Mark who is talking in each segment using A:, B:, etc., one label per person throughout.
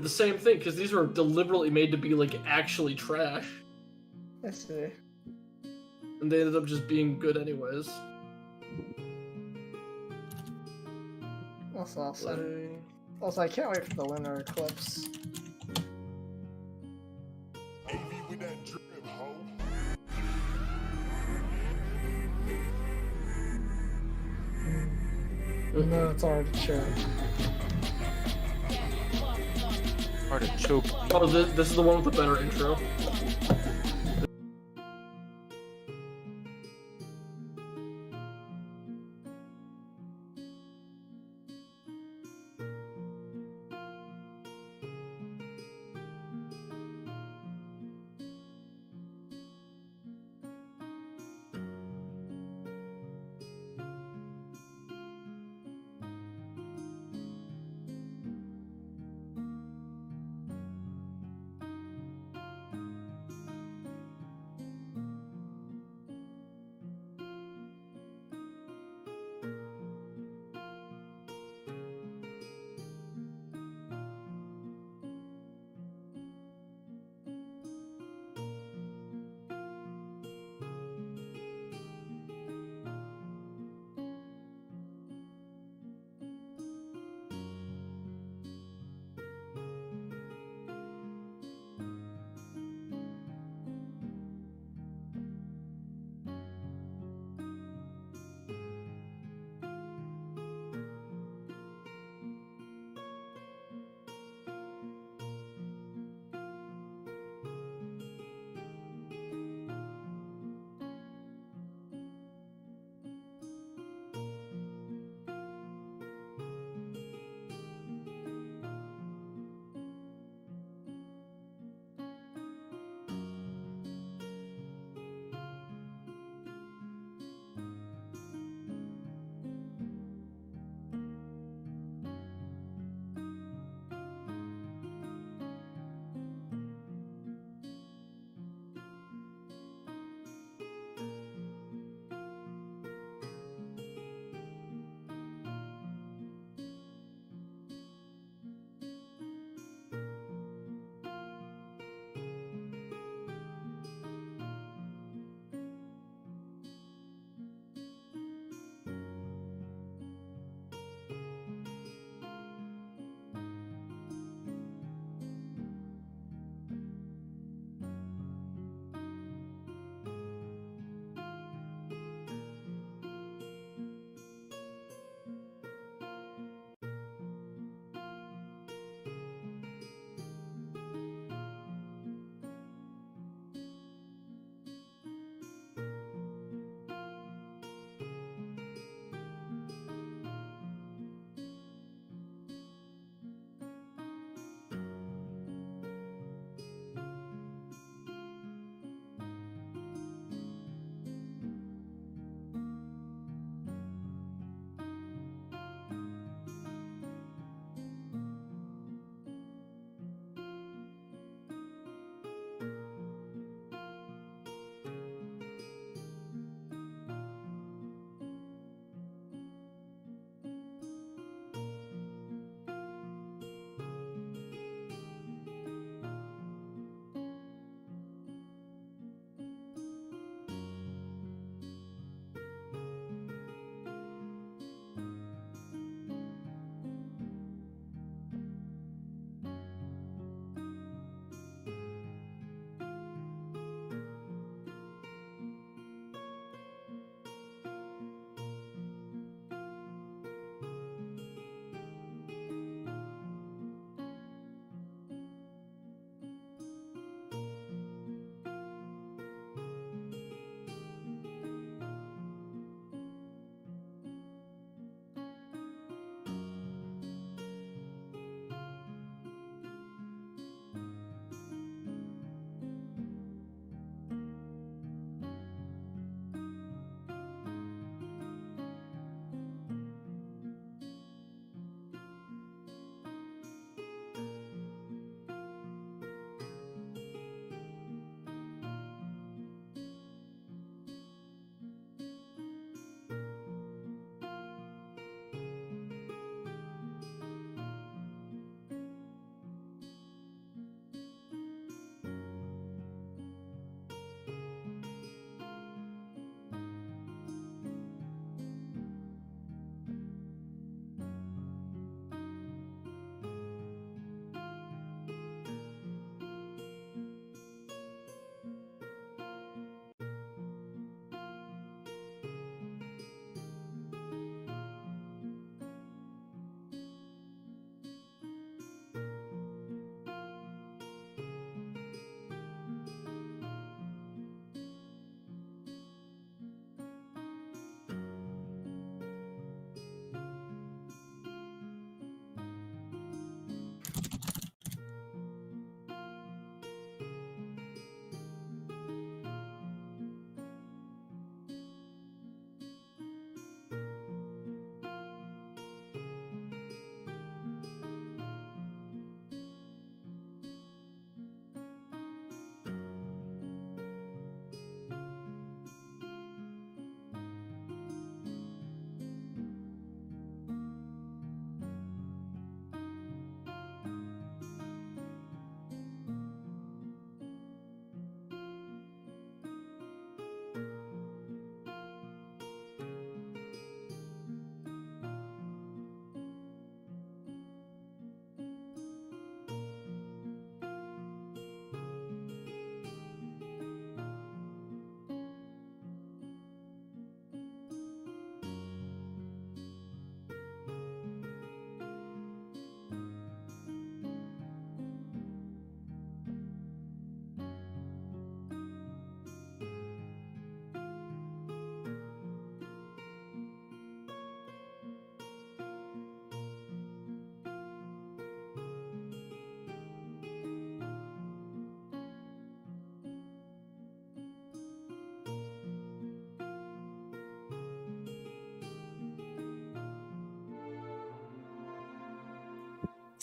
A: the same thing, because these were deliberately made to be, like, actually trash.
B: I see.
A: And they ended up just being good anyways.
B: Also, I can't wait for the lunar eclipse.
C: AV with that drip, ho.
B: No, it's artichoke.
D: Artichoke.
A: Oh, this is the one with the better intro.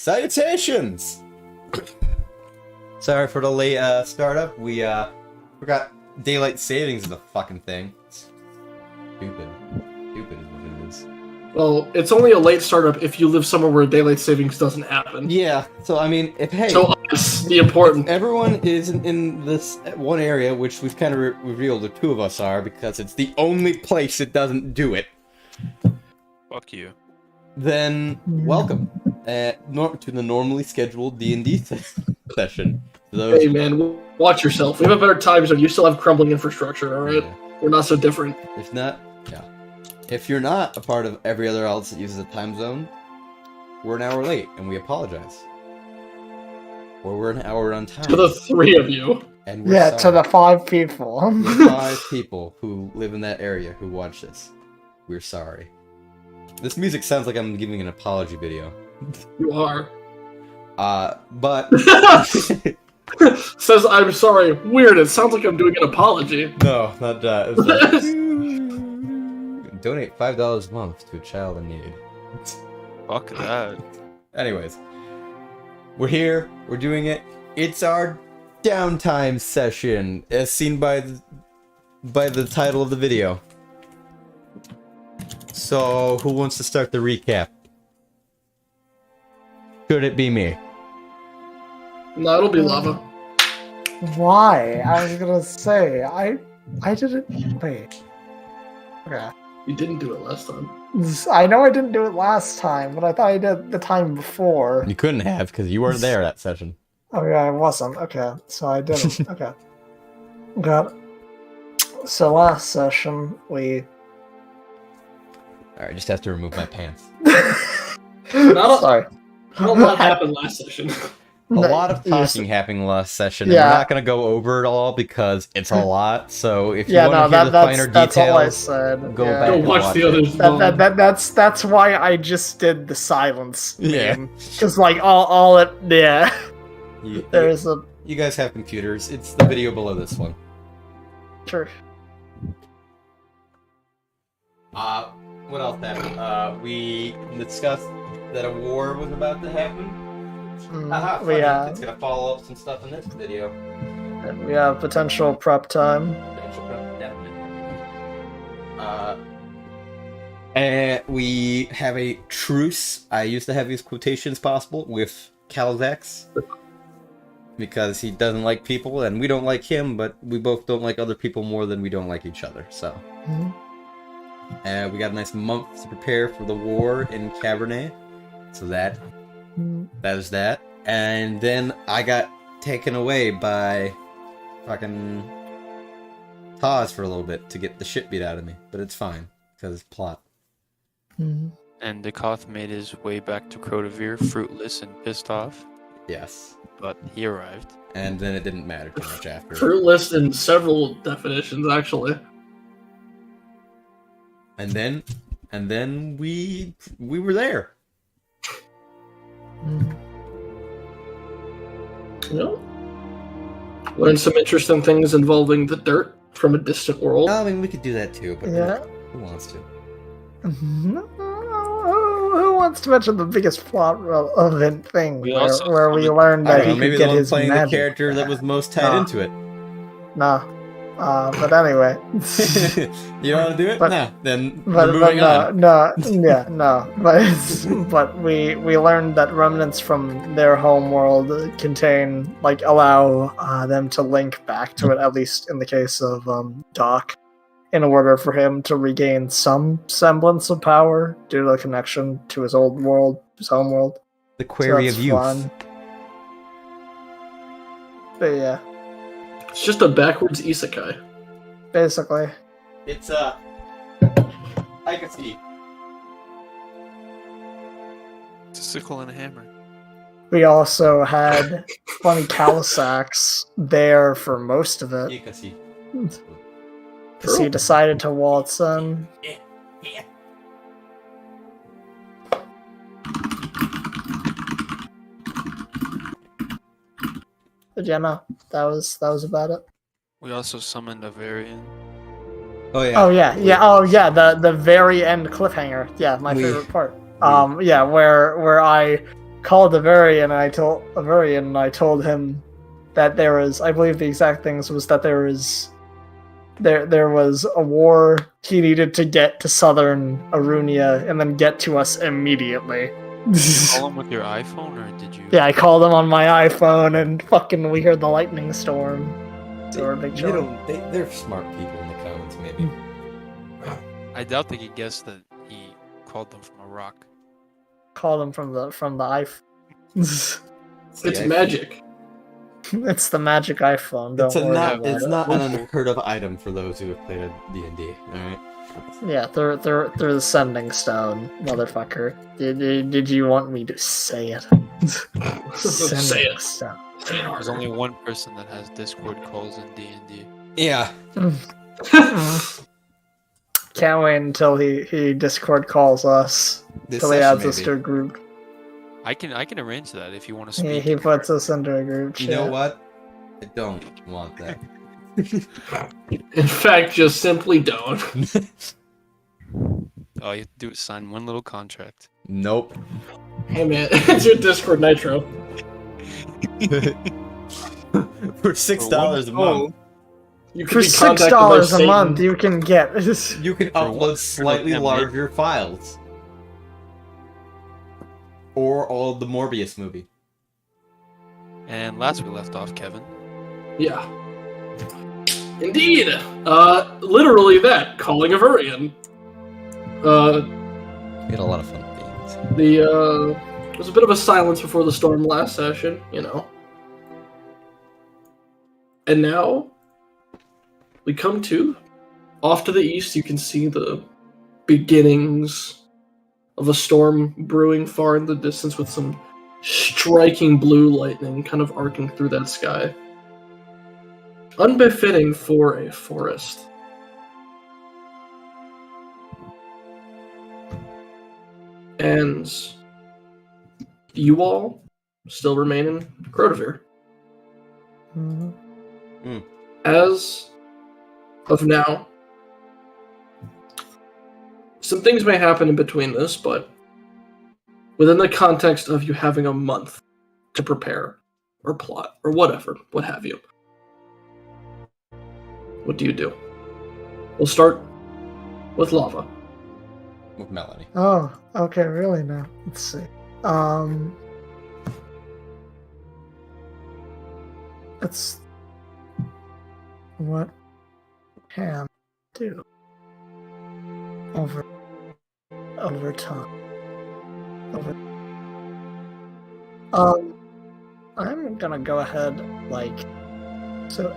E: Salutations! Sorry for the late startup. We forgot daylight savings is a fucking thing. Stupid. Stupid is what it is.
A: Well, it's only a late startup if you live somewhere where daylight savings doesn't happen.
E: Yeah, so I mean, if
A: So us, the important.
E: everyone is in this one area, which we've kind of revealed the two of us are, because it's the only place that doesn't do it,
D: Fuck you.
E: then welcome to the normally scheduled D&D session. For those
A: Hey man, watch yourself. We have a better time zone. You still have crumbling infrastructure, alright? We're not so different.
E: If not, yeah. If you're not a part of every other else that uses a time zone, we're an hour late, and we apologize. Or we're an hour on time.
A: To the three of you.
E: And we're
B: Yeah,
E: sorry.
B: to the 5 people.
E: The 5 people who live in that area who watch this. We're sorry. This music sounds like I'm giving an apology video.
A: You are.
E: But...
A: Says, I'm sorry. Weird, it sounds like I'm doing an apology.
E: No, not that. It's like, donate $5 a month to a child in need.
D: Fuck that.
E: Anyways, we're here. We're doing it. It's our downtime session, as seen by the title of the video. So, who wants to start the recap? Could it be me?
A: No, it'll be lava.
B: Why? I was gonna say, I didn't... Wait. Okay.
A: You didn't do it last time.
B: I know I didn't do it last time, but I thought I did the time before.
E: You couldn't have, because you weren't there that session.
B: Oh yeah, I wasn't. Okay, so I didn't. Okay. Got it. So last session, we...
E: Alright, just have to remove my pants.
B: Sorry.
A: Not a lot happened last session.
E: A lot of talking happened last session, and we're not going to go over it all because it's a lot, so if you want to hear the finer
B: that's all I
E: details,
B: said.
E: go
B: Yeah.
E: back
A: Go
E: and
A: watch the others.
B: That's why I just did the silence.
E: Yeah.
B: Because like all it
E: You,
B: there's a
E: you guys have computers. It's the video below this one.
B: sure.
E: What else happened? We discussed that a war was about to happen. Haha, funny. It's gonna follow up some stuff in this video.
B: We have potential prep time.
E: Potential prep, definitely. And we have a truce. I used to have these quotations possible with Calvex. Because he doesn't like people, and we don't like him, but we both don't like other people more than we don't like each other, so. We got a nice month to prepare for the war in Cabernet. So that is that. And then I got taken away by fucking Taz for a little bit to get the shit beat out of me. But it's fine, because it's plot.
D: And Dekoth made his way back to Crotavir, fruitless and pissed off.
E: Yes.
D: But he arrived.
E: And then it didn't matter too much after.
A: Fruitless in several definitions, actually.
E: And then we were there.
A: You know? Learned some interesting things involving the dirt from a distant world.
E: I mean, we could do that too, but who wants to?
B: Who wants to mention the biggest plot relevant thing where we learned
E: I
B: that
E: don't know,
B: he
E: maybe
B: could get
E: the one
B: his
E: playing
B: magic
E: the character that was most tied into it.
B: No. But anyway.
E: You don't want to do it?
B: But-
E: Nah, then
B: But
E: we're moving on.
B: But we learned that remnants from their home world contain, like, allow them to link back to it, at least in the case of Doc, in order for him to regain some semblance of power due to the connection to his old world, his home world.
E: The Query
B: So
E: of Youth.
B: fun. But yeah,
A: It's just a backwards isekai.
B: basically.
E: It's I can see.
D: It's a sickle and a hammer.
B: We also had funny Calisax there for most of it.
E: You can see.
B: Because he decided to waltz in.
E: Yeah.
B: But yeah, no, that was about it.
D: We also summoned a variant.
E: Oh yeah.
B: Oh yeah, the very end cliffhanger. Yeah, my favorite part. Where I called Avarian, and I told him that there was, I believe the exact things was that there was a war he needed to get to southern Arunia and then get to us immediately.
D: Call him with your iPhone, or did you?
B: Yeah, I called him on my iPhone, and fucking we heard the lightning storm. So we're big
E: You
B: joy.
E: know, they're smart people in the comments, maybe.
D: I doubt they could guess that he called them from a rock.
B: Called him from the iPhone.
A: It's magic.
B: It's the magic iPhone. Don't worry about
E: It's
B: it.
E: not an unheard of item for those who have played a D&D. All right.
B: Yeah, they're the sending stone, motherfucker. Did you want me to say it?
A: Say it.
B: Stone.
D: There's only one person that has Discord calls in D&D.
E: Yeah.
B: Can't wait until he Discord calls us.
E: This
B: Until he
E: session,
B: adds us
E: maybe.
B: to a group.
D: I can arrange that if you want to speak.
B: He puts us into a group chat.
E: You know what? I don't want that.
A: In fact, just simply don't.
D: All you have to do is sign one little contract.
E: Nope.
A: Hey man, it's your Discord Nitro.
E: For $6 a month,
A: You can
B: For
A: be contacted by
B: $6 a
A: Satan.
B: month, you can get.
E: you can upload slightly larger files. Or all of the Morbius movie.
D: And last we left off, Kevin.
A: Yeah. Indeed. Literally that. Calling of Urian.
E: We had a lot of fun things.
A: There was a bit of a silence before the storm last session, you know. And now we come to, off to the east, you can see the beginnings of a storm brewing far in the distance with some striking blue lightning kind of arcing through that sky. Unbefitting for a forest. And you all still remain in Crotavir. As of now, some things may happen in between this, but within the context of you having a month to prepare or plot or whatever, what have you. What do you do? We'll start with Lava.
E: With Melanie.
B: Oh, okay, really now. Let's see. That's what can do over time. I'm gonna go ahead, so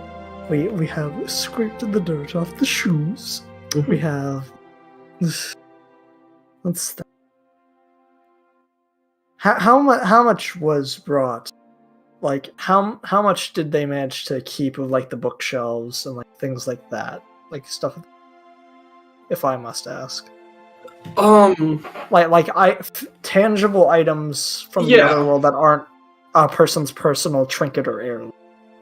B: we have scraped the dirt off the shoes. We have what's that? How much was brought? Like how much did they manage to keep of the bookshelves and things like that, stuff? If I must ask. Tangible items from the other world that aren't a person's personal trinket or heirloom.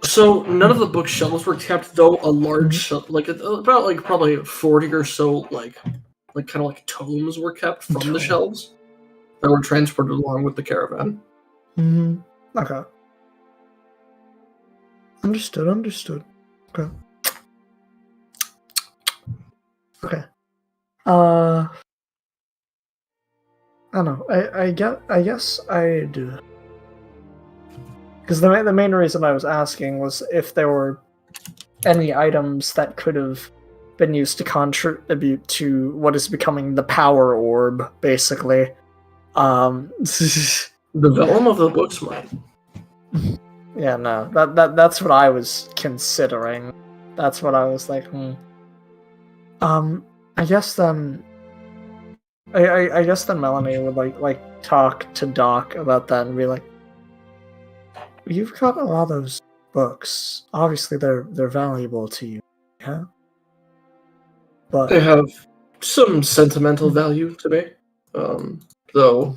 A: So none of the bookshelves were kept, though a large, about probably 40 or so, kind of tomes were kept from the shelves that were transported along with the caravan.
B: Okay. Understood. Okay. I don't know. I guess I do. Because the main reason I was asking was if there were any items that could have been used to contribute to what is becoming the power orb, basically.
A: The vellum of the books might.
B: Yeah, no. That's what I was considering. That's what I was like, I guess then I guess then Melanie would talk to Doc about that and be like, you've got a lot of those books. Obviously they're valuable to you, yeah? But
A: They have some sentimental value to me. Though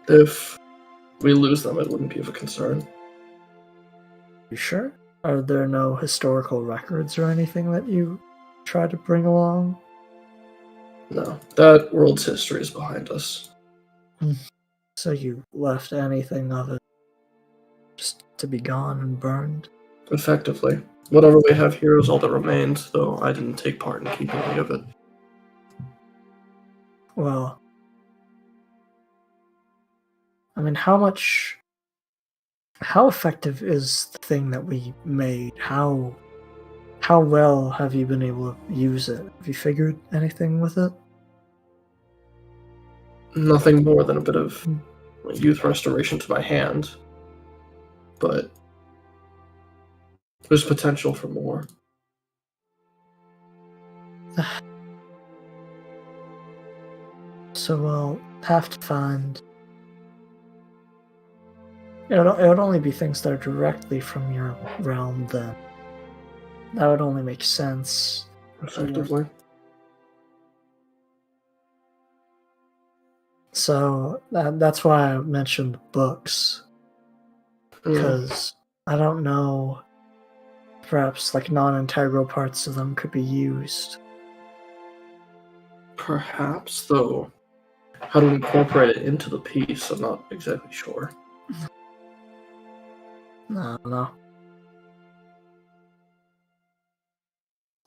A: if we lose them, it wouldn't be of a concern.
B: you sure? Are there no historical records or anything that you try to bring along?
A: No, that world's history is behind us.
B: So you left anything of it just to be gone and burned?
A: Effectively. Whatever we have here is all that remains, though I didn't take part in keeping any of it.
B: Well, I mean, how effective is the thing that we made? How well have you been able to use it? Have you figured anything with it?
A: Nothing more than a bit of youth restoration to my hand, but there's potential for more.
B: So we'll have to find. It would only be things that are directly from your realm then. That would only make sense.
A: Effectively.
B: So that's why I mentioned books. Because I don't know. Perhaps like non-integral parts of them could be used.
A: Perhaps, though, how to incorporate it into the piece, I'm not exactly sure.
B: I don't know.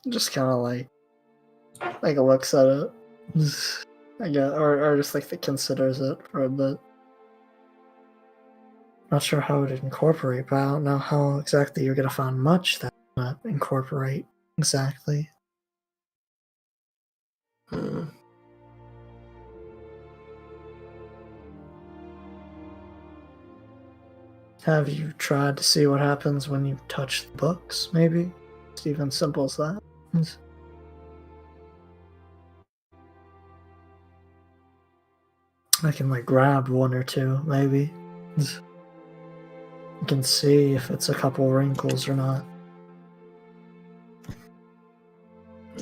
B: Just kind of like looks at it, I guess, or just like considers it for a bit. Not sure how it would incorporate, but I don't know how exactly you're gonna find much that would incorporate exactly. Have you tried to see what happens when you touch the books, maybe? It's even simple as that. I can like grab one or two, maybe. You can see if it's a couple wrinkles or not.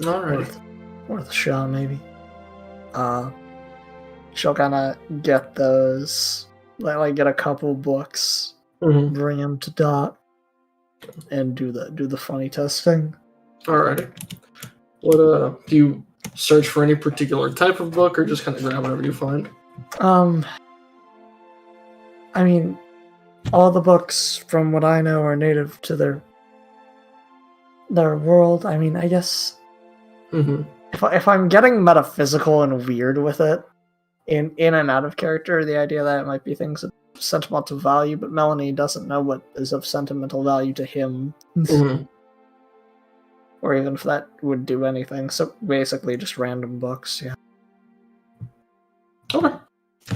A: Alright.
B: Worth a shot, maybe. She'll kind of get those, like get a couple books, bring them to Dot, and do the funny testing.
A: Alrighty. What do you search for any particular type of book, or just kind of grab whatever you find?
B: I mean, all the books, from what I know, are native to their world. I mean, I guess if I'm getting metaphysical and weird with it, in and out of character, the idea that it might be things of sentimental value, but Melanie doesn't know what is of sentimental value to him, or even if that would do anything. So basically, just random books. Yeah.
A: Okay.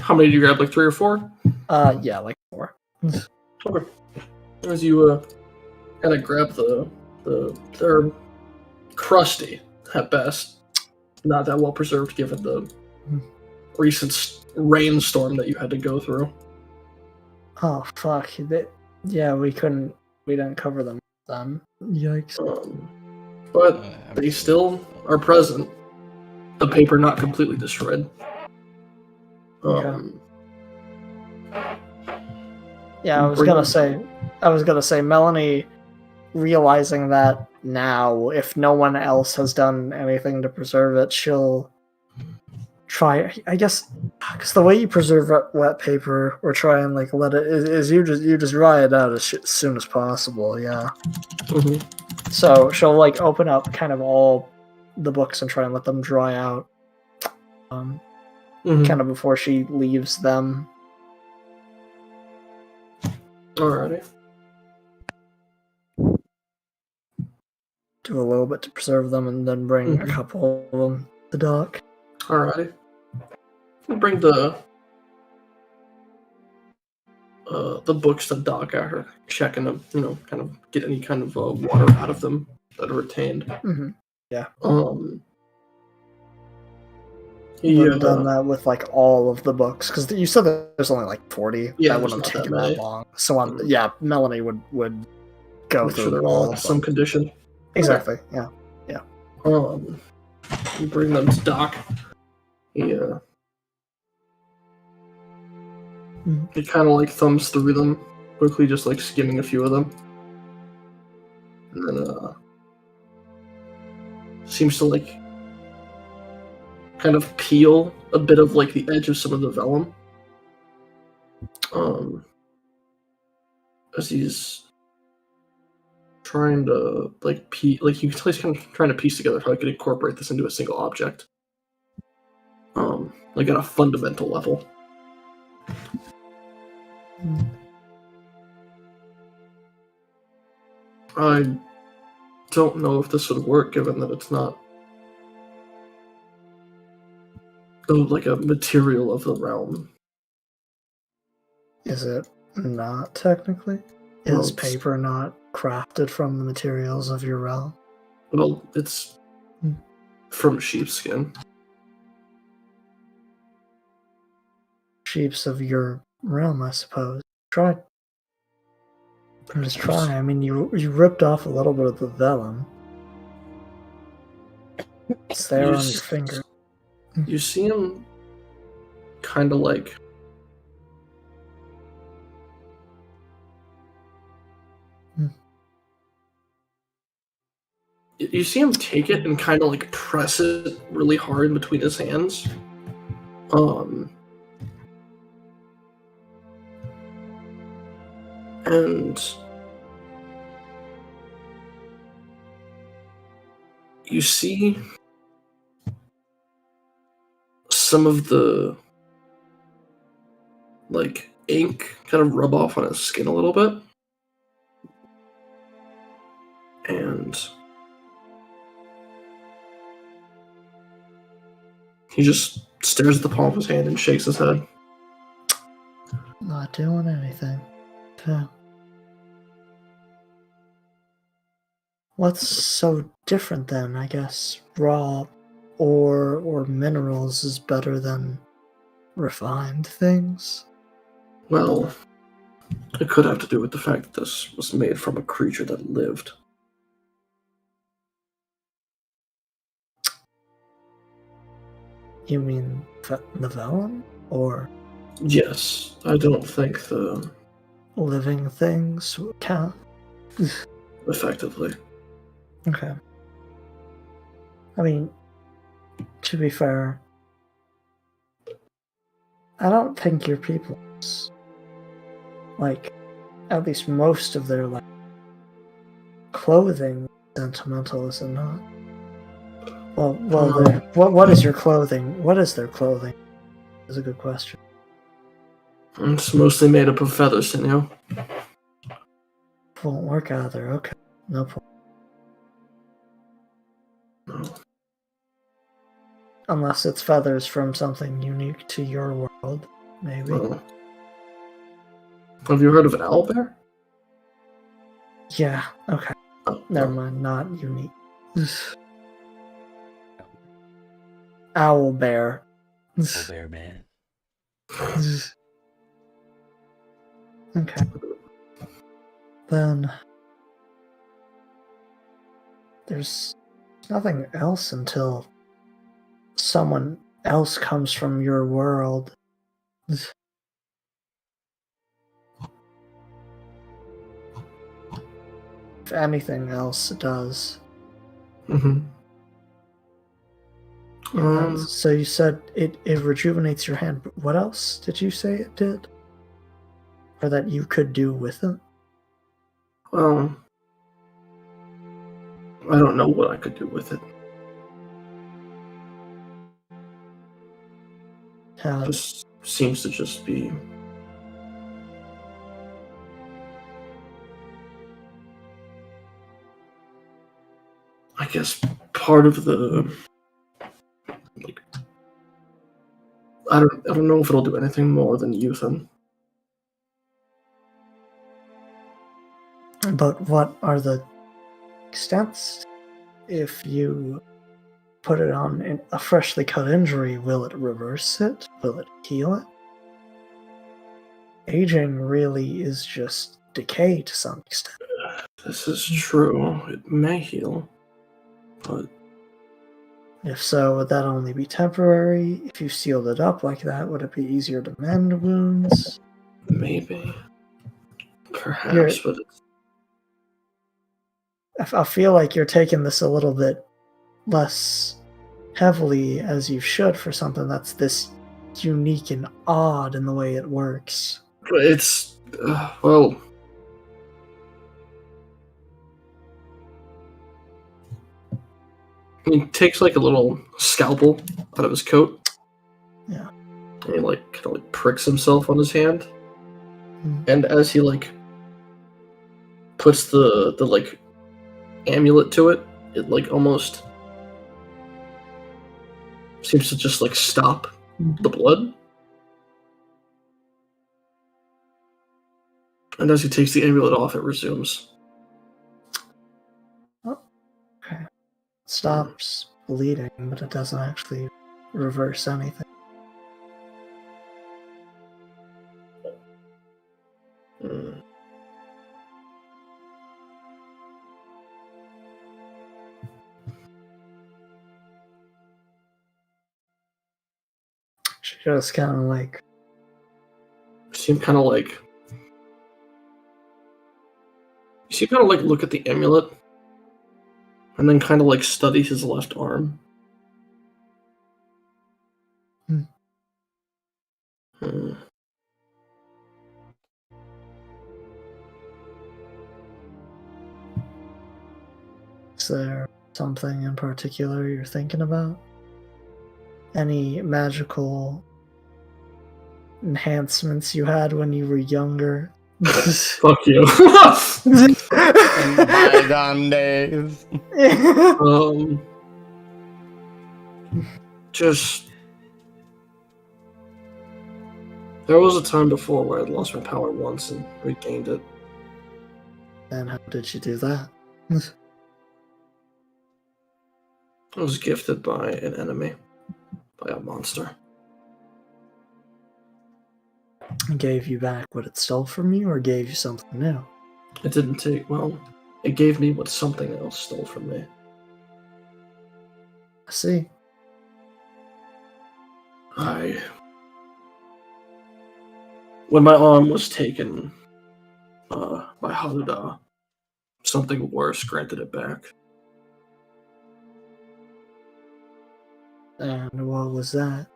A: How many did you grab? Like 3 or 4?
B: Yeah, like 4.
A: Okay. As you kind of grab they're crusty at best, not that well preserved given the recent rainstorm that you had to go through.
B: Oh fuck! Yeah, we didn't cover them then. Yikes!
A: But they still are present. The paper not completely destroyed.
B: Yeah, I was gonna say Melanie, realizing that now, if no one else has done anything to preserve it, she'll try. I guess because the way you preserve wet paper or try and like let it is you just dry it out as soon as possible. Yeah. So she'll like open up kind of all the books and try and let them dry out, kind of before she leaves them.
A: Alrighty.
B: Do a little bit to preserve them, and then bring a couple of them to Doc.
A: Alrighty. We'll bring the books to Doc after checking them, kind of get any kind of water out of them that are retained.
B: Yeah.
A: He
B: would have done that with like all of the books, because you said that there's only like 40.
A: Yeah,
B: that wouldn't have taken that long. So yeah, Melanie would go through
A: they're
B: all
A: all in some condition.
B: Exactly.
A: Okay.
B: Yeah.
A: You bring them to Doc. He kind of like thumbs through them quickly, just like skimming a few of them, and then seems to like kind of peel a bit of like the edge of some of the vellum, as he's trying to you can tell he's kind of trying to piece together how he could incorporate this into a single object. Like at a fundamental level. I don't know if this would work, given that it's not like a material of the realm.
B: Is it not technically?
A: Well,
B: Is paper not crafted from the materials of your realm?
A: Well, it's from sheepskin.
B: Sheeps of your realm, I suppose. Try. Just try. I mean, you ripped off a little bit of the vellum. It's there on your finger.
A: You see him kind of like you see him take it and kind of like press it really hard in between his hands. And you see some of the like ink kind of rub off on his skin a little bit. And he just stares at the palm of his hand and shakes his head.
B: Not doing anything. Yeah. What's so different then? I guess raw ore or minerals is better than refined things?
A: Well, it could have to do with the fact that this was made from a creature that lived.
B: You mean the vellum? Or
A: Yes, I don't think the
B: living things count?
A: effectively.
B: Okay. I mean, to be fair, I don't think your people's, like, at least most of their, like, clothing sentimental, is it not? Well, what is your clothing? What is their clothing? Is a good question.
A: It's mostly made up of feathers, you know?
B: Won't work either. Okay, no problem.
A: No.
B: Unless it's feathers from something unique to your world, maybe.
A: Have you heard of an owlbear?
B: Yeah, okay.
A: Oh,
B: Never mind, not unique. Owl bear.
E: Oh, bear man.
B: Okay. Then there's nothing else until someone else comes from your world. If anything else does.
A: Mm-hmm.
B: So you said it rejuvenates your hand, but what else did you say it did? Or that you could do with it?
A: Well, I don't know what I could do with it. This seems to just be I guess part of the like, I don't know if it'll do anything more than Euthan.
B: But what are the extents? If you put it on a freshly cut injury, will it reverse it? Will it heal it? Aging really is just decay to some extent.
A: This is true. It may heal, but
B: If so, would that only be temporary? If you sealed it up like that, would it be easier to mend wounds?
A: maybe. Perhaps, but it's...
B: I feel like you're taking this a little bit less heavily as you should for something that's this unique and odd in the way it works.
A: It's well. He takes like a little scalpel out of his coat.
B: Yeah.
A: And he like kind of like pricks himself on his hand.
B: Mm.
A: And as he like puts the like amulet to it, it like almost seems to just like stop the blood. And as he takes the amulet off, it resumes.
B: Okay. Stops bleeding, but it doesn't actually reverse anything.
A: Mm.
B: She just kind of like,
A: Seem kind of like. You see, kind of like look at the amulet, and then kind of like study his left arm.
B: Hmm.
A: Hmm.
B: is there something in particular you're thinking about? Any magical enhancements you had when you were younger?
A: Fuck you.
E: In bygone days.
A: Just there was a time before where I'd lost my power once and regained it.
B: And how did you do that?
A: I was gifted by an enemy, by a monster.
B: Gave you back what it stole from you, or gave you something new?
A: It didn't take well. It gave me what something else stole from me.
B: I see.
A: When my arm was taken by Haluda, something worse granted it back.
B: And what was that?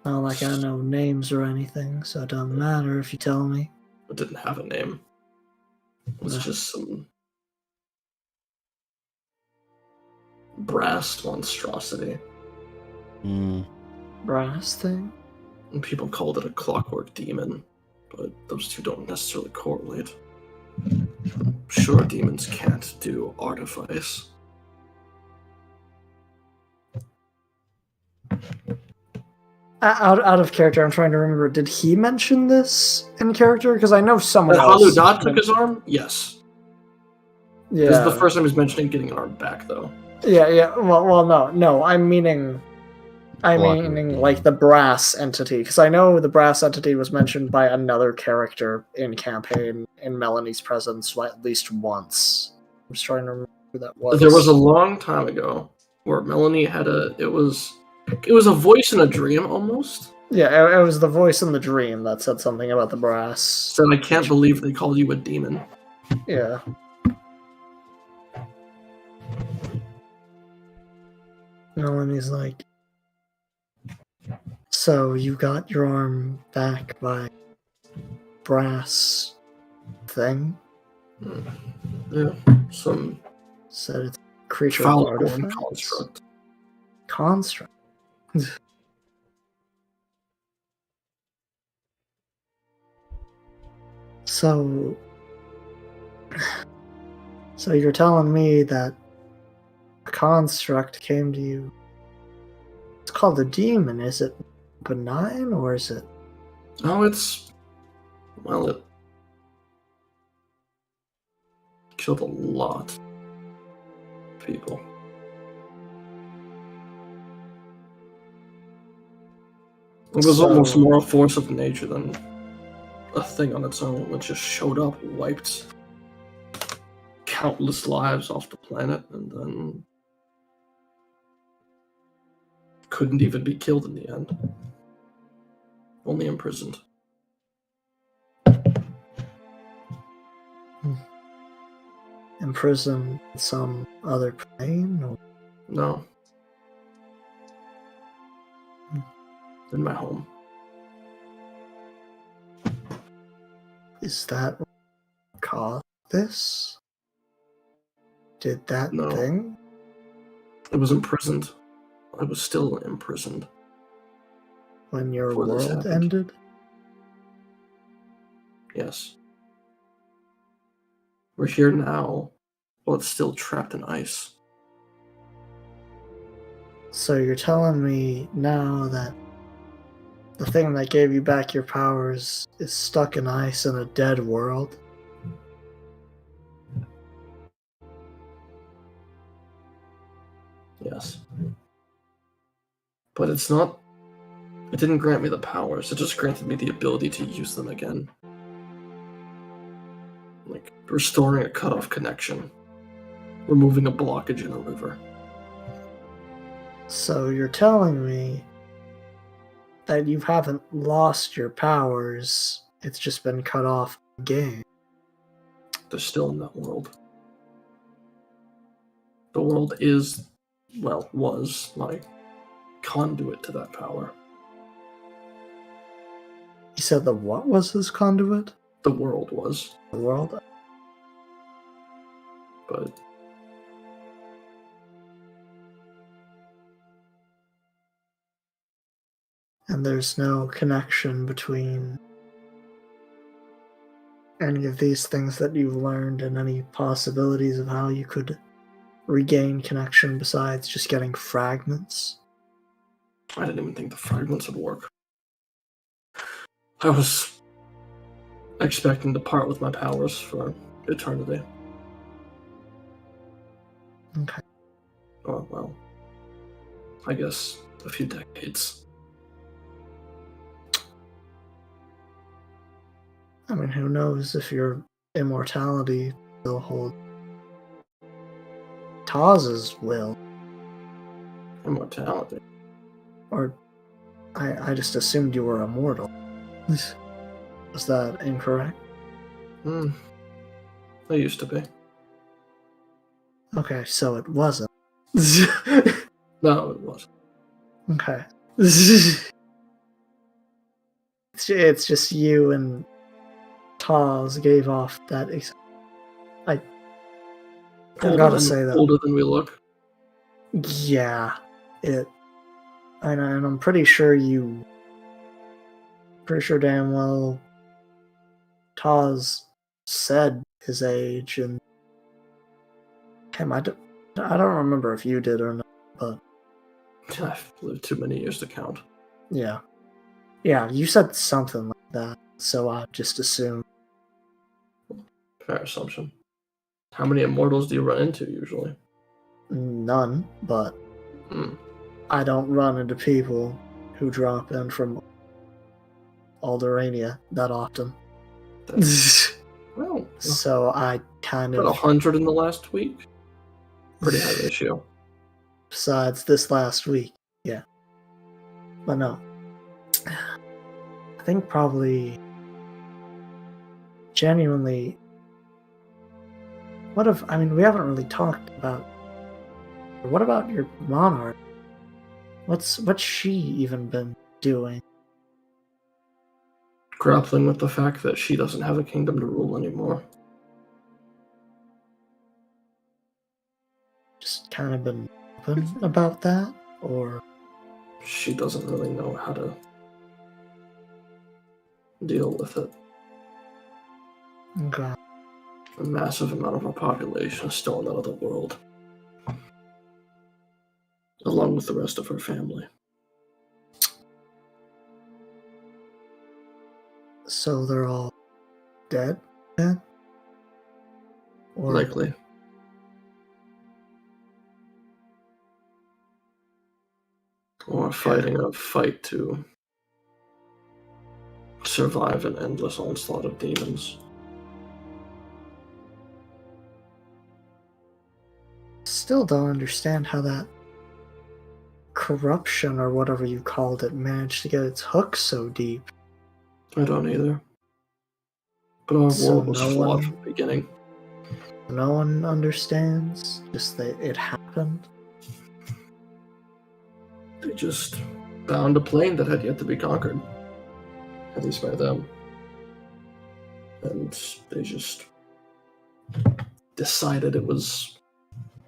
B: Not like I know names or anything, so it doesn't matter if you tell me.
A: It didn't have a name. It was just some brass monstrosity.
B: Brass thing?
A: And people called it a clockwork demon, but those two don't necessarily correlate. I'm sure demons can't do artifice.
B: Out of character, I'm trying to remember. Did he mention this in character? Because I know someone
A: That
B: else.
A: Haluda took his arm? Yes.
B: Yeah.
A: This is the first time he's mentioning getting an arm back, though.
B: Yeah. Well, no. I'm meaning
E: Clockwork
B: like the brass entity, because I know the brass entity was mentioned by another character in campaign in Melanie's presence at least once. I'm just trying to remember who that was.
A: There was a long time ago where Melanie had it was a voice in a dream almost.
B: Yeah, it was the voice in the dream that said something about the brass.
A: Said, I can't believe they called you a demon.
B: Yeah. Melanie's like, so you got your arm back by brass thing?
A: Yeah, some
B: Said it's a creature of
A: foul
B: artifacts?
A: construct.
B: Construct. So you're telling me that a construct came to you. It's called a demon. Is it benign or is it?
A: Oh, it killed a lot of people. It was almost more a force of nature than a thing on its own. It just showed up, wiped countless lives off the planet, and then couldn't even be killed in the end. Only imprisoned.
B: Imprisoned in some other plane? Or?
A: No. In my home.
B: Is that what caused this? Did that
A: No.
B: thing?
A: I was imprisoned. I was still imprisoned.
B: When your
A: Before this
B: world
A: happened.
B: ended?
A: Yes. We're here now, while it's still trapped in ice.
B: So you're telling me now that the thing that gave you back your powers is stuck in ice in a dead world?
A: Yes. But it's not... It didn't grant me the powers, it just granted me the ability to use them again. Like, restoring a cut-off connection. Removing a blockage in a river.
B: So you're telling me that you haven't lost your powers, it's just been cut off again.
A: They're still in that world. The world is, well, was my conduit to that power.
B: You said the what was his conduit?
A: The world was,
B: The world?
A: but
B: And there's no connection between any of these things that you've learned and any possibilities of how you could regain connection besides just getting fragments.
A: I didn't even think the fragments would work. I was expecting to part with my powers for eternity.
B: Okay.
A: Oh, well. I guess a few decades.
B: I mean, who knows if your immortality will hold Taz's will,
A: Immortality.
B: or I just assumed you were immortal. Was that incorrect?
A: I used to be.
B: Okay, so it wasn't.
A: No, it wasn't.
B: Okay. It's just you and Taz gave off that. I gotta say that.
A: Older than we look.
B: Yeah, and I'm pretty sure damn well Taz said his age, and him, I don't remember if you did or not, but
A: I've lived too many years to count.
B: yeah, you said something like that, so I just assumed.
A: Fair assumption. How many immortals do you run into usually?
B: None, but
A: Hmm.
B: I don't run into people who drop in from Alderania that often.
A: Well,
B: So I kind
A: about
B: of,
A: 100 in the last week. Pretty high ratio.
B: besides this last week, yeah. But no. I think probably genuinely we haven't really talked about, what about your monarch? What's she even been doing?
A: Grappling with the fact that she doesn't have a kingdom to rule anymore.
B: Just kind of been open about that? Or
A: She doesn't really know how to deal with it.
B: okay.
A: A massive amount of our population is still in that other world. Along with the rest of her family.
B: So they're all dead then? Or
A: Likely. Or fighting a fight to survive an endless onslaught of demons.
B: still don't understand how that corruption or whatever you called it managed to get its hook so deep.
A: I don't either. But our
B: So
A: world was
B: no
A: flawed
B: one-
A: from the beginning.
B: No one understands, just that it happened.
A: They just found a plane that had yet to be conquered. At least by them. and they just decided it was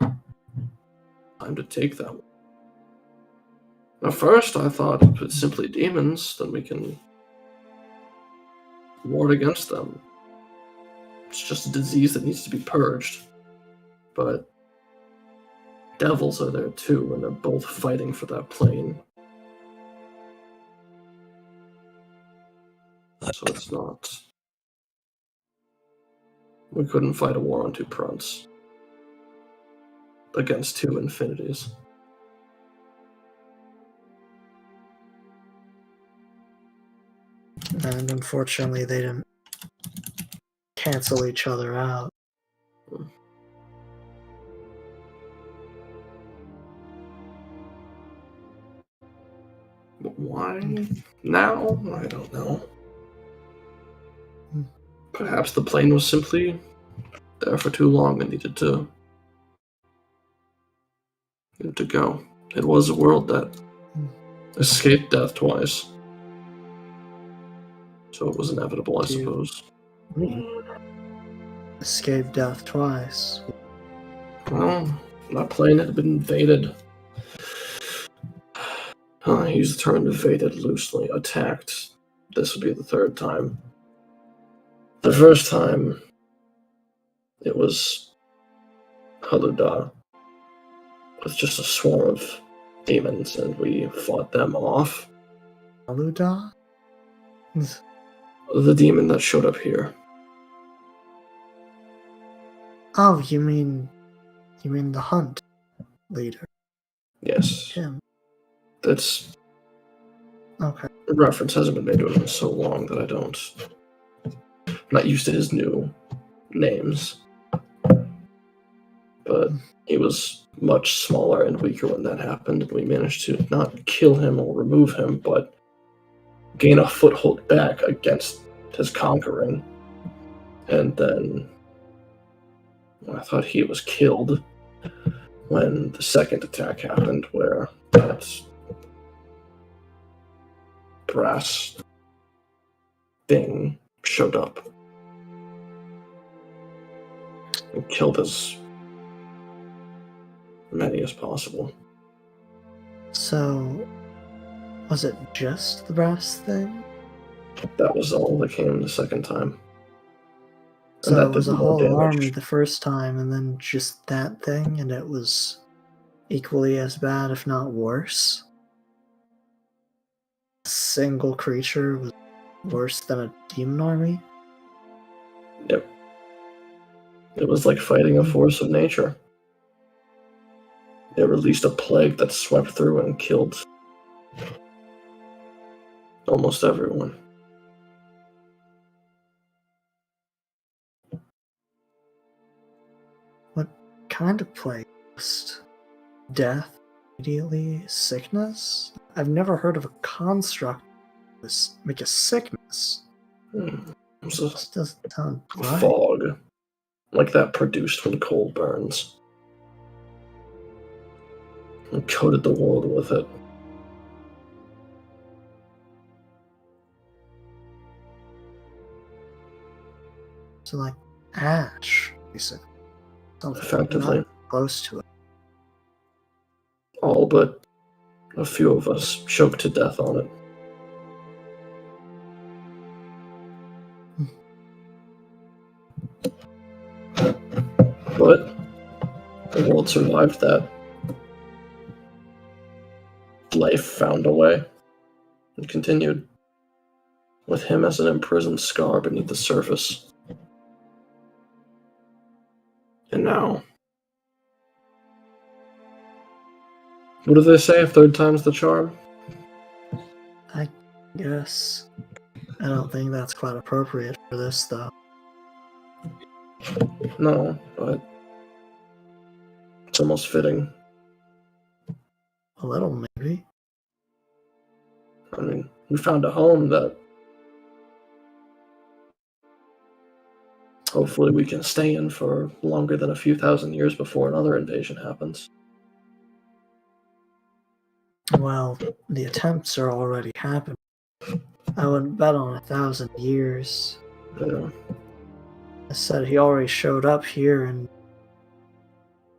A: time to take them. At first, I thought if it's simply demons, then we can ward against them. It's just a disease that needs to be purged. But devils are there too, and they're both fighting for that plane. So it's not... We couldn't fight a war on two fronts. Against two infinities.
B: And unfortunately, they didn't cancel each other out.
A: But why now? I don't know. Perhaps the plane was simply there for too long and needed to go. It was a world that escaped death twice. So it was inevitable, I suppose.
B: Escaped death twice.
A: Well, that plane had been invaded. I use the term invaded loosely. Attacked. This would be the third time. The first time, it was Haluda with just a swarm of demons, and we fought them off.
B: Aluda?
A: The demon that showed up here.
B: Oh, you mean the hunt leader?
A: Yes.
B: Him.
A: That's...
B: Okay.
A: The reference hasn't been made to him in so long that I don't... I'm not used to his new names. But he was much smaller and weaker when that happened, and we managed to not kill him or remove him, but gain a foothold back against his conquering. And then I thought he was killed when the second attack happened, where that brass thing showed up and killed as many as possible.
B: So, was it just the brass thing?
A: That was all that came the second time. And
B: So
A: that
B: it was
A: did
B: a
A: more
B: whole
A: damage.
B: army the first time, and then just that thing, and it was equally as bad, if not worse. A single creature was worse than a demon army?
A: Yep. It was like fighting a force of nature. It released a plague that swept through and killed almost everyone.
B: What kind of plague? Just death immediately? Sickness? I've never heard of a construct that make a sickness.
A: It was a
B: This doesn't sound right.
A: fog, like that produced when coal burns. And coated the world with it.
B: So like ash, basically. Something
A: Effectively.
B: not close to it.
A: All but a few of us choked to death on it. But the world survived that. Life found a way and continued, with him as an imprisoned scar beneath the surface. And now, what do they say? Third time's the charm?
B: I guess. I don't think that's quite appropriate for this, though.
A: No, but it's almost fitting.
B: A little, maybe.
A: I mean, we found a home that hopefully we can stay in for longer than a few thousand years before another invasion happens.
B: Well, the attempts are already happening. I wouldn't bet on 1,000 years. I said he already showed up here and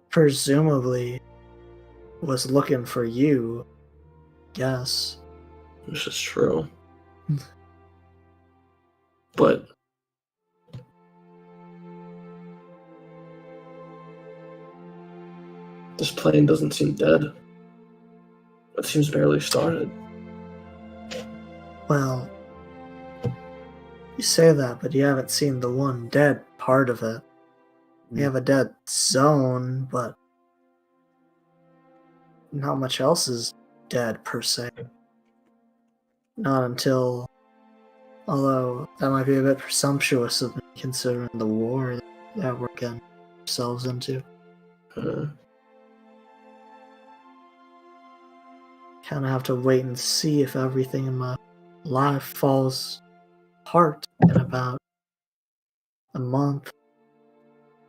B: presumably was looking for you. Yes.
A: This is true. But this plane doesn't seem dead. It seems barely started.
B: Well, you say that, but you haven't seen the one dead part of it. We have a dead zone, but not much else is dead per se. Not until, although that might be a bit presumptuous of me considering the war that we're getting ourselves into. Kind of have to wait and see if everything in my life falls apart in about a month.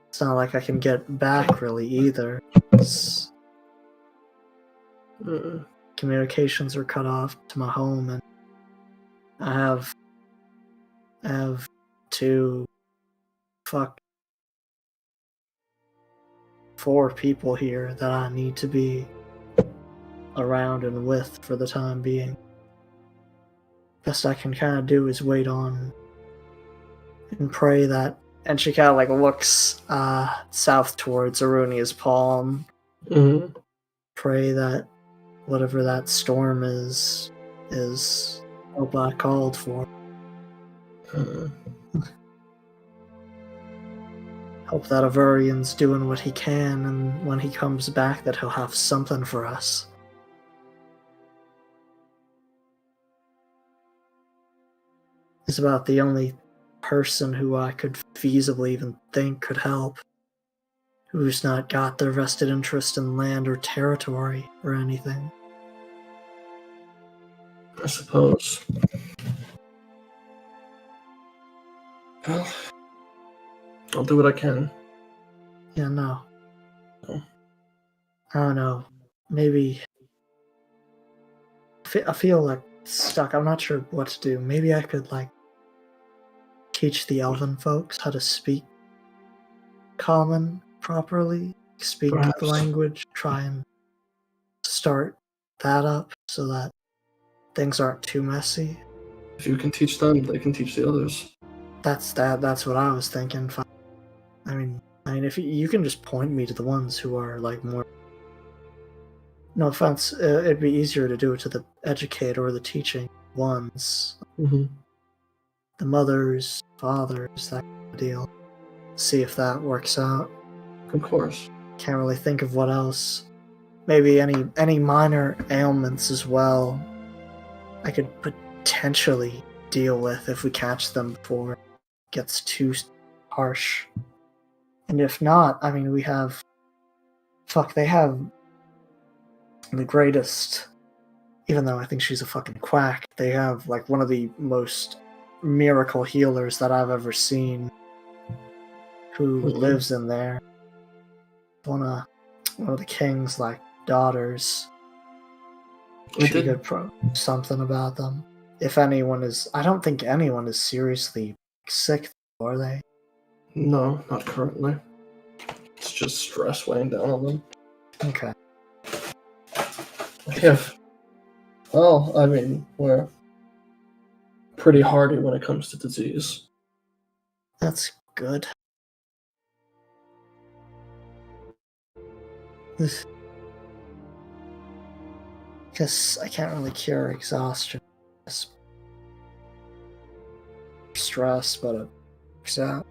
B: It's not like I can get back really either. Communications are cut off to my home, and I have to four people here that I need to be around and with for the time being. Best I can kind of do is wait on and pray that. And she kind of like looks south towards Arunia's palm.
A: Mm-hmm.
B: Pray that whatever that storm is what I called for. Hope that Avarian's doing what he can, and when he comes back that he'll have something for us. He's about the only person who I could feasibly even think could help. Who's not got their vested interest in land or territory or anything.
A: I suppose. Well, I'll do what I can.
B: Yeah, no.
A: Oh.
B: I don't know. Maybe... I feel like stuck. I'm not sure what to do. Maybe I could, like, teach the elven folks how to speak common properly. Speak
A: Perhaps.
B: the language. Try and start that up so that things aren't too messy.
A: If you can teach them, they can teach the others.
B: That's what I was thinking. I mean, if you can just point me to the ones who are like more. No offense, it'd be easier to do it to the educator or the teaching ones.
A: Mm-hmm.
B: The mothers, fathers, that kind of deal. See if that works out.
A: Of course.
B: Can't really think of what else. Maybe any minor ailments as well. I could potentially deal with if we catch them before it gets too harsh. And if not, I mean, we have... they have the greatest... Even though I think she's a fucking quack, they have, like, one of the most miracle healers that I've ever seen who lives in there. One of the king's, like, daughters. She could something about them. If anyone is... I don't think anyone is seriously sick, are they?
A: No, not currently. It's just stress weighing down on them.
B: Okay.
A: Yeah. Well, I mean, we're pretty hardy when it comes to disease.
B: That's good. Guess I can't really cure exhaustion. Stress, but it works out.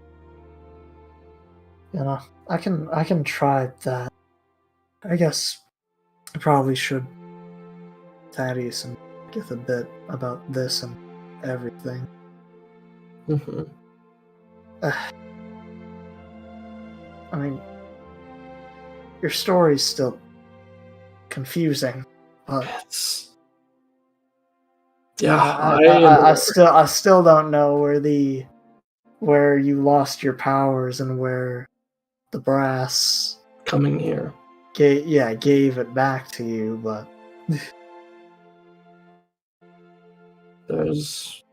B: You know, I can try that. I guess I probably should Thaddeus and get a bit about this and everything.
A: Mm-hmm.
B: I mean, your story's still confusing, but I still don't know where you lost your powers and where the brass
A: coming here
B: gave it back to you, but
A: there's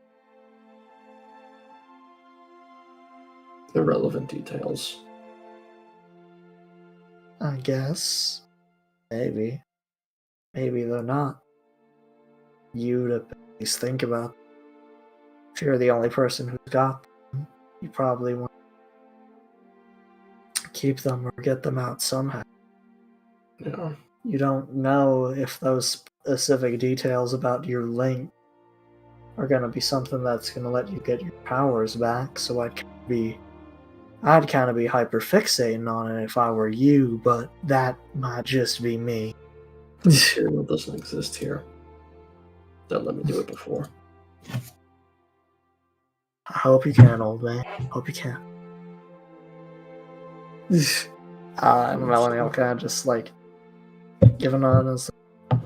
A: irrelevant details.
B: I guess. Maybe. Maybe they're not. You to at least think about. If you're the only person who's got them, you probably want to keep them or get them out somehow.
A: Yeah.
B: You don't know if those specific details about your link are going to be something that's going to let you get your powers back, so I'd kind of be hyper fixating on it if I were you, but that might just be me.
A: Material doesn't exist here. Don't let me do it before.
B: I hope you can, old man. Hope you can. And Melanie will kind of just like give a nod and is like,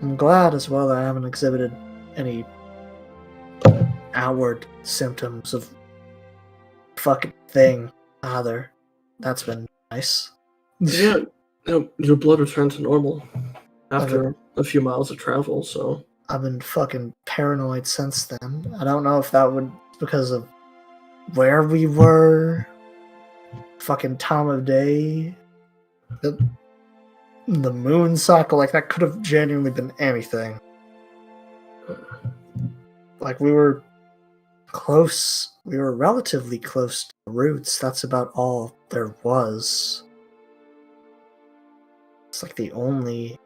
B: I'm glad as well that I haven't exhibited any outward symptoms of fucking thing either. That's been nice.
A: Yeah, your blood returned to normal after a few miles of travel, so...
B: I've been fucking paranoid since then. I don't know if that would because of where we were, fucking time of day, the moon cycle. Like that could have genuinely been anything. Like we were close. We were relatively close to the roots. That's about all there was. It's like the only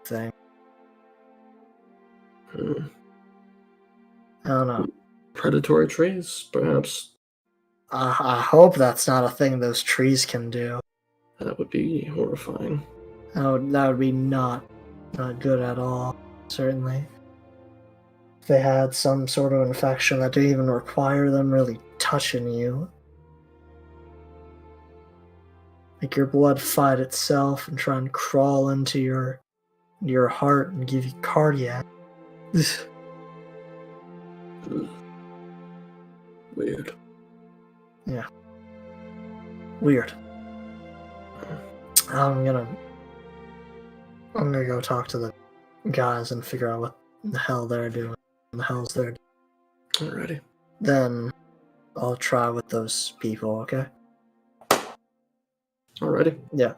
B: thing. I don't know.
A: Predatory trees, perhaps.
B: I hope that's not a thing those trees can do.
A: That would be horrifying.
B: That would be not good at all, certainly. If they had some sort of infection that didn't even require them really touching you. Make your blood fight itself and try and crawl into your heart and give you cardiac.
A: Weird.
B: Yeah. Weird. I'm gonna go talk to the guys and figure out what the hell they're doing. What the hell's they're doing.
A: Alrighty.
B: Then I'll try with those people, okay?
A: Alrighty.
B: Yeah.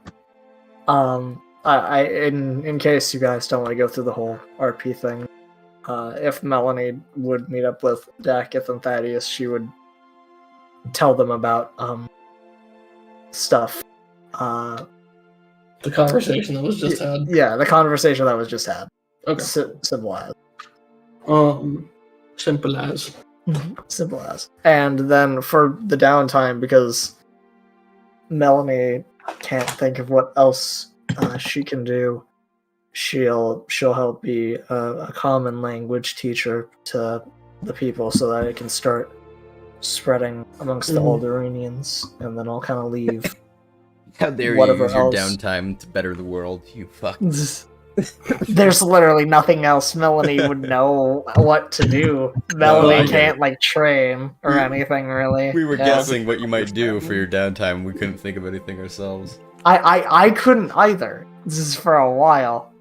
B: I in case you guys don't want to go through the whole RP thing, if Melanie would meet up with Dakith and Thaddeus, she would tell them about stuff.
A: The conversation that was just had.
B: Yeah, the conversation that was just had.
A: Okay.
B: Simple as.
A: Simple as.
B: Simple as. And then for the downtime, because Melanie can't think of what else she can do, she'll help be a common language teacher to the people so that it can start spreading amongst the Alderaanians, and then I'll kind of leave.
E: How dare you
B: whatever
E: use your
B: else.
E: downtime to better the world, you fuck.
B: There's literally nothing else Melanie would know what to do. Melanie
E: I get
B: can't
E: it.
B: like train or anything really.
E: We were
B: Yeah.
E: guessing what you might do for your downtime. We couldn't think of anything ourselves.
B: I couldn't either. This is for a while.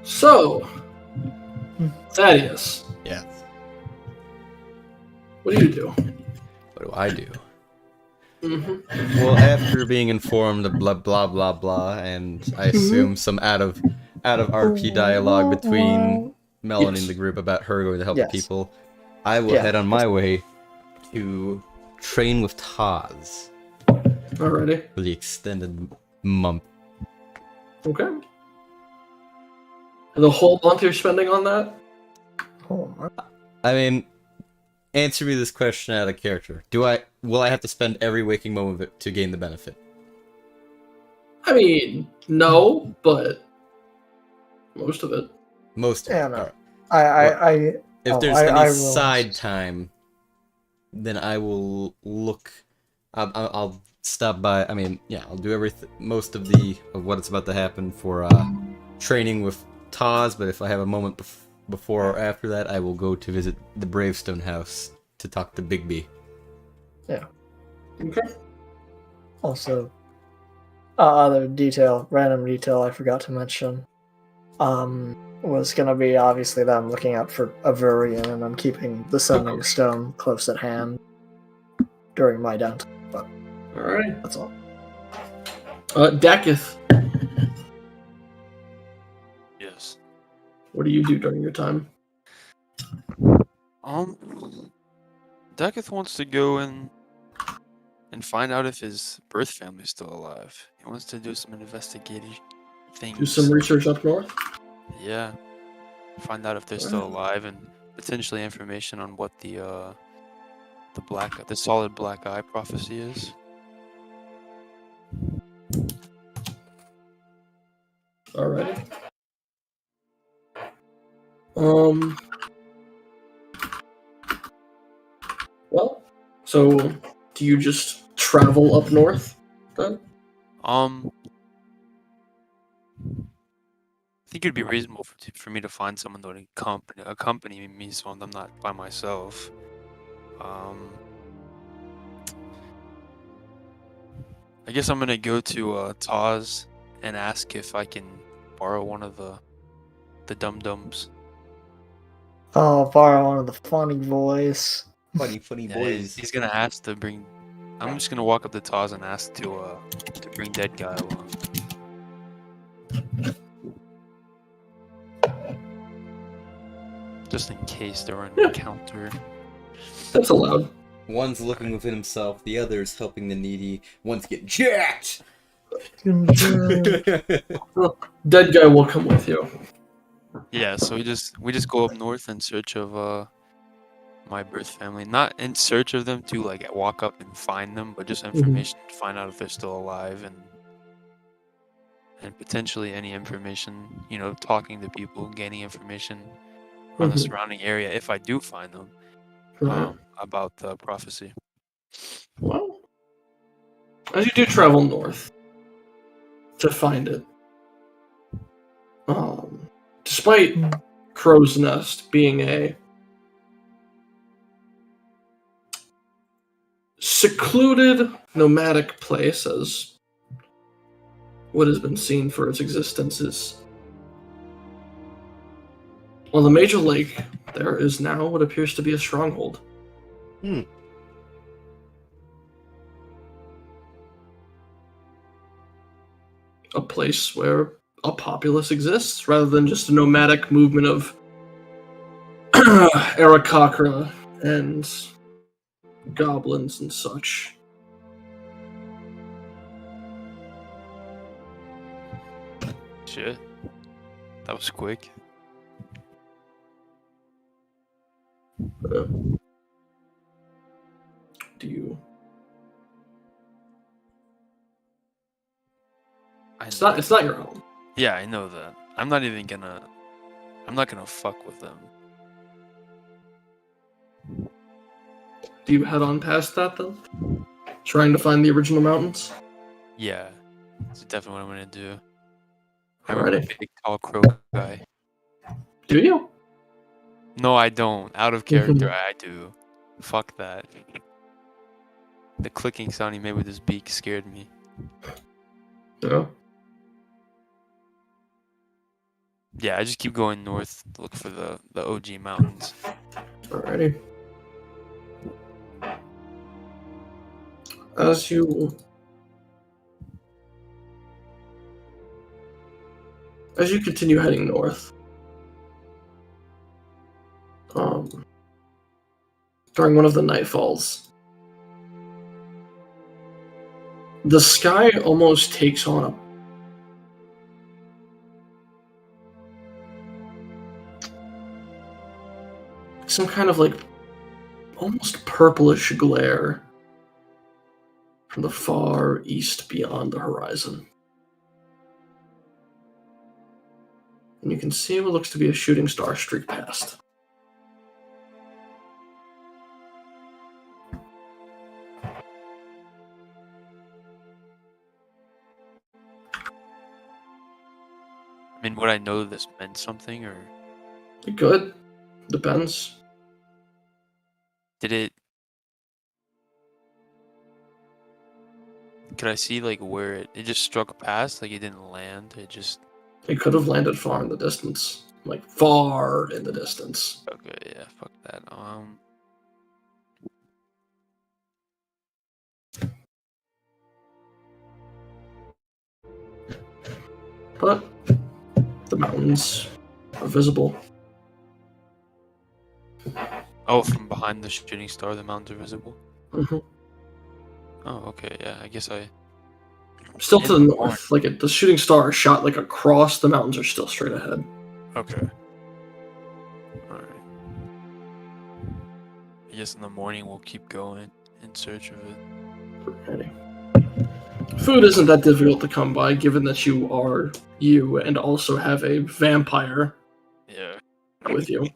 A: So, Thaddeus,
E: Yeah.
A: what do you do?
E: What do I do?
A: Mm-hmm.
E: Well, after being informed of blah blah blah blah, and I assume some out of RP dialogue between Melanie and the group about her going to help
B: Yes.
E: the people, I will head on my way to train with Taz
A: Alrighty.
E: for the extended month.
A: Okay. And the whole month you're spending on that?
E: I mean, answer me this question out of character. Will I have to spend every waking moment of it to gain the benefit?
A: I mean, no, but most of it.
E: Most of
B: Yeah,
E: it.
B: no.
E: Alright. If
B: Oh,
E: there's
B: I
E: any
B: will-
E: side time, then I will look. I'll stop by. I mean, yeah, I'll do most of what it's about to happen for training with Taz. But if I have a moment before or after that, I will go to visit the Bravestone House to talk to Bigby.
A: Okay.
B: Also, random detail I forgot to mention, was gonna be obviously that I'm looking out for Avurian and I'm keeping the Sending Stone close at hand. during my downtime. But
A: All right.
B: that's all.
A: Dakith,
D: Yes.
A: what do you do during your time?
D: Dakith wants to go and find out if his birth family's still alive. He wants to do some investigating things.
A: Do some research up north.
D: Yeah. Find out if they're still alive and potentially information on what the solid black eye prophecy is.
A: All right. Well, so do you just travel up north then?
D: I think it'd be reasonable for me to find someone that would accompany me, so I'm not by myself. I guess I'm gonna go to Taz and ask if I can borrow one of the dum-dums.
B: Oh, borrow one of the funny boys.
E: Funny
D: Yeah,
E: boys.
D: he's gonna ask to bring. I'm just gonna walk up to Taz and ask to bring dead guy along. Just in case there were an encounter.
A: That's allowed.
E: One's looking within himself, the other is helping the needy. One's getting jacked!
A: Well, dead guy will come with you.
D: Yeah, so we just go up north in search of my birth family. Not in search of them to like walk up and find them, but just information to find out if they're still alive and potentially any information, talking to people, gaining information on the surrounding area if I do find them about the prophecy.
A: Well, as you do travel north to find it, despite Crow's Nest being a secluded nomadic place, as what has been seen for its existence is on the major lake, there is now what appears to be a stronghold. A place where a populace exists, rather than just a nomadic movement of Arakakra and goblins and such.
D: Shit. That was quick.
A: Do you? It's not your home.
D: Yeah, I know that. I'm not gonna fuck with them.
A: Do you head on past that then? Trying to find the original mountains?
D: Yeah. That's definitely what I'm gonna do.
A: Alrighty.
D: I'm a big tall crow guy.
A: Do you?
D: No, I don't. Out of character, I do. Fuck that. The clicking sound he made with his beak scared me.
A: Yeah.
D: Yeah, I just keep going north to look for the OG mountains.
A: Alrighty. As you continue heading north, during one of the nightfalls, the sky almost takes on some kind of like almost purplish glare from the far east beyond the horizon. And you can see what looks to be a shooting star streak past.
D: I mean, would I know this meant something, or
A: It could. Depends.
D: did it? Could I see like where it just struck past? Like it didn't land.
A: It could have landed far in the distance. Like far in the distance.
D: Okay, yeah, fuck that.
A: but the mountains are visible.
D: Oh, from behind the shooting star, the mountains are visible.
A: Hmm.
D: Oh, okay. Yeah, I guess I.
A: Still to the
D: In the
A: north. Like the shooting star shot like across. The mountains are still straight ahead.
D: Okay. All right. I guess in the morning we'll keep going in search of it.
A: Ready. Food isn't that difficult to come by, given that you are you and also have a vampire
D: Yeah.
A: with you.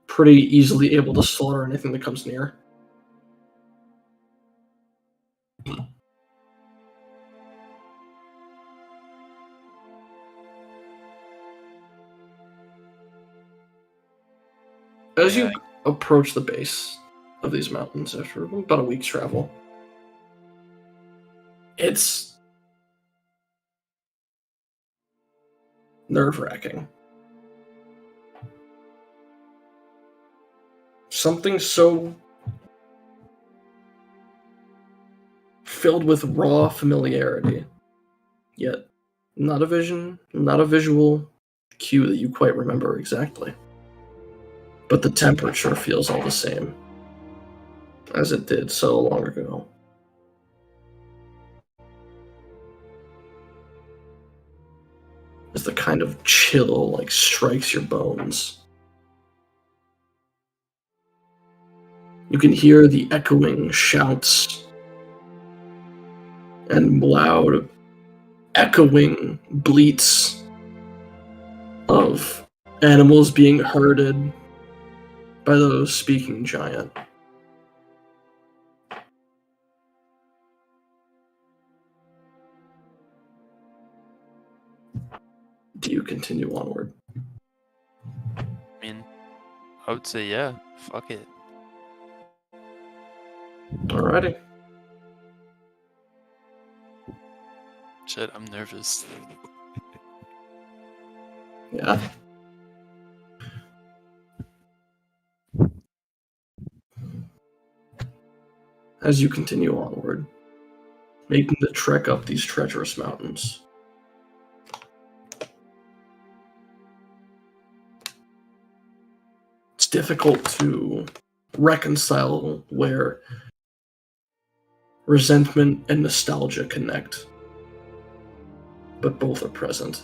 A: Pretty easily able to slaughter anything that comes near. As you approach the base of these mountains after about a week's travel, it's nerve-wracking. Something so filled with raw familiarity, yet not a visual cue that you quite remember exactly. But the temperature feels all the same as it did so long ago. As the kind of chill like strikes your bones. You can hear the echoing shouts and loud echoing bleats of animals being herded by the speaking giant. Do you continue onward?
D: I mean, I would say yeah. Fuck it.
A: Alrighty.
D: Shit, I'm nervous.
A: Yeah. As you continue onward, making the trek up these treacherous mountains, it's difficult to reconcile where resentment and nostalgia connect, but both are present.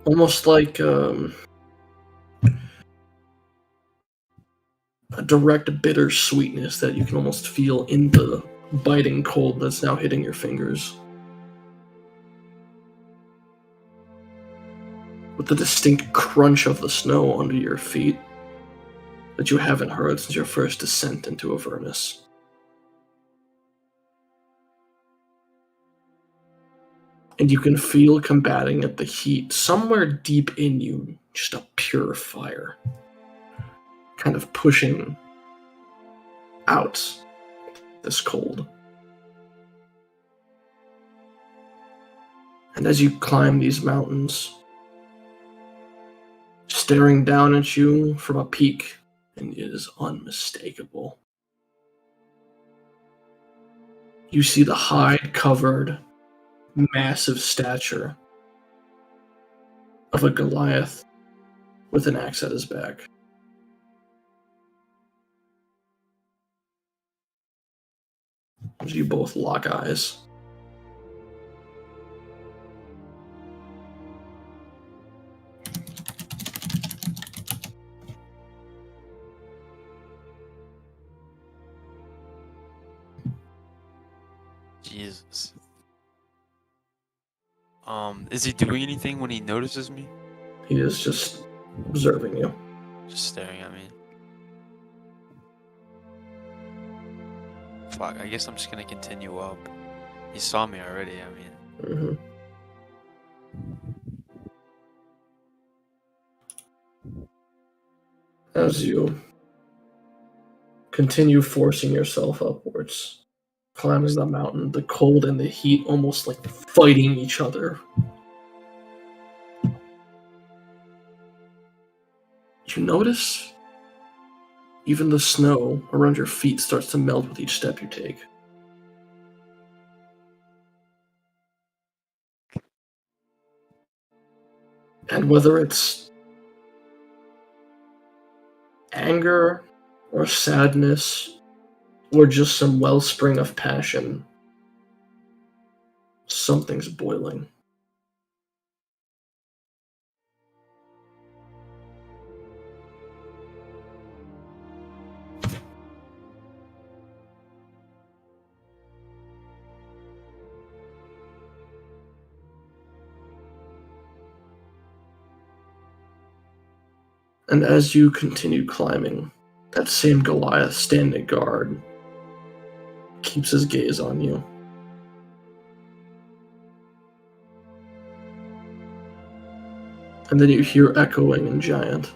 A: Almost like a direct bitter sweetness that you can almost feel in the biting cold that's now hitting your fingers. With the distinct crunch of the snow under your feet that you haven't heard since your first descent into Avernus. And you can feel combating at the heat somewhere deep in you, just a pure fire, kind of pushing out this cold. And as you climb these mountains, staring down at you from a peak, and it is unmistakable. You see the hide-covered, massive stature of a Goliath with an axe at his back. As you both lock eyes.
D: Jesus. Is he doing anything when he notices me?
A: He is just observing you.
D: Just staring at me. Fuck, I guess I'm just gonna continue up. He saw me already, I mean.
A: As you continue forcing yourself upwards, climbing the mountain, the cold and the heat almost like fighting each other. You notice Even the snow around your feet starts to melt with each step you take. And whether it's anger or sadness or just some wellspring of passion, something's boiling. And as you continue climbing, that same Goliath standing guard keeps his gaze on you. And then you hear echoing in Giant.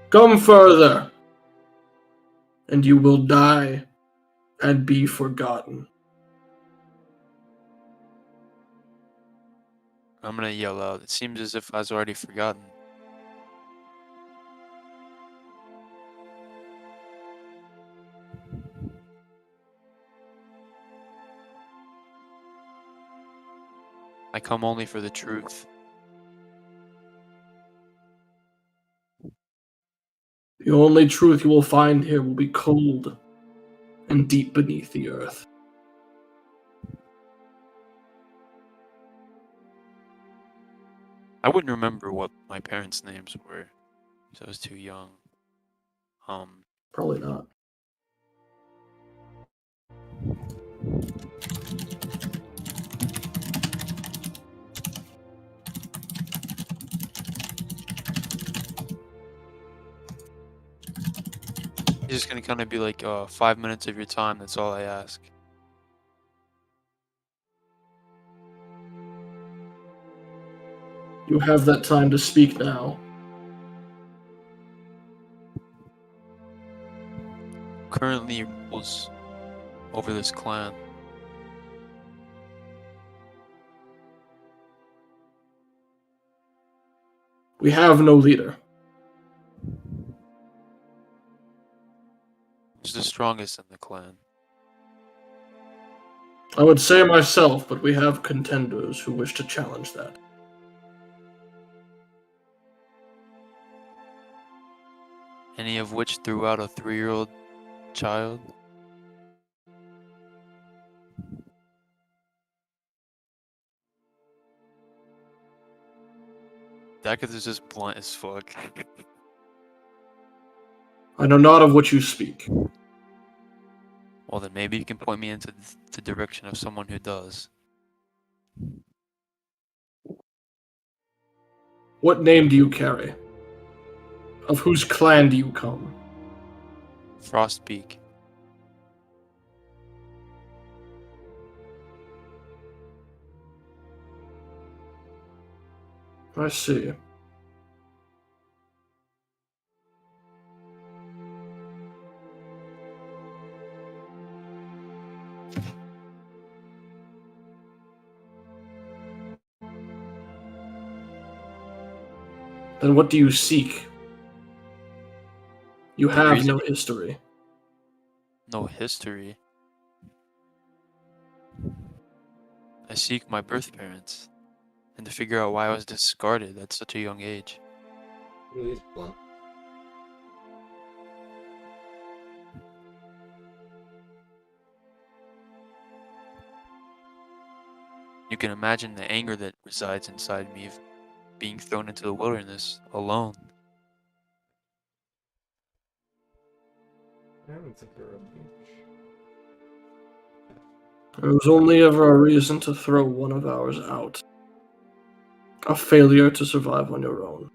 A: Come further, and you will die and be forgotten.
D: I'm gonna yell out. It seems as if I was already forgotten. I come only for the truth.
A: The only truth you will find here will be cold and deep beneath the earth.
D: I wouldn't remember what my parents' names were, because I was too young.
A: Probably not.
D: It's just gonna kind of be like 5 minutes of your time. That's all I ask.
A: You have that time to speak now.
D: Currently rules over this clan.
A: We have no leader.
D: Who's the strongest in the clan?
A: I would say myself, but we have contenders who wish to challenge that.
D: Any of which threw out a 3-year-old child? That is just blunt as fuck.
A: I know not of what you speak.
D: Well, then maybe you can point me into the direction of someone who does.
A: What name do you carry? Of whose clan do you come?
D: Frostbeak.
A: I see. Then what do you seek? You have
D: reason-
A: no history.
D: No history. I seek my birth parents, and to figure out why I was discarded at such a young age.
E: Really is blunt.
D: You can imagine the anger that resides inside me of being thrown into the wilderness alone.
E: I haven't took her up.
A: There was only ever a reason to throw one of ours out. A failure to survive on your own.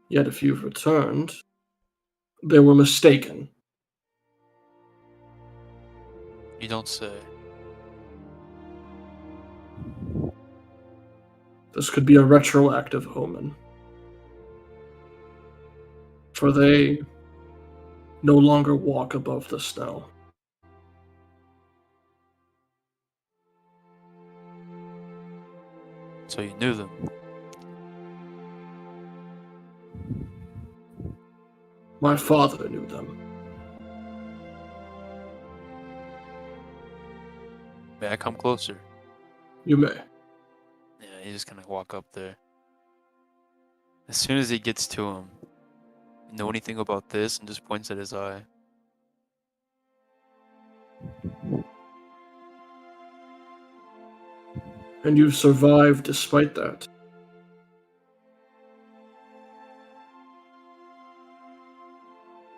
A: Yet if you've returned, they were mistaken.
D: You don't say.
A: This could be a retroactive omen. For they no longer walk above the snow.
D: So you knew them.
A: My father knew them.
D: May I come closer?
A: You may.
D: Yeah, he's just gonna walk up there. As soon as he gets to him, you know anything about this? And just points at his eye.
A: And you've survived despite that.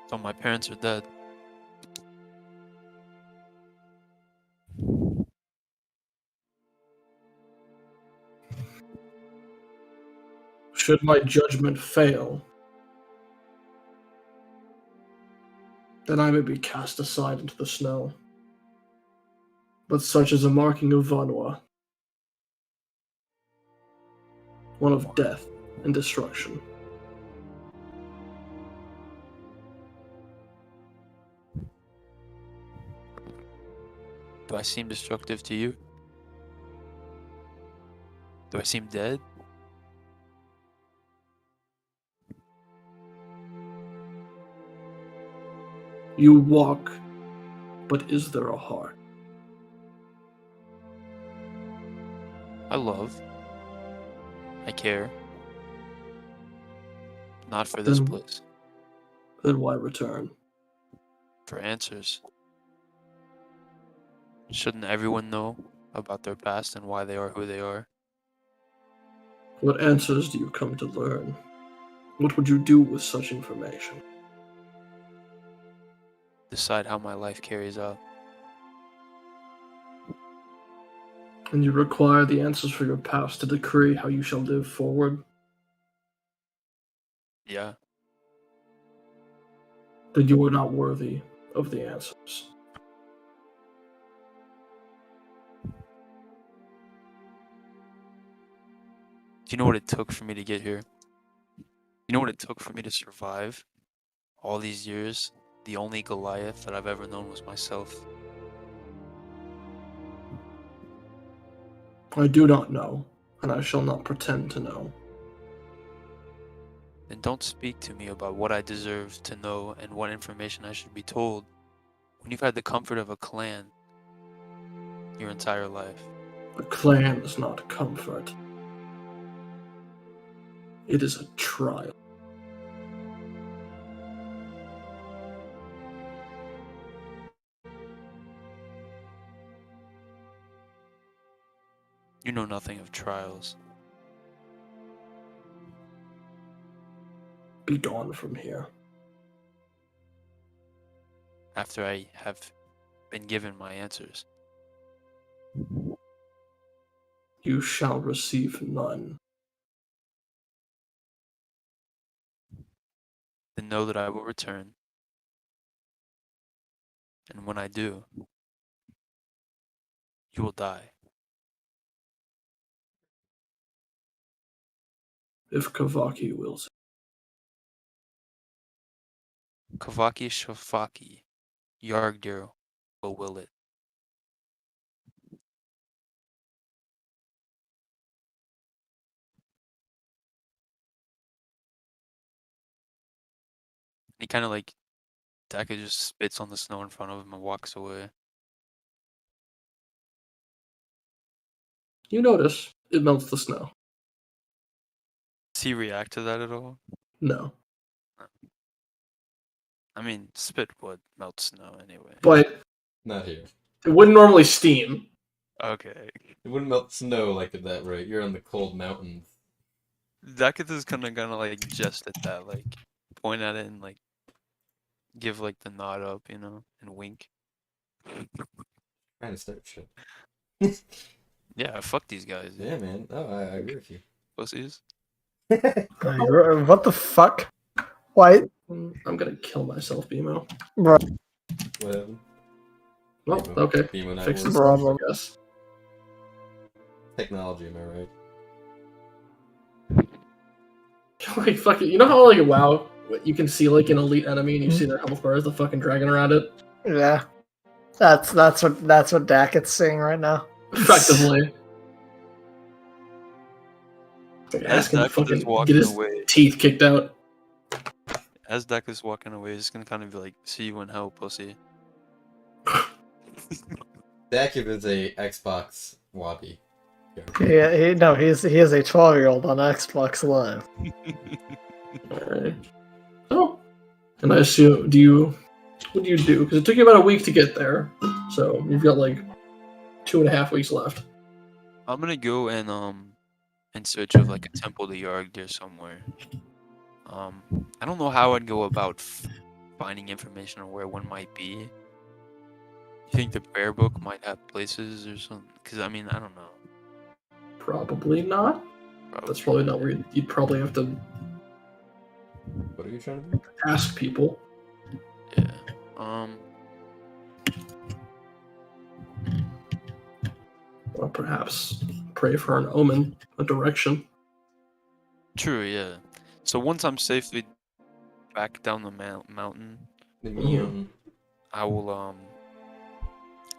D: So my parents are dead.
A: Should my judgment fail, then I may be cast aside into the snow. But such is a marking of Vanwa, one of death and destruction.
D: Do I seem destructive to you? Do I seem dead?
A: You walk, but is there a heart?
D: I love. I care. Not for this
A: Then-
D: place.
A: Then why return?
D: For answers. Shouldn't everyone know about their past and why they are who they are?
A: What answers do you come to learn? What would you do with such information?
D: Decide how my life carries out.
A: And you require the answers for your past to decree how you shall live forward?
D: Yeah.
A: Then you are not worthy of the answers.
D: Do you know what it took for me to get here? You know what it took for me to survive? All these years, the only Goliath that I've ever known was myself.
A: I do not know, and I shall not pretend to know.
D: Then don't speak to me about what I deserve to know and what information I should be told when you've had the comfort of a clan your entire life.
A: A clan is not comfort. It is a trial.
D: You know nothing of trials.
A: Be gone from here.
D: After I have been given my answers.
A: You shall receive none.
D: Then know that I will return. And when I do, you will die.
A: If Kavaki wills.
D: Kavaki Shafaki, Yargdir will it. He kind of like, Daka just spits on the snow in front of him and walks away.
A: You notice it melts the snow.
D: Does he react to that at all?
A: No.
D: I mean, spit would melt snow anyway.
A: But
E: Not here.
A: it wouldn't normally steam.
D: Okay.
E: It wouldn't melt snow like at that rate. You're on the cold mountains.
D: Dakith is gonna like jest at that, like point at it and like give like the nod up, you know, and wink.
E: Trying to start shit.
D: Yeah, fuck these guys. Dude.
E: Yeah, man. Oh, I agree with you.
D: Pussies.
B: What the fuck? Why?
A: I'm gonna kill myself, BMO.
B: Bro,
E: Whatever.
A: Well,
E: Beemo-
A: okay.
E: Beemo not
A: Fix
E: working.
A: this,
B: Problem.
A: I guess.
E: Technology, am I right?
A: Like, fuck it. You know how, like, WoW, you can see, like, an elite enemy and you see their health bar as the fucking dragon around it?
B: yeah. That's what Daket's saying right now.
A: Effectively. Like,
D: As
A: asking to
D: Dakith is
A: fucking
D: walking
A: get his
D: away,
A: teeth kicked out.
D: as Dak is walking away, he's gonna kind of be like, "See you in hell, pussy."
E: Dak is a Xbox Wobby.
B: He is a 12-year-old on Xbox Live.
A: Alright. Oh. And I assume, what do you do? Because it took you about a week to get there. So you've got like 2.5 weeks left.
D: I'm gonna go and in search of like a temple to Yargdir somewhere. I don't know how I'd go about finding information on where one might be. You think the prayer book might have places or something? Because I mean, I don't know.
A: Probably not. That's probably not where you'd probably have to
E: What are you trying to do?
A: ask people.
D: Yeah.
A: Or perhaps pray for an omen, a direction.
D: True. Yeah. So once I'm safely back down the mountain, I will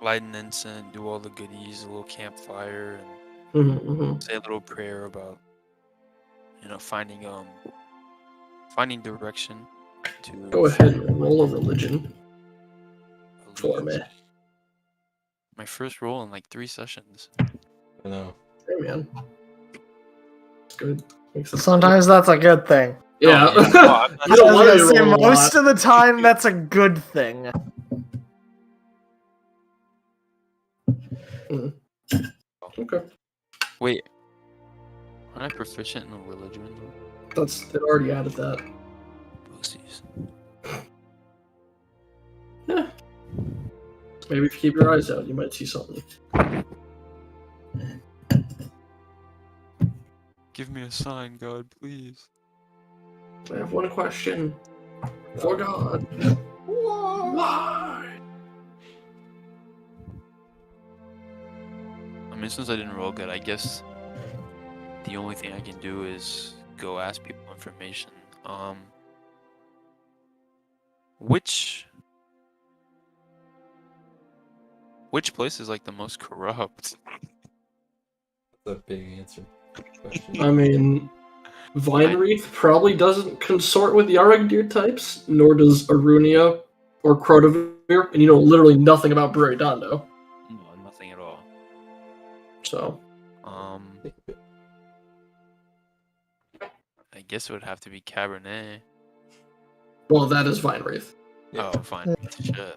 D: light an incense, do all the goodies, a little campfire, and say a little prayer about finding direction to
A: Go ahead and roll a religion for me.
D: My first roll in like 3 sessions.
E: I know.
A: Hey man. It's good.
B: Sometimes that's a good thing.
A: Yeah.
D: Oh, yeah.
A: You don't want to be
B: say
A: rolling a
B: most
A: lot.
B: of the time, that's a good thing.
A: Okay.
D: Wait, aren't I proficient in a religion?
A: They already added that.
D: Pussies.
A: Yeah. Maybe if you keep your eyes out, you might see something.
D: Give me a sign, God, please.
A: I have one question. For God. Why?
D: I mean, since I didn't roll good, I guess the only thing I can do is go ask people information. Which place is like the most corrupt?
E: That's a big answer. Question.
A: I mean, Vinewreath probably doesn't consort with Yaragdir types, nor does Arunia or Crotavir, and you know literally nothing about Buridondo.
D: No, nothing at all.
A: So,
D: I guess it would have to be Cabernet.
A: well, that is Vinewreath.
E: Yeah.
D: Oh, fine. Shit.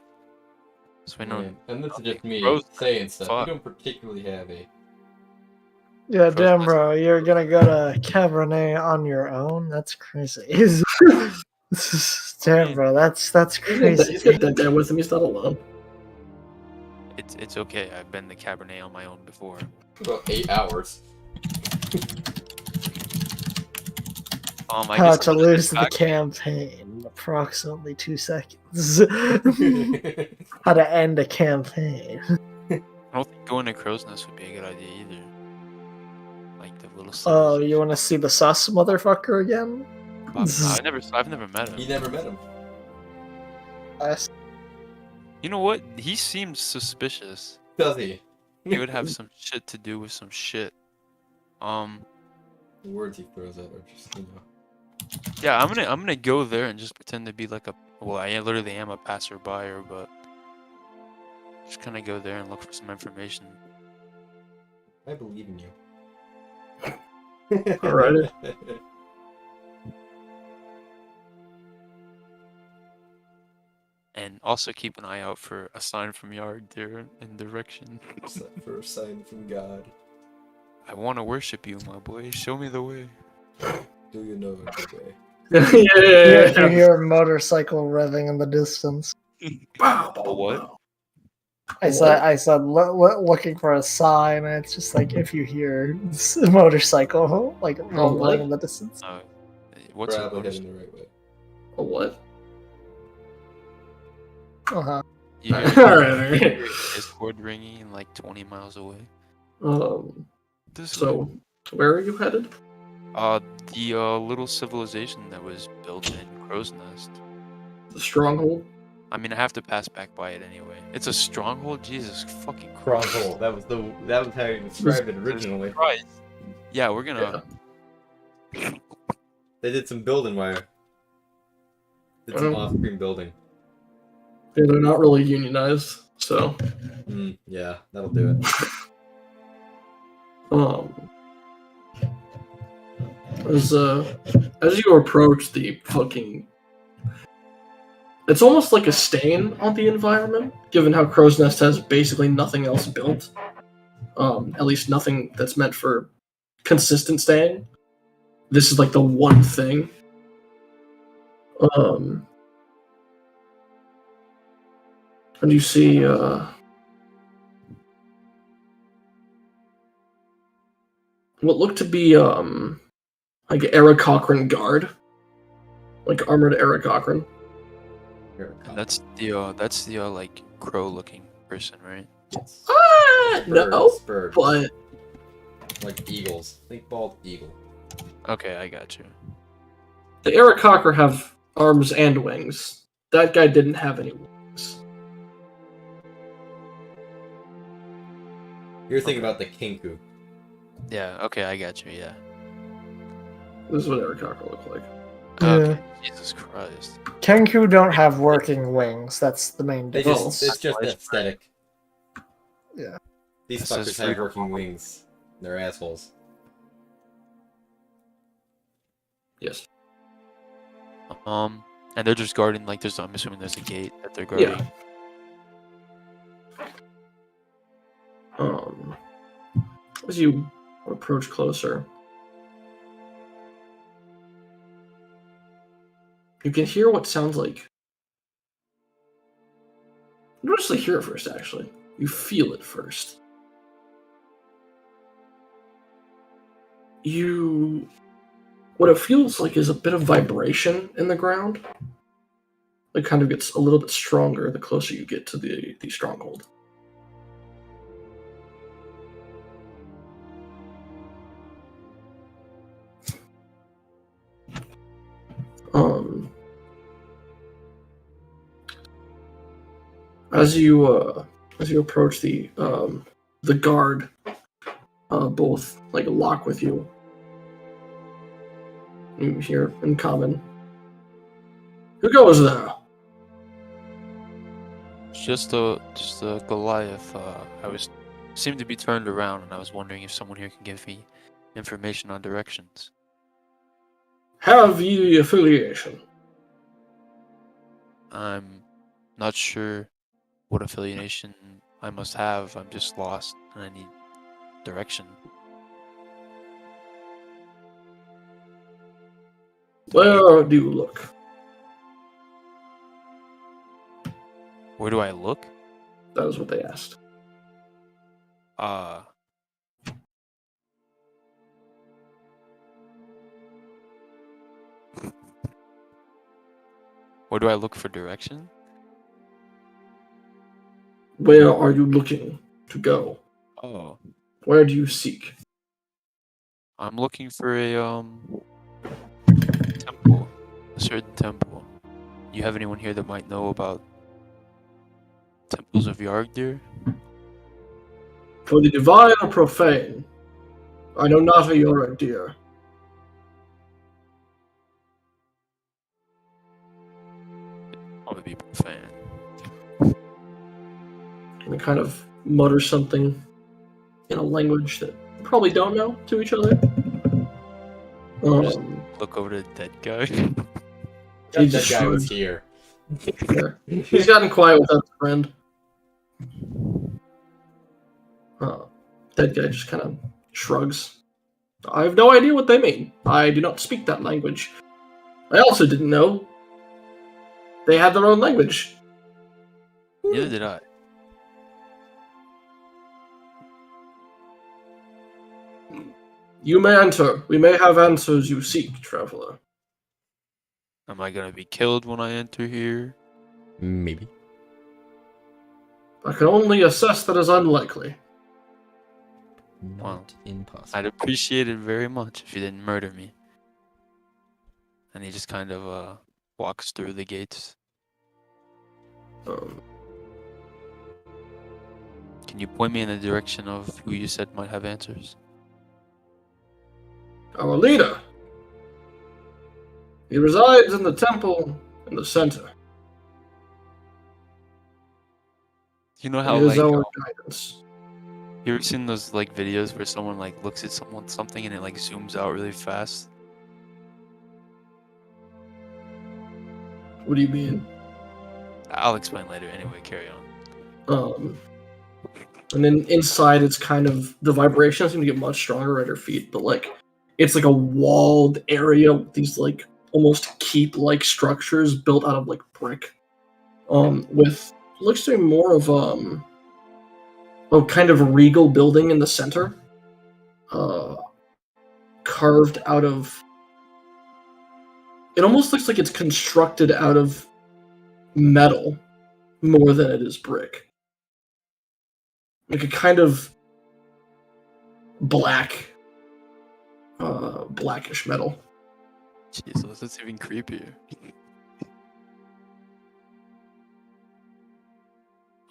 D: So we know.
E: Yeah, and this is just me
D: Rose-
E: saying stuff.
D: fuck.
E: We don't particularly have a.
B: Yeah,
D: First
B: damn,
D: place-
B: bro, you're gonna go to Cabernet on your own? That's crazy. Damn, bro, that's
A: He's got
B: crazy.
A: that guy with him. He's not alone.
D: It's okay. I've been to Cabernet on my own before.
E: About 8 hours.
D: I
B: How
D: guess
B: to
D: I'm gonna
B: lose the
D: attack-
B: campaign. Approximately 2 seconds. How to end a campaign.
D: I don't think going to Crow's Nest would be a good idea either. Like the little.
B: Oh, you want to see the sus motherfucker again?
D: I've never met him.
E: You never met him.
D: You know what? He seems suspicious.
E: Does he?
D: He would have some shit to do with some shit.
E: The words he throws out are just,
D: Yeah, I'm gonna go there and just pretend to be like I literally am a passerby, but just kind of go there and look for some information.
E: I believe in you.
A: Alright.
D: And also keep an eye out for a sign from Yargdir in direction.
E: For a sign from God.
D: I want to worship you, my boy. Show me the way.
E: Do you know the way?
B: You hear a motorcycle revving in the distance.
D: What?
B: I said looking for a sign, and it's just like if you hear a motorcycle like rumbling in the distance.
D: What's a
E: Probably
D: motorcycle?
E: heading the right way.
A: A what?
B: Uh-huh.
D: You hear
A: Alright.
D: Discord ringing like 20 miles away.
A: So, where are you headed?
D: The little civilization that was built in Crow's Nest.
A: The stronghold?
D: I mean, I have to pass back by it anyway. It's a stronghold? Jesus fucking Christ.
E: Stronghold. That was how you described it originally.
D: Christ. Yeah, we're gonna...
E: They did some building while It's an off-screen building.
A: Yeah, they're not really unionized, so.
E: Yeah, that'll do it.
A: As you approach the fucking, it's almost like a stain on the environment, given how Crow's Nest has basically nothing else built. At least nothing that's meant for consistent staying. This is like the one thing. And you see what looked to be like Eric Cochran guard, like armored Eric Cochran.
D: And that's the like crow-looking person, right?
A: No,
E: Spurs.
A: but
E: Like eagles. Think bald eagle.
D: Okay, I got you.
A: the Eric Cochran have arms and wings. That guy didn't have any wings.
E: You're thinking about the kinku.
D: Yeah, okay, I got you, yeah.
A: This is what Eric Cochran looked like.
D: Okay, Jesus Christ.
B: Kenku don't have working wings. That's the main
E: They
B: difference.
E: just, it's just aesthetic.
B: Yeah.
E: These
D: This is
E: fuckers have
D: freedom.
E: working wings. They're assholes.
A: Yes.
D: And they're just guarding, like, I'm assuming there's a gate that they're guarding.
A: Yeah. As you approach closer, you can hear what sounds like. You don't actually hear it first, actually. You feel it first. What it feels like is a bit of vibration in the ground. It kind of gets a little bit stronger the closer you get to the stronghold. As you approach the guard, both like lock with you. You hear in common. Who goes there?
D: Just a Goliath. Seemed to be turned around, and I was wondering if someone here can give me information on directions.
A: Have ye affiliation?
D: I'm not sure what affiliation I must have. I'm just lost, and I need direction.
A: Where do you look?
D: Where do I look?
A: That is what they asked.
D: Where do I look for direction?
A: Where are you looking to go?
D: Oh,
A: Where do you seek?
D: I'm looking for a temple, a certain temple. You have anyone here that might know about temples of Yargdir?
A: For the divine or profane? I know not of your idea.
D: Probably be profane.
A: And they kind of mutter something in a language that you probably don't know to each other.
D: Look over to the dead guy.
A: He
E: That
A: just
E: guy was
A: shrugged.
E: here.
A: Yeah. He's gotten quiet without his friend. That guy just kind of shrugs. I have no idea what they mean. I do not speak that language. I also didn't know they had their own language.
D: Neither did I.
A: You may enter. We may have answers you seek, traveler.
D: Am I gonna be killed when I enter here?
E: Maybe.
A: I can only assess that as unlikely.
E: Not
D: Wow.
E: impossible.
D: I'd appreciate it very much if you didn't murder me. And he just kind of walks through the gates. Can you point me in the direction of who you said might have answers?
A: Our leader. He resides in the temple in the center.
D: You know
A: It
D: how
A: is
D: like
A: our guidance.
D: you ever seen those like videos where someone like looks at something and it like zooms out really fast?
A: What do you mean?
D: I'll explain later. Anyway, carry on.
A: And then inside, it's kind of the vibrations seem to get much stronger at her feet, but like it's like a walled area with these like almost keep-like structures built out of like brick. With looks to be more of a kind of regal building in the center, carved out of. It almost looks like it's constructed out of metal more than it is brick. Like a kind of blackish metal.
D: Jesus, that's even creepier.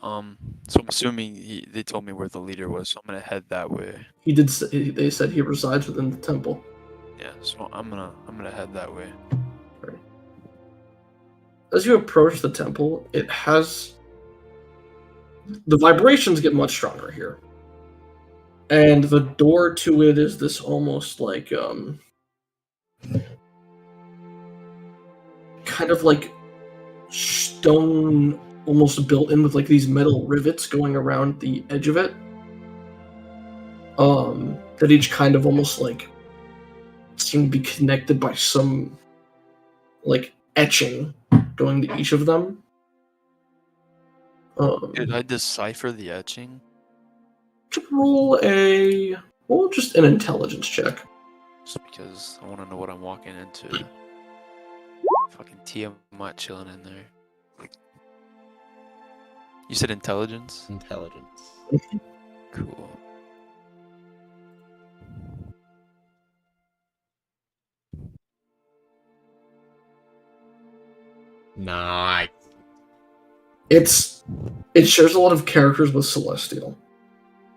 D: So I'm assuming they told me where the leader was, so I'm gonna head that way.
A: He did. They said he resides within the temple.
D: Yeah, so I'm gonna head that way.
A: Right. As you approach the temple, it has the vibrations get much stronger here, and the door to it is this almost like kind of like stone, almost built in with like these metal rivets going around the edge of it. That each kind of almost like seem to be connected by some like etching going to each of them.
D: Did I decipher the etching?
A: Roll just an intelligence check.
D: Just because I want to know what I'm walking into. Fucking Tiamat chilling in there. You said intelligence?
E: Intelligence.
D: Cool.
E: Nice.
A: It shares a lot of characters with Celestial.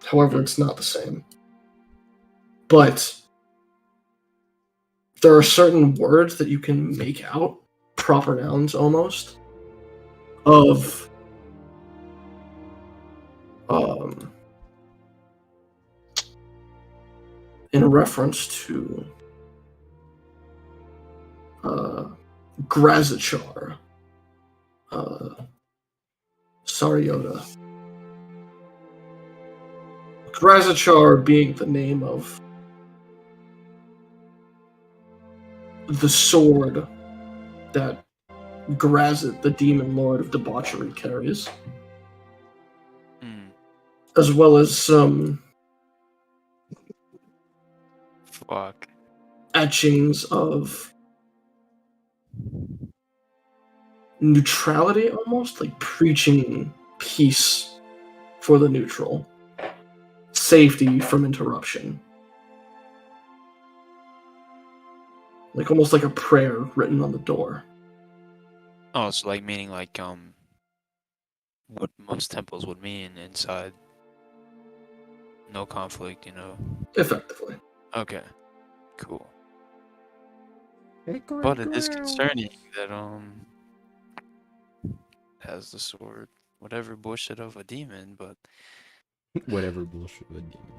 A: However, it's not the same. But there are certain words that you can make out, proper nouns almost, of in reference to Grazichar, Saryota. Grazichar being the name of the sword that Grazit, the demon lord of debauchery, carries. As well as some etchings of neutrality, almost like preaching peace for the neutral, safety from interruption, like almost like a prayer written on the door.
D: Oh, so like meaning like what most temples would mean inside. No conflict, you know.
A: Effectively.
D: Okay. Cool. But it is concerning that has the sword. Whatever bullshit of a demon, but
E: Whatever bullshit with demon.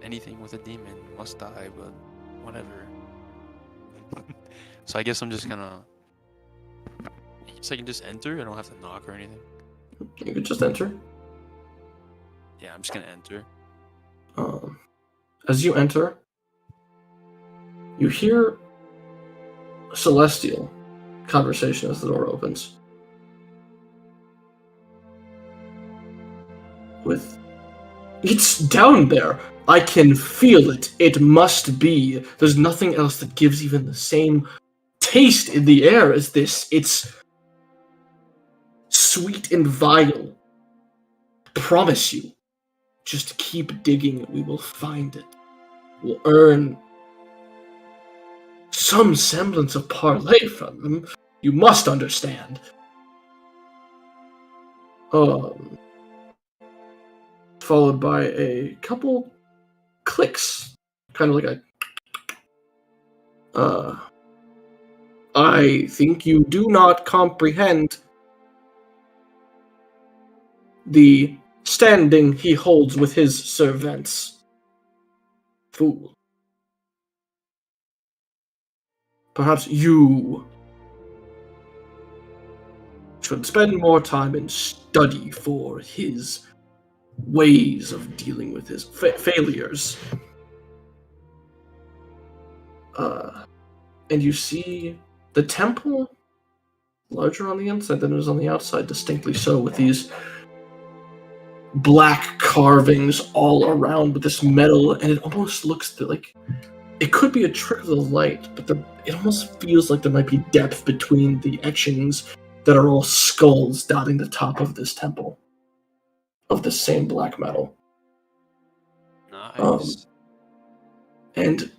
D: anything with a demon must die, but whatever. So I guess I'm just gonna I can just enter? I don't have to knock or anything.
A: You could just enter.
D: Yeah, I'm just gonna enter.
A: As you enter, you hear Celestial conversation as the door opens. It's down there. I can feel it. It must be. There's nothing else that gives even the same taste in the air as this. It's sweet and vile. Promise you. Just keep digging. We will find it. We'll earn some semblance of parlay from them. You must understand. Followed by a couple clicks, kind of like I think you do not comprehend the standing he holds with his servants. Fool. Perhaps you should spend more time and study for his ways of dealing with his failures. And you see the temple larger on the inside than it is on the outside, distinctly so, with these black carvings all around with this metal, and it almost looks like it could be a trick of the light, but it almost feels like there might be depth between the etchings that are all skulls dotting the top of this temple of the same black metal.
D: Nice.
A: And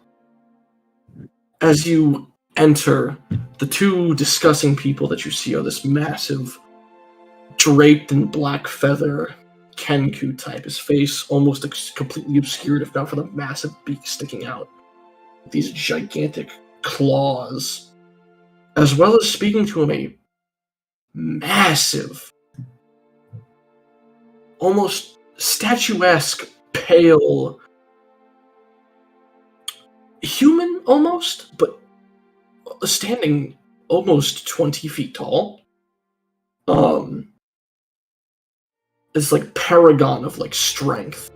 A: as you enter, the two discussing people that you see are this massive, draped in black feather Kenku type. His face almost completely obscured, if not for the massive beak sticking out. These gigantic claws. As well as speaking to him, a massive, almost statuesque, pale, human almost, but standing almost 20 feet tall. It's like paragon of like strength.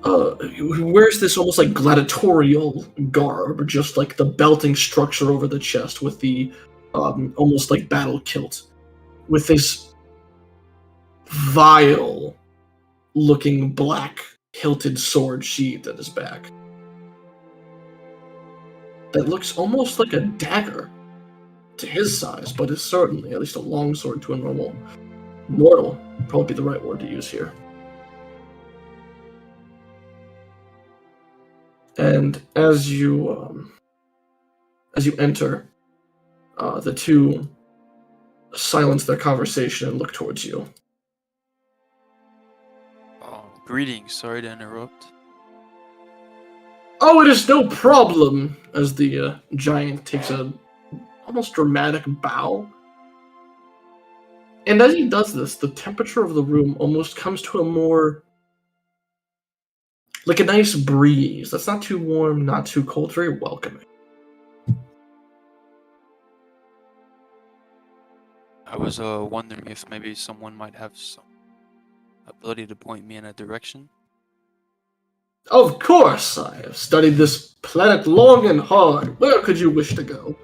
A: Who wears this almost like gladiatorial garb, just like the belting structure over the chest with the almost like battle kilt, with this vile looking black hilted sword sheathed at his back. That looks almost like a dagger to his size, but is certainly at least a long sword to a normal mortal. Probably be the right word to use here. And as you enter, the two silence their conversation and look towards you.
D: Oh, greetings. Sorry to interrupt.
A: Oh, it is no problem. As the giant takes a almost dramatic bow. And as he does this, the temperature of the room almost comes to a more, like a nice breeze. That's not too warm, not too cold, very welcoming.
D: I was wondering if maybe someone might have some ability to point me in a direction.
A: Of course, I have studied this planet long and hard. Where could you wish to go?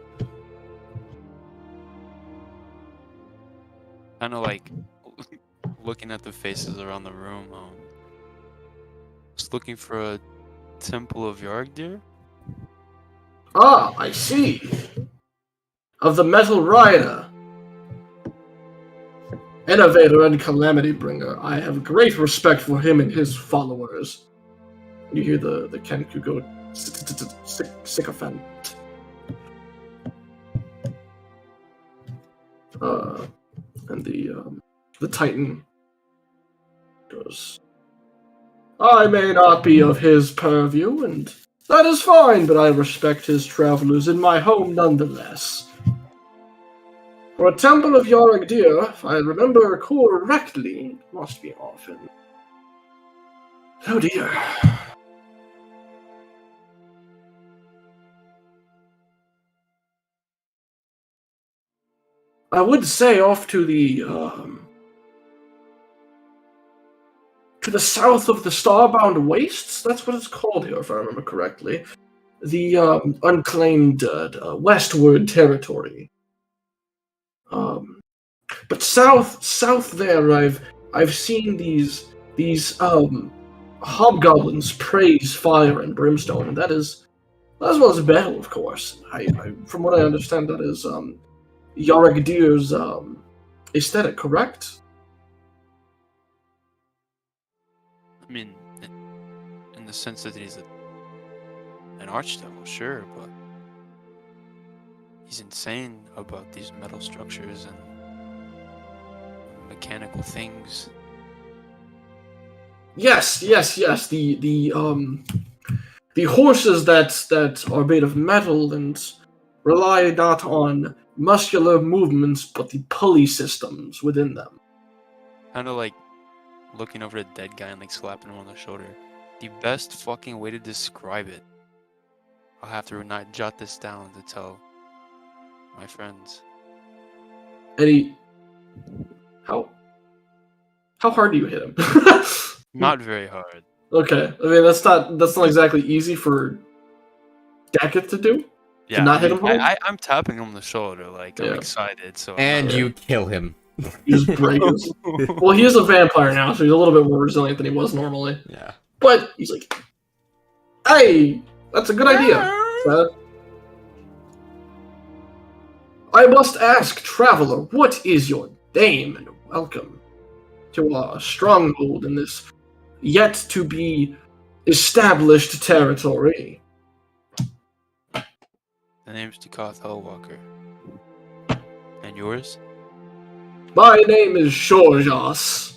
D: Kind of like looking at the faces around the room. Just looking for a temple of Yargdir.
A: Ah, I see. Of the Metal Rider. Innovator and Calamity Bringer. I have great respect for him and his followers. You hear the Kenku go sycophant. And the Titan goes, I may not be of his purview, and that is fine, but I respect his travelers in my home nonetheless. For a temple of Yargdir, if I remember correctly, it must be often. Oh dear. I would say off to the south of the Starbound Wastes. That's what it's called here, if I remember correctly. The unclaimed westward territory. But south there, I've seen these hobgoblins praise fire and brimstone, and that is, as well as battle, of course. I from what I understand, that is Yargdir's aesthetic, correct?
D: I mean, in the sense that he's an archdevil, sure, but he's insane about these metal structures and mechanical things.
A: Yes. The horses that are made of metal and rely not on muscular movements, but the pulley systems within them.
D: Kind of like looking over a dead guy and like slapping him on the shoulder. The best fucking way to describe it. I'll have to not jot this down to tell my friends.
A: Eddie, how hard do you hit him?
D: Not very hard.
A: Okay, I mean that's not exactly easy for Dacketh to do.
D: Yeah,
A: not hit him hard?
D: I'm tapping him on the shoulder, like I'm
A: Yeah.
D: excited. So
E: And
A: Yeah.
E: you kill him.
A: You just break his. Well, he is a vampire now, so he's a little bit more resilient than he was normally.
E: Yeah.
A: But he's like, "Hey, that's a good idea." I must ask, traveler, what is your name, and welcome to our stronghold in this yet to be established territory.
D: The name's Dukoth Hellwalker. And yours?
A: My name is Shorjas.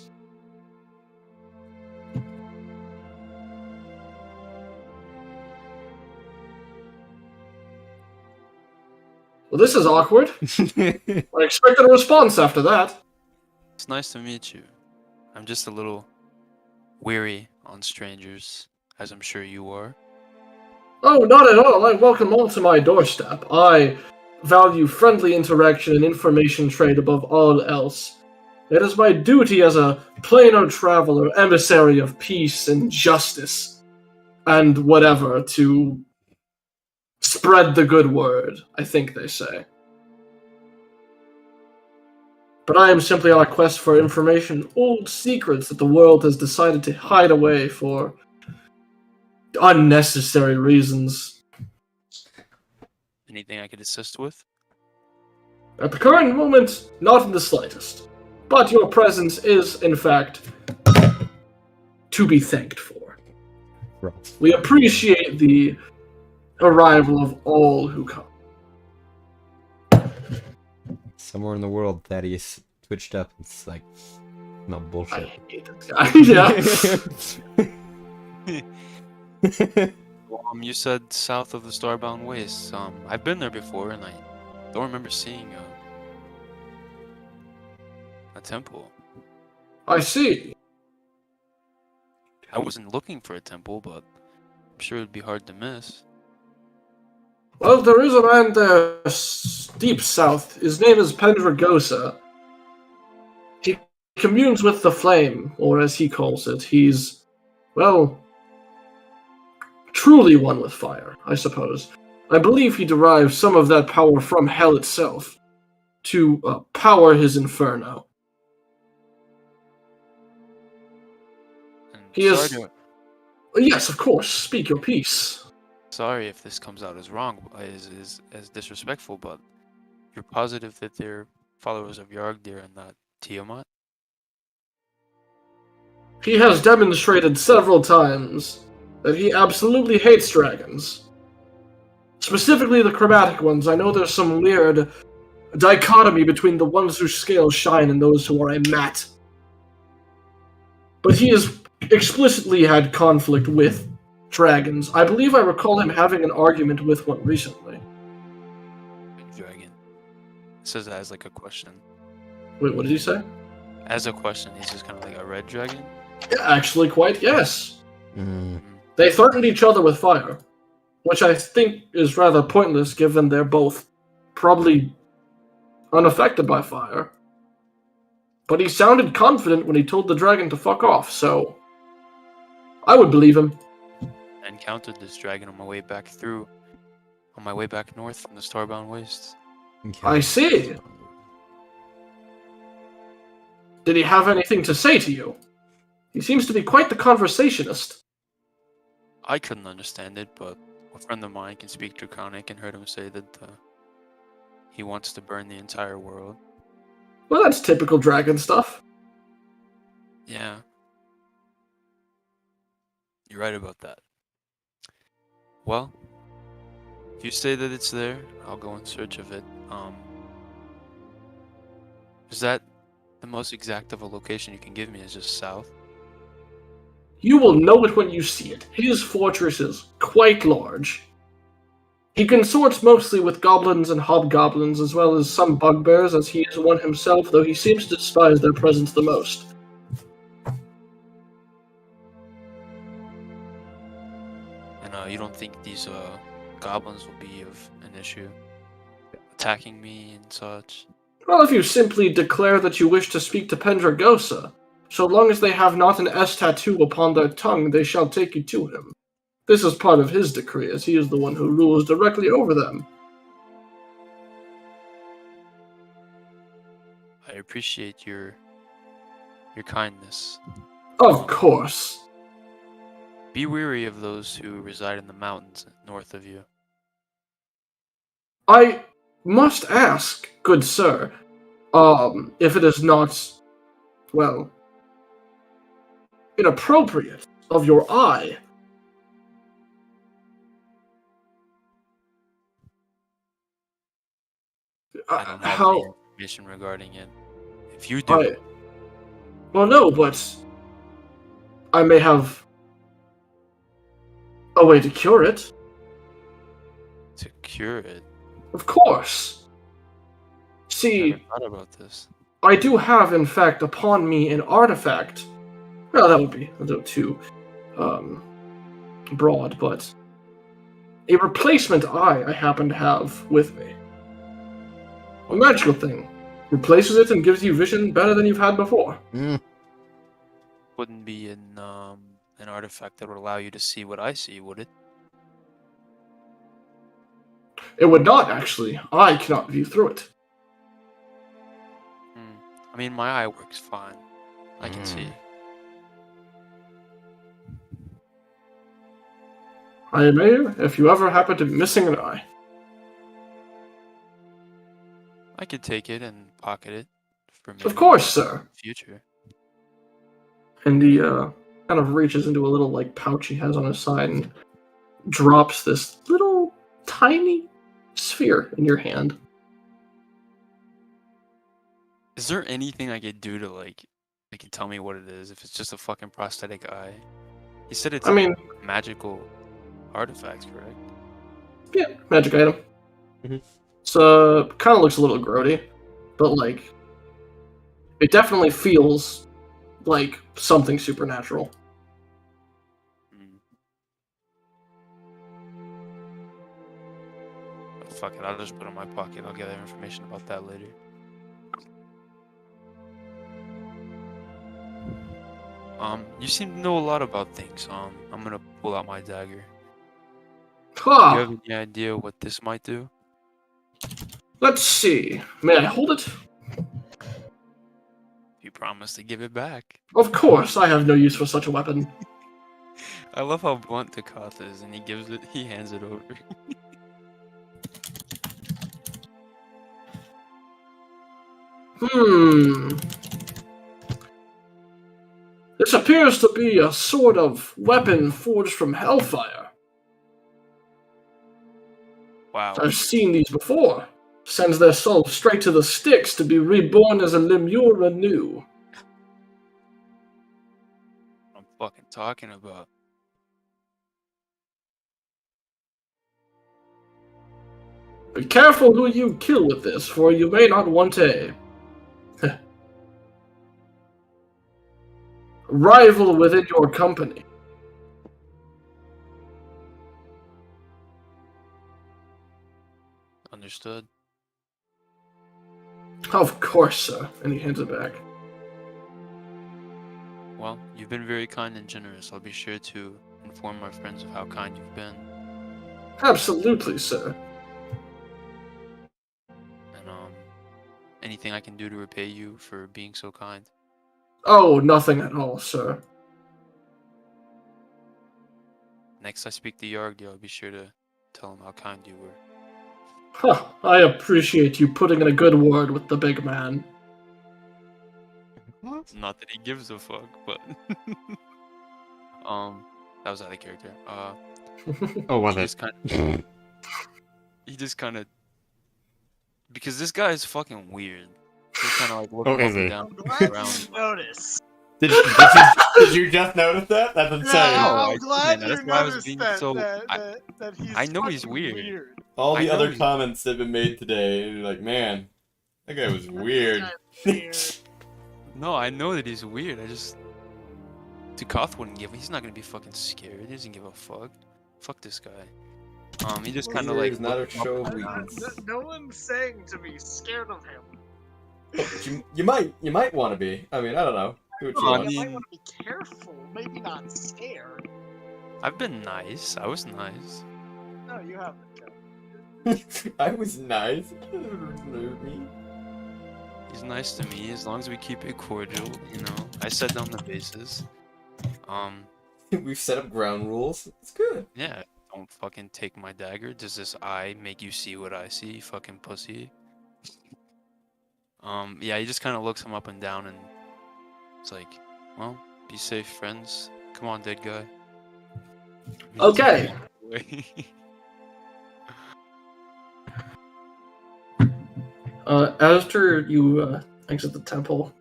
A: Well, this is awkward. I expected a response after that.
D: It's nice to meet you. I'm just a little weary on strangers, as I'm sure you are.
A: Oh, not at all. I welcome all to my doorstep. I value friendly interaction and information trade above all else. It is my duty as a planar traveler, emissary of peace and justice, and whatever, to spread the good word, I think they say. But I am simply on a quest for information, old secrets that the world has decided to hide away for unnecessary reasons.
D: Anything I could assist with?
A: At the current moment, not in the slightest. But your presence is, in fact, to be thanked for.
E: Right.
A: We appreciate the arrival of all who come.
E: Somewhere in the world, Thaddeus twitched up. It's like, no
A: I
E: bullshit.
A: hate this guy. Yeah.
D: Well, you said south of the Starbound Wastes. I've been there before, and I don't remember seeing a temple.
A: I see.
D: I wasn't looking for a temple, but I'm sure it'd be hard to miss.
A: Well, there is a man there deep south. His name is Pendragosa. He communes with the flame, or as he calls it. He's, well, truly one with fire, I suppose. I believe he derives some of that power from hell itself to power his inferno.
D: And
A: He
D: sorry
A: is-
D: to-
A: Yes, of course. Speak your piece.
D: Sorry if this comes out as wrong, as disrespectful, but you're positive that they're followers of Yargdir and not Tiamat?
A: He has demonstrated several times that he absolutely hates dragons. Specifically the chromatic ones. I know there's some weird dichotomy between the ones whose scales shine and those who are a matte. But he has explicitly had conflict with dragons. I believe I recall him having an argument with one recently.
D: Red dragon. It says that as like a question.
A: Wait, what did he say?
D: As a question, he's just kind of like a red dragon?
A: Yeah, actually, quite yes.
E: Mm.
A: They threatened each other with fire, which I think is rather pointless given they're both probably unaffected by fire. But he sounded confident when he told the dragon to fuck off, so I would believe him.
D: I encountered this dragon on my way back north from the Starbound Wastes.
A: I see. Did he have anything to say to you? He seems to be quite the conversationist.
D: I couldn't understand it, but a friend of mine can speak Draconic and heard him say that he wants to burn the entire world.
A: Well, that's typical dragon stuff.
D: Yeah. You're right about that. Well, if you say that it's there, I'll go in search of it. Is that the most exact of a location you can give me? Is just south?
A: You will know it when you see it. His fortress is quite large. He consorts mostly with goblins and hobgoblins, as well as some bugbears, as he is one himself, though he seems to despise their presence the most.
D: And you don't think these goblins will be of an issue? Attacking me and such?
A: Well, if you simply declare that you wish to speak to Pendragosa, so long as they have not an S tattoo upon their tongue, they shall take you to him. This is part of his decree, as he is the one who rules directly over them.
D: I appreciate your kindness.
A: Of course.
D: Be wary of those who reside in the mountains north of you.
A: I must ask, good sir, if it is not, well, inappropriate of your eye.
D: I don't have
A: How?
D: any information regarding it. If you do,
A: Well, no, but I may have a way to cure it.
D: to cure it,
A: Of course.
D: I
A: See,
D: never thought about this.
A: I do have, in fact, upon me an artifact. Well, that would be a little too broad, but a replacement eye I happen to have with me. A magical thing. Replaces it and gives you vision better than you've had before.
D: Wouldn't be an artifact that would allow you to see what I see, would it?
A: It would not, actually. I cannot view through it.
D: I mean, my eye works fine. I can see.
A: I am here if you ever happen to be missing an eye.
D: I could take it and pocket it for me.
A: Of course, sir.
D: Future.
A: And he kind of reaches into a little like pouch he has on his side and drops this little tiny sphere in your hand.
D: Is there anything I could do to like tell me what it is if it's just a fucking prosthetic eye? You said it's
A: I mean,
D: magical artifacts, correct?
A: yeah, magic item.
E: Mhm.
A: So kind of looks a little grody, but like it definitely feels like something supernatural.
D: Fuck it, I'll just put it in my pocket. I'll gather information about that later. You seem to know a lot about things. I'm gonna pull out my dagger. Do you have any idea what this might do?
A: Let's see. May I hold it?
D: You promised to give it back.
A: Of course, I have no use for such a weapon.
D: I love how blunt Takath is, and he hands it over.
A: This appears to be a sort of weapon forged from hellfire.
D: Wow.
A: I've seen these before. Sends their soul straight to the Styx to be reborn as a Lemure anew.
D: I'm fucking talking about.
A: Be careful who you kill with this, for you may not want a rival within your company.
D: Understood.
A: Of course, sir. And he hands it back.
D: Well, you've been very kind and generous. I'll be sure to inform my friends of how kind you've been.
A: Absolutely, sir.
D: And anything I can do to repay you for being so kind?
A: Oh, nothing at all, sir.
D: Next I speak to Yargi, I'll be sure to tell him how kind you were.
A: Huh, I appreciate you putting in a good word with the big man.
E: What?
D: Not that he gives a fuck, but that was out of character.
E: Oh, was
D: he
E: it?
D: just kind of because this guy is fucking weird. Just kind of like looking
E: Oh, is
D: up and
E: he?
D: down
F: Glad
D: around.
F: you notice.
E: Did you just notice that? That's insane.
F: Yeah,
D: I
F: I'm glad
D: didn't. That's
F: you
D: why I was
F: noticed
D: being
F: that,
D: so-
F: that he's
D: I know he's
F: fucking
D: weird.
E: All
D: I
E: the
D: know
E: other
D: you-
E: comments that have been made today, you're like, man, that guy was weird.
F: Weird.
D: No, I know that he's weird. I just Tukoth wouldn't give. He's not gonna be fucking scared. He doesn't give a fuck. Fuck this guy. He just kind of
E: Weird
D: like.
E: is not a
D: looked him up
E: show
D: and
E: of
D: down.
E: weakness.
F: No one's saying to be scared of him.
E: You might want to be. I mean, I don't know. Do what you
D: Well, I
E: want.
F: You might
D: mean-
F: want to be careful. Maybe not scared.
D: I've been nice. I was nice.
F: No, you haven't.
E: I was nice. Rude me.
D: He's nice to me as long as we keep it cordial. You know, I set down the bases.
E: We've set up ground rules. It's good.
D: Yeah. Don't fucking take my dagger. Does this eye make you see what I see? Fucking pussy. Yeah, he just kind of looks him up and down and it's like, well, be safe, friends. Come on, dead guy. He doesn't
A: Okay.
D: walk away.
A: After you exit the temple,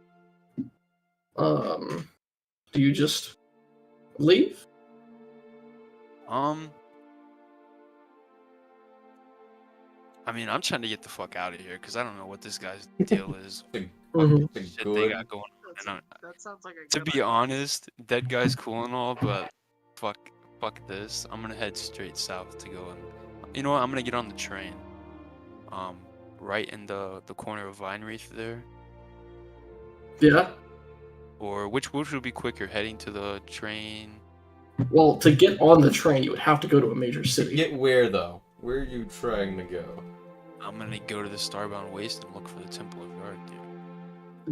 A: do you just leave?
D: I mean, I'm trying to get the fuck out of here because I don't know what this guy's deal is.
A: Mhm.
E: Been
D: Shit they
E: good.
D: got going on.
F: That's,
D: And
F: that sounds like a
D: to
F: good
D: be
F: idea.
D: honest, dead guy's cool and all, but fuck this. I'm gonna head straight south to go and you know what? I'm gonna get on the train. Right in the corner of Vine Wreath there.
A: Yeah.
D: Or which would be quicker, heading to the train?
A: Well, to get on the train, you would have to go to a major city.
E: Get where though? Where are you trying to go?
D: I'm gonna go to the Starbound Waste and look for the Temple of Yard, dude.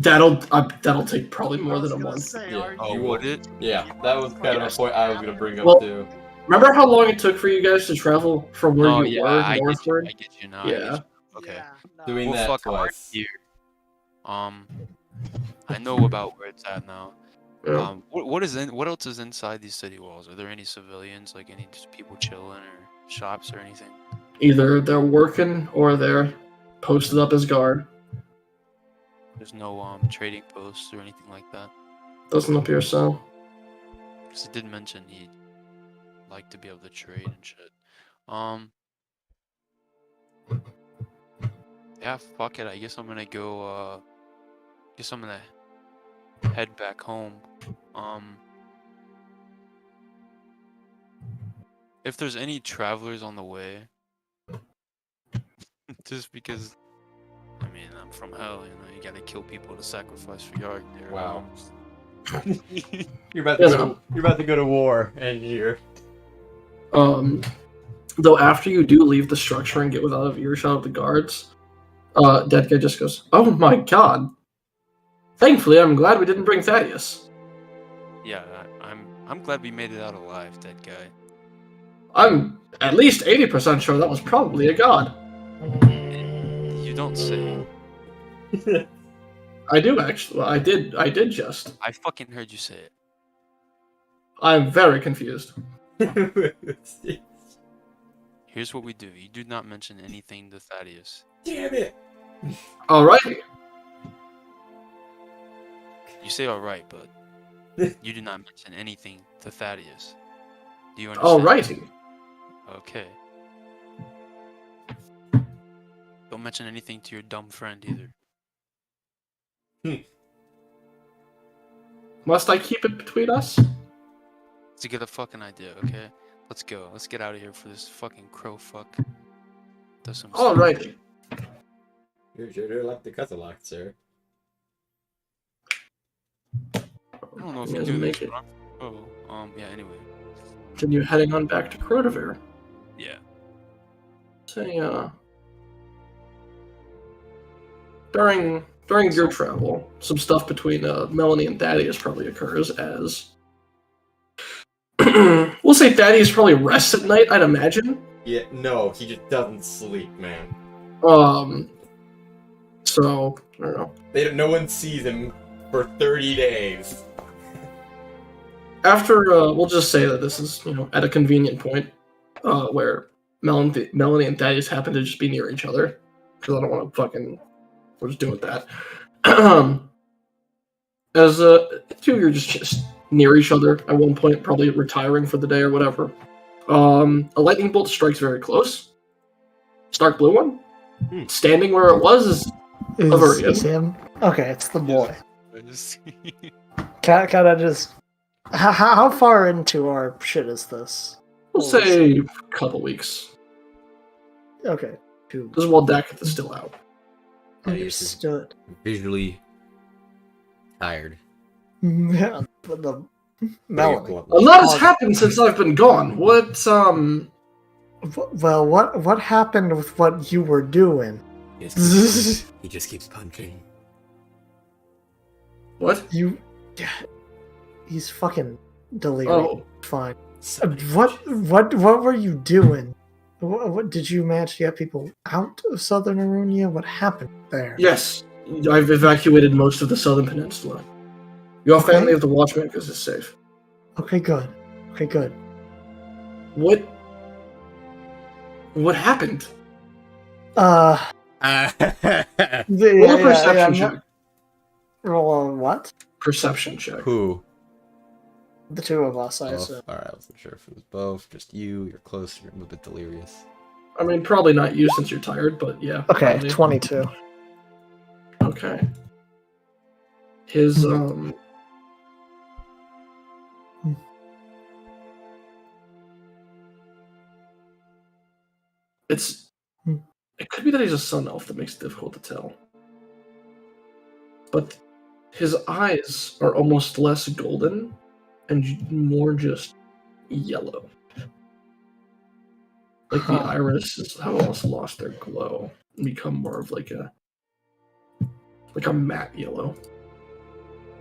A: That'll take probably more
F: I was
A: than a
F: gonna
A: month.
F: Say,
E: Yeah.
F: are
D: Oh,
E: You
D: would
E: will-
D: it?
E: Yeah, that was kind of a point I was gonna bring up
A: Well-
E: too.
A: Remember how long it took for you guys to travel from where
D: Oh
A: you
D: yeah,
A: were
D: I
A: northward?
D: get you now. I get
A: Yeah.
D: you. Okay.
F: Yeah, no.
E: Doing
D: Well,
E: that
D: fuck, I'm already
E: twice.
D: here. I know about where it's at now.
A: Yeah.
D: What else is inside these city walls? Are there any civilians, like any just people chilling or shops or anything?
A: Either they're working or they're posted up as guard.
D: There's no trading posts or anything like that.
A: Doesn't appear so.
D: Because it did mention he'd like to be able to trade and shit. Yeah, fuck it. I guess I'm gonna go. Guess I'm gonna head back home. If there's any travelers on the way, just because, I mean, I'm from hell, you know, you gotta kill people to sacrifice for your art there.
E: Wow.
A: You're about to
E: go to war, and you're.
A: Though after you do leave the structure and get without of earshot of the guards, Dead Guy just goes, "Oh my god! Thankfully, I'm glad we didn't bring Thaddeus.
D: Yeah, I'm glad we made it out alive, dead guy.
A: I'm at least 80% sure that was probably a god.
D: You don't say.
A: I do actually. I did just.
D: I fucking heard you say it.
A: I'm very confused.
D: Here's what we do. You do not mention anything to Thaddeus.
E: Damn it!
A: Alrighty.
D: You say alright, but you do not mention anything to Thaddeus. Do you understand?
A: Alrighty.
D: Okay. Don't mention anything to your dumb friend either.
A: Must I keep it between us?
D: To get a fucking idea, okay? Let's go. Let's get out of here for this fucking crow fuck. Does some stuff.
A: Alrighty.
E: You're sure like the cut a lot, sir.
D: I don't know if you
A: Doesn't
D: do
A: make
D: this,
A: it.
D: but yeah, anyway.
A: Continue heading on back to Crotavir.
D: Yeah.
A: Say, during your travel, some stuff between Melanie and Thaddeus probably occurs as we'll say Thaddeus probably rests at night, I'd imagine.
E: Yeah, no, he just doesn't sleep, man.
A: So I don't know.
E: No one sees him for 30 days.
A: After we'll just say that this is at a convenient point where Melanie and Thaddeus happen to just be near each other because I don't want to fucking we're just doing that. as two of you are just near each other at one point, probably retiring for the day or whatever. A lightning bolt strikes very close. Stark blue one, standing where it was, is
B: Is him? Okay, it's the boy.
D: Yes.
B: Can I just... How far into our shit is this?
A: we'll say a couple weeks.
B: Okay. Two.
A: This is while Dakith is still out.
B: Understood.
E: Visually tired.
B: Yeah, but the Melanie.
A: A lot has happened since I've been gone.
B: Well, what happened with what you were doing?
E: He just keeps punching.
A: What?
B: He's fucking delirious.
A: Oh,
B: Fine. What were you doing? What did you manage to get people out of Southern Arunia? What happened there?
A: yes. I've evacuated most of the southern peninsula. Your family of the Watchmakers is safe.
B: Okay, good.
A: What happened?
B: Roll
A: Roll a perception check.
B: Roll on what?
A: Perception check.
E: Who?
B: The two of us, I
E: Both.
B: assume.
E: Alright, I wasn't sure if it was both. Just you, you're close, you're a little bit delirious.
A: I mean, probably not you since you're tired, but yeah.
B: Okay,
A: probably.
B: 22.
A: Okay. His it could be that he's a sun elf that makes it difficult to tell. But his eyes are almost less golden and more just yellow. Like the irises have almost lost their glow and become more of like a matte yellow.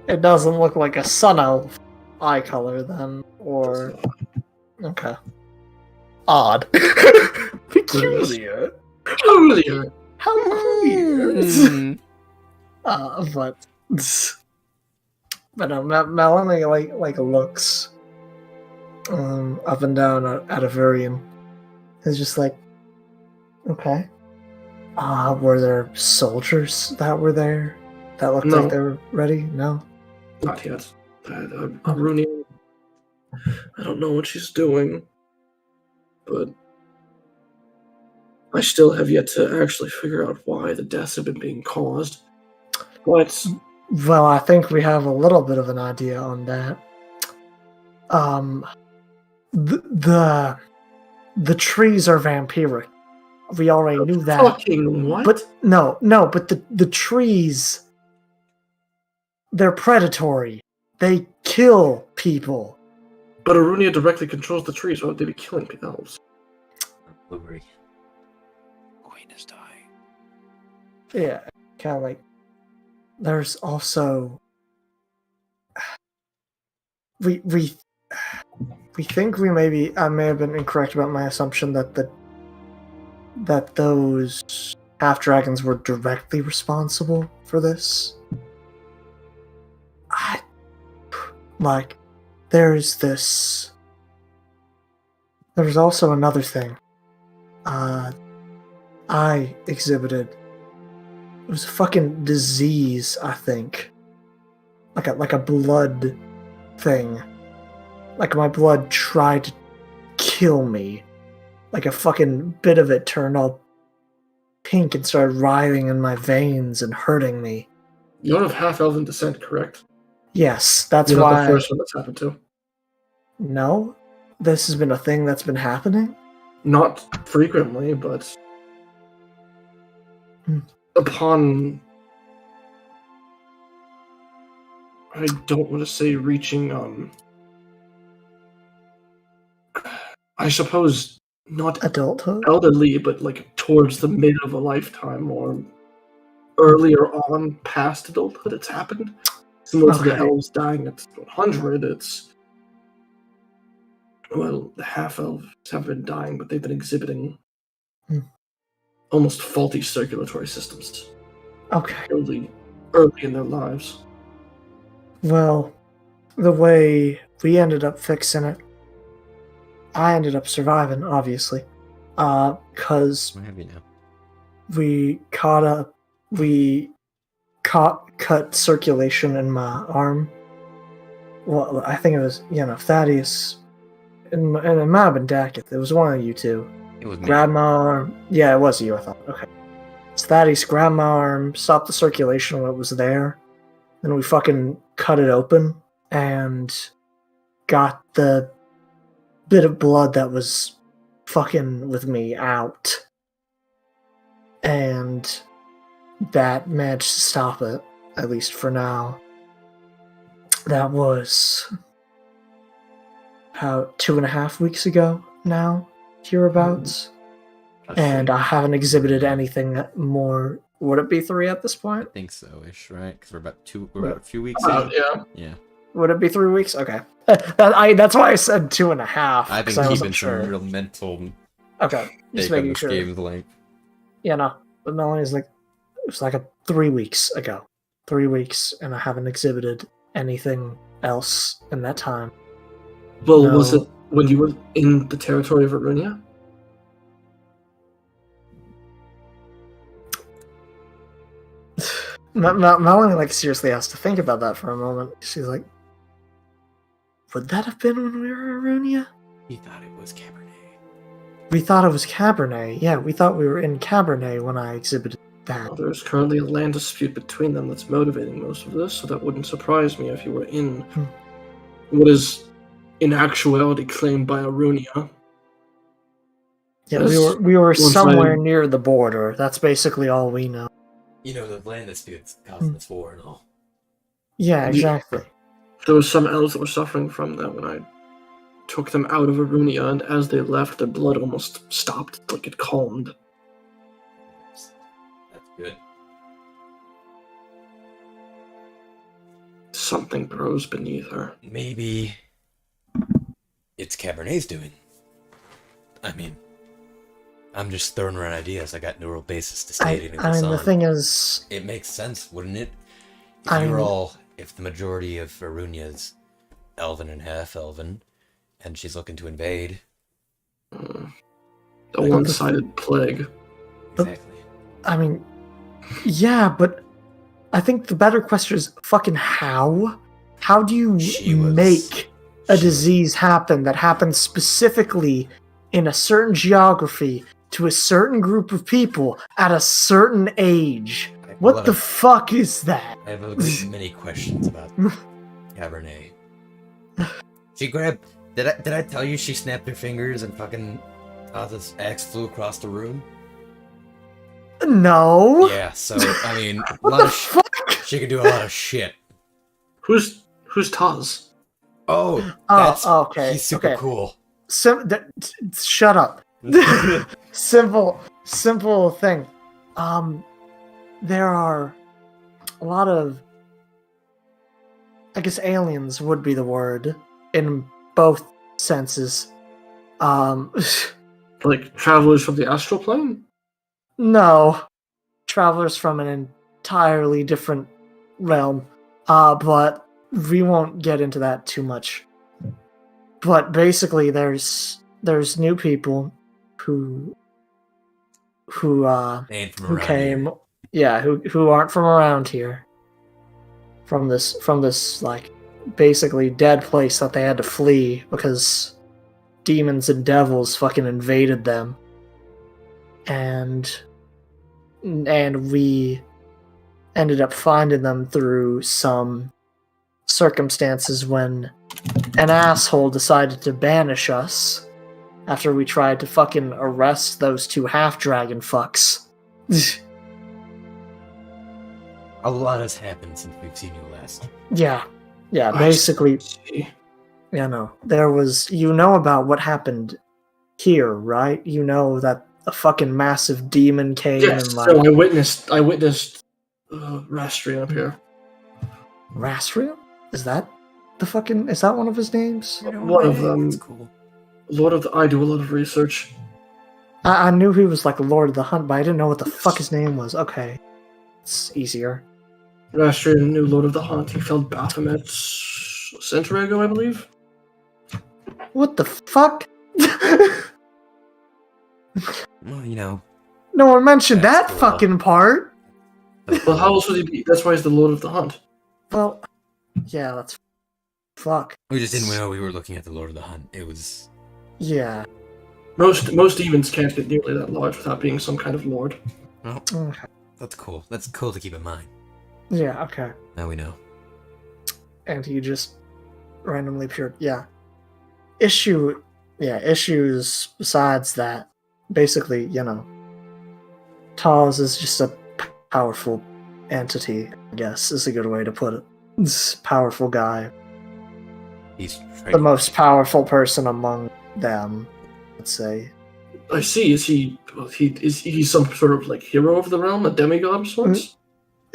B: It doesn't look like a sun elf eye color then, or okay. Odd. Peculiar.
A: Peculiar.
B: How weird. But Melanie like looks up and down at Averian. It's just like, okay. Were there soldiers that were there that looked
A: No.
B: like they were ready? No.
A: Not yet. Arunia, I don't know what she's doing, but I still have yet to actually figure out why the deaths have been being caused. But
B: Well, I think we have a little bit of an idea on that. The trees are vampiric. We already knew that.
A: fucking what?
B: But but the trees, they're predatory. They kill people.
A: But Arunia directly controls the trees. Why would they be killing elves?
E: Blueberry.
D: Queen is dying.
B: Yeah, kind of like. There's also we think I may have been incorrect about my assumption that those half dragons were directly responsible for this. There's this. There was also another thing. I exhibited. It was a fucking disease, I think. Like a blood thing. Like my blood tried to kill me. Like a fucking bit of it turned all pink and started writhing in my veins and hurting me.
A: You don't have half-elven descent, correct?
B: Yes, that's
A: You're
B: why.
A: not the first one that's happened to.
B: No? This has been a thing that's been happening?
A: Not frequently, but upon, I don't want to say reaching, I suppose not
B: Adulthood?
A: elderly, but like towards the mid of a lifetime or earlier on past adulthood, it's happened. Similar to the
B: Okay.
A: elves dying at 100, well, the half-elves have been dying, but they've been exhibiting almost faulty circulatory systems
B: Okay.
A: early in their lives.
B: Well, the way we ended up fixing it, I ended up surviving, obviously. Because
E: Where have you now?
B: we caught up, we cut circulation in my arm. Well, I think it was, Thaddeus, and it might have been Dakith. It was one of you two.
E: It was me.
B: Grabbed my arm. Yeah, it was you, I thought. Okay. So Thaddeus grabbed my arm, stopped the circulation when it was there. Then we fucking cut it open and got the bit of blood that was fucking with me out. And that managed to stop it, at least for now. That was about 2.5 weeks ago now, hereabouts. And I haven't exhibited anything more. Would it be 3 at this point?
E: I think so-ish, right? Because we're about a few weeks
A: About,
E: in.
A: yeah.
E: Yeah.
B: Would it be 3 weeks? Okay. That's why I said 2.5.
E: I've been
B: 'cause I
E: keeping
B: wasn't
E: some
B: sure.
E: real mental
B: Okay, just
E: take on
B: making
E: this
B: sure.
E: game's length.
B: Yeah, no. But Melanie's like, it was like 3 weeks ago. 3 weeks, and I haven't exhibited anything else in that time.
A: Well,
B: No.
A: was it when you were in the territory of Arunia?
B: Melanie, like, seriously has to think about that for a moment. She's like, would that have been when we were in Arunia?
E: He thought it was Cabernet.
B: We thought it was Cabernet. Yeah, we thought we were in Cabernet when I exhibited that.
A: Well, there's currently a land dispute between them that's motivating most of this, so that wouldn't surprise me if you were in what is, in actuality, claimed by Arunia.
B: Yeah,
A: Yes.
B: we were
A: Once
B: somewhere
A: I-
B: near the border. That's basically all we know.
E: You know, the land disputes causing this war and all.
B: Yeah, exactly.
A: There was some elves that were suffering from that when I took them out of Arunia, and as they left, their blood almost stopped, like it calmed.
E: That's good.
A: Something grows beneath her.
E: Maybe it's Cabernet's doing. I mean, I'm just throwing around ideas. I got no real basis to
B: I
E: stating
B: mean,
E: this
B: the
E: on.
B: thing is,
E: It makes sense, wouldn't it?
B: I mean-
E: If the majority of Arunia's elven and half-elven, and she's looking to invade.
A: The one-sided plague.
E: Exactly.
B: I mean, yeah, but I think the better question is fucking how? How do you make a disease happen that happens specifically in a certain geography to a certain group of people at a certain age? What the fuck is that?
E: I have a great many questions about Cabernet. She grabbed. Did I tell you she snapped her fingers and fucking this axe flew across the room?
B: No.
E: Yeah. So I mean, a
B: What
E: lot
B: the
E: of
B: fuck?
E: she can do a lot of shit.
A: Who's Taz?
E: Oh, that's
B: okay.
E: he's super
B: okay.
E: cool.
B: Shut up. simple thing. There are a lot of, I guess, aliens would be the word in both senses.
A: Like travelers from the astral plane?
B: No, travelers from an entirely different realm. But we won't get into that too much. But basically, there's new people who
E: They ain't from around
B: came,
E: here.
B: yeah, who aren't from around here. From this like basically dead place that they had to flee because demons and devils fucking invaded them. And we ended up finding them through some circumstances when an asshole decided to banish us after we tried to fucking arrest those 2 half-dragon fucks.
E: A lot has happened since we've seen you last.
B: Yeah,
A: I
B: basically,
A: see.
B: there was, about what happened here, right? You know that a fucking massive demon came
A: Yes,
B: and
A: so
B: like...
A: I witnessed Rastrian up here.
B: Rasriel? Is that one of his names?
A: One of them.
E: It's cool.
A: I do a lot of research.
B: I knew he was like Lord of the Hunt, but I didn't know what the fuck his name was. Okay. It's easier.
A: Rastrian, new Lord of the Hunt. He felled Baphomet a century ago, I believe.
B: What the fuck?
E: Well, you know,
B: No one mentioned
E: That's
B: that
E: cool.
B: fucking part.
A: Well, how else would he be? That's why he's the Lord of the Hunt.
B: Well, yeah, that's fuck.
E: We just didn't know we were looking at the Lord of the Hunt. It was...
B: Yeah.
A: Most demons can't get nearly that large without being some kind of lord.
E: Well,
B: Okay.
E: that's cool. That's cool to keep in mind.
B: Yeah, okay.
E: Now we know.
B: And he just randomly appeared. Yeah. Issues besides that. Basically, Taz is just a powerful entity, I guess, is a good way to put it. This powerful guy.
E: He's
B: The most powerful person among them, let's say.
A: I see. Is he some sort of like hero of the realm, a demigod of sorts?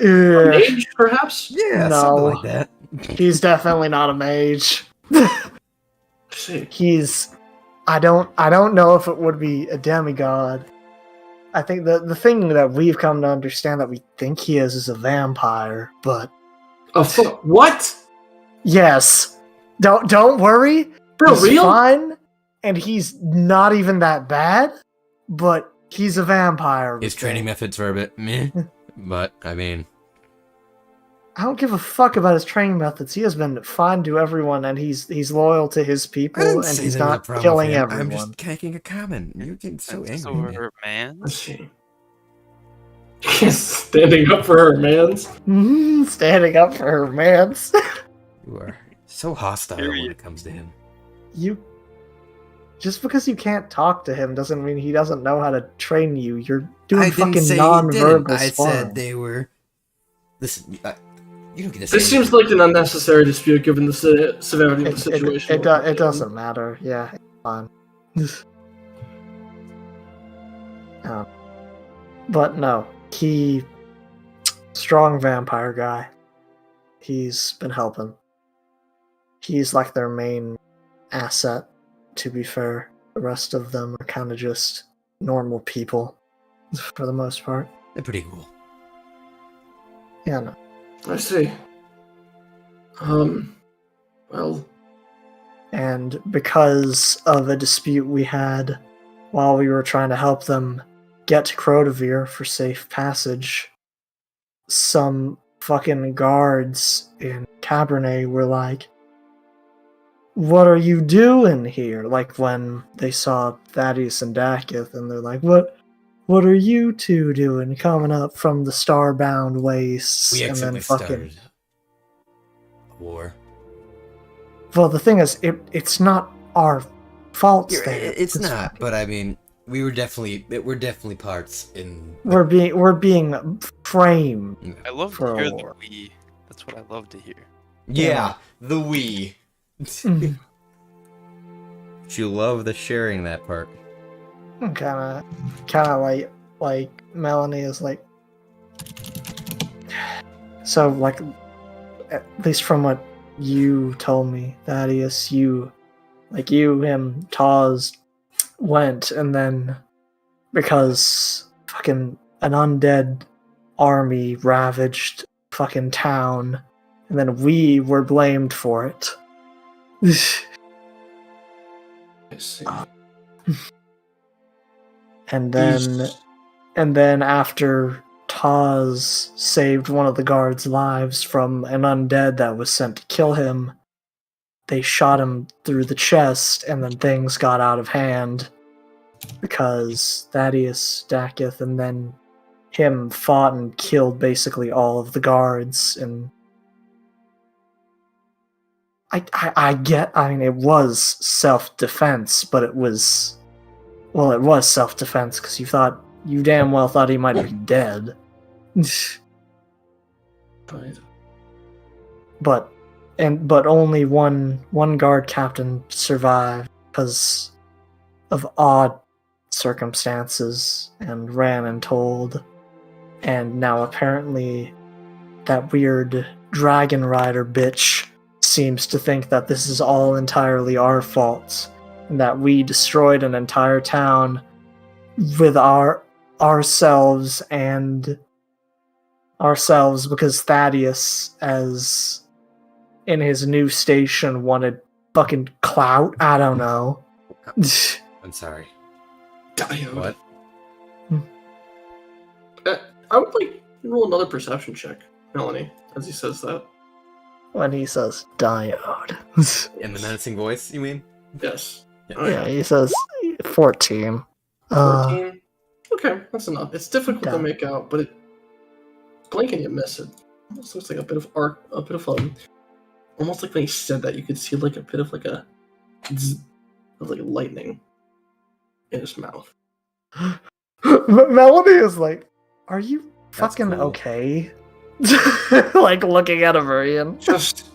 A: A mage, perhaps?
E: Yeah,
B: No.
E: something like that.
B: He's definitely not a mage.
A: I see.
B: I don't know if it would be a demigod. I think the thing that we've come to understand that we think he is a vampire, but
A: What?
B: yes. Don't worry.
A: For
B: He's
A: real?
B: fine, and he's not even that bad, but he's a vampire.
E: His training methods are a bit meh, but I mean,
B: I don't give a fuck about his training methods. He has been fine to everyone, and he's loyal to his people, and he's not killing everyone.
E: I'm just making a comment. You're getting so angry. man.
D: Or man.
A: I see. Standing up for her, mans.
B: Standing up for her, mans.
E: You are so hostile when it comes to him.
B: Just because you can't talk to him doesn't mean he doesn't know how to train you. You're doing
E: I didn't
B: fucking
E: say
B: non-verbal
E: I
B: sparring.
E: said they were. Listen, you don't get to say.
A: This seems like an unnecessary dispute given the severity of the situation.
B: It doesn't matter. Yeah, it's fine. But no, strong vampire guy. He's been helping. He's like their main asset, to be fair. The rest of them are kind of just normal people, for the most part.
E: They're pretty cool.
B: Yeah, no.
A: I see. Well.
B: And because of a dispute we had while we were trying to help them get to Crotavir for safe passage, some fucking guards in Cabernet were like, "What are you doing here?" Like when they saw Thaddeus and Dakith, and they're like, What are you two doing coming up from the starbound wastes?"
E: We
B: and then
E: accidentally
B: fucking
E: started a war.
B: Well, the thing is, it's not our fault.
E: It's not, but I mean, we're definitely parts in.
B: We're being framed.
D: I love
B: For
D: to
B: a
D: hear the
B: war.
D: we. That's what I love to hear.
E: Yeah, the we. You love the sharing that part.
B: Kind of like Melanie is like. So like, at least from what you told me, Thaddeus, him, Taz went, and then because fucking an undead army ravaged fucking town, and then we were blamed for it.
A: I see.
B: And then after Taz saved one of the guards' lives from an undead that was sent to kill him, they shot him through the chest, and then things got out of hand because Thaddeus, Dakith, and then him fought and killed basically all of the guards. And I mean, it was self-defense, but it was self-defense because you damn well thought he might be dead.
A: Right.
B: But only one guard captain survived because of odd circumstances and ran and told. And now apparently that weird dragon rider bitch seems to think that this is all entirely our fault, and that we destroyed an entire town with ourselves because Thaddeus, as in his new station, wanted fucking clout. I don't know.
E: I'm sorry.
A: Diode.
E: What?
A: I would like You roll another perception check, Melanie, as he says that.
B: When he says diode.
E: In the menacing voice, you mean?
A: Yes.
B: Yeah, he says 14.
A: 14. Okay, that's enough. It's difficult to
B: Done.
A: make out, but blink and you miss it. Almost looks like a bit of art, a bit of almost like when he said that, you could see like a bit of like a zzz of like lightning in his mouth.
B: Melody is like, are you
E: That's
B: fucking
E: cool.
B: okay? Like looking at Averian.
A: Just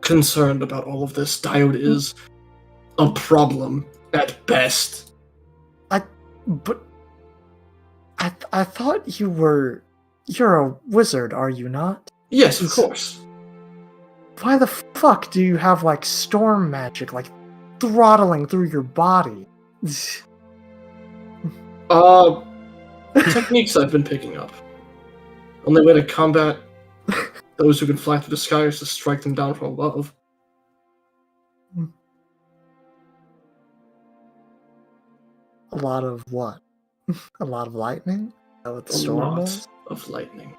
A: concerned about all of this. Diode is a problem at best.
B: But I thought you're a wizard, are you not?
A: Yes, of course.
B: Why the fuck do you have like storm magic like throttling through your body?
A: Techniques I've been picking up. Only way to combat those who can fly through the sky is to strike them down from above.
B: A lot of what? A lot of lightning? Oh, it's
A: A
B: storm
A: lot
B: was?
A: of lightning.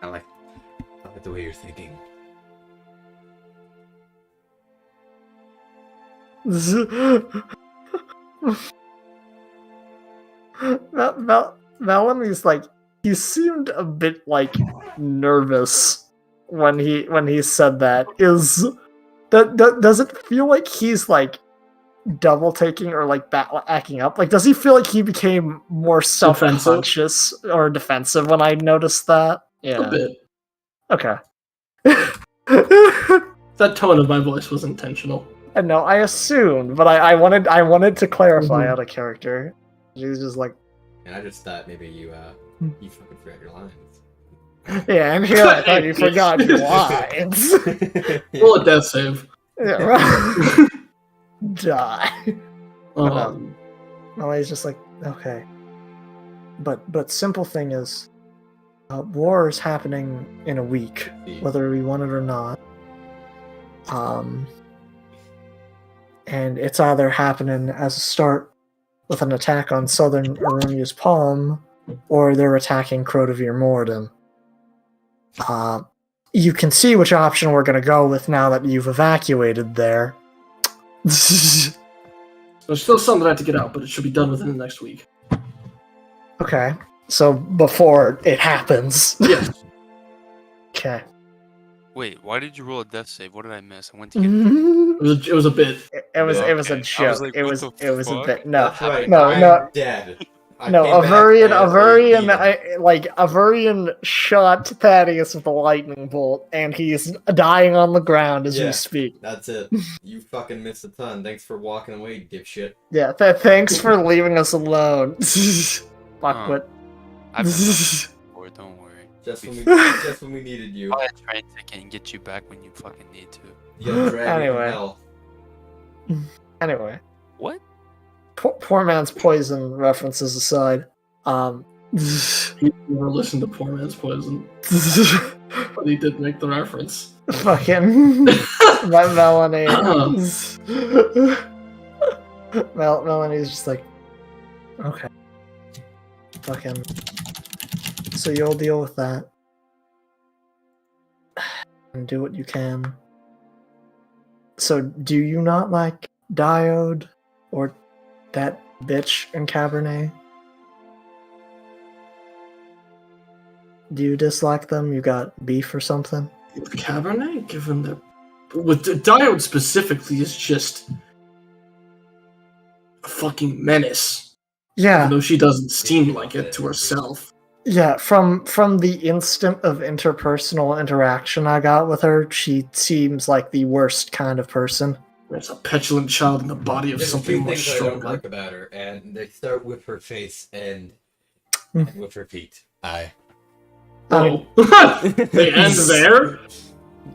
E: I like the way you're thinking.
B: Melanie's like, he seemed a bit like nervous when he said that. Does it feel like he's like double taking or like acting up? Like, does he feel like he became more self-conscious or defensive when I noticed that? Yeah.
A: A bit.
B: Okay.
A: That tone of my voice was intentional.
B: I know, I assumed, but I wanted to clarify out of character. She's just like,
E: And I just thought maybe you fucking forgot your lines.
B: yeah, and here I thought you forgot your lines.
A: Roll a death save.
B: Yeah, right. Die.
A: Um,
B: He's just like, okay. But simple thing is, war is happening in a week, whether we want it or not. And it's either happening as a start with an attack on southern Arumia's palm, or they're attacking Crotavir Morden. You can see which option we're going to go with now that you've evacuated there.
A: There's still some that I have to get out, but it should be done within the next week.
B: Okay, so before it happens.
A: Yes.
B: Okay.
D: Wait, why did you roll a death save? What did I miss? I went to get.
A: It was a bit.
B: It was
D: Yeah,
B: a
D: okay. I was
B: joke.
D: like,
B: it
D: what
B: was
D: the
B: a
D: fuck?
B: bit. No,
E: That's right.
B: no,
E: I'm
B: no.
E: dead. I
B: No,
E: came back
B: Averian,
E: as a demon.
B: Averian shot Thaddeus with a lightning bolt, and he's dying on the ground as
E: Yeah.
B: we speak.
E: That's it. You fucking missed a ton. Thanks for walking away, dipshit.
B: Yeah, thanks for leaving us alone. Fuckwit.
D: I've been before, don't worry.
E: Just when we needed you.
D: I'll try and take it and get you back when you fucking need to.
E: You got dragged
B: Anyway.
E: from hell.
B: Anyway,
D: What?
B: poor man's poison references aside,
A: He never listened to Poor Man's Poison, but he did make the reference.
B: fucking Melanie. Melanie's just like, okay, fucking. So you'll deal with that and do what you can. So do you not like Diode or that bitch in Cabernet? Do you dislike them? You got beef or something?
A: With Cabernet, given that. With the Diode specifically, is just a fucking menace.
B: Yeah.
A: Even though she doesn't seem like it to herself.
B: Yeah, from the instant of interpersonal interaction I got with her, she seems like the worst kind of person.
A: There's a petulant child in the body of
E: There's a
A: something
E: few
A: more
E: things I don't
A: stronger.
E: like about her, and they start with her face and with her feet.
A: Whoa. They end there?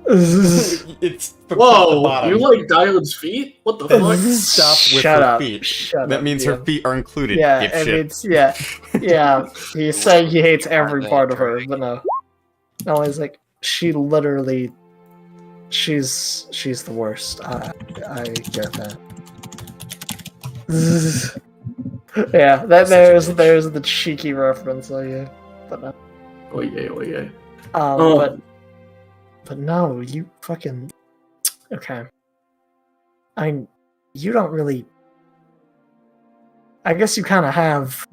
E: It's from top to
A: Whoa,
E: bottom.
A: you like Diode's feet? What the fuck?
E: Stop with
B: Shut
E: her
B: up.
E: feet.
B: Shut
E: That
B: up,
E: means
B: yeah.
E: her feet are included.
B: Yeah, I
E: dipshit.
B: mean, yeah. He's saying he hates every part of her, but no. No, he's like, she literally, she's the worst. I get that. Yeah, there's the cheeky reference. Oh yeah, but no.
A: Oh yeah, oh yeah.
B: But no, you fucking okay. You don't really. I guess you kind of have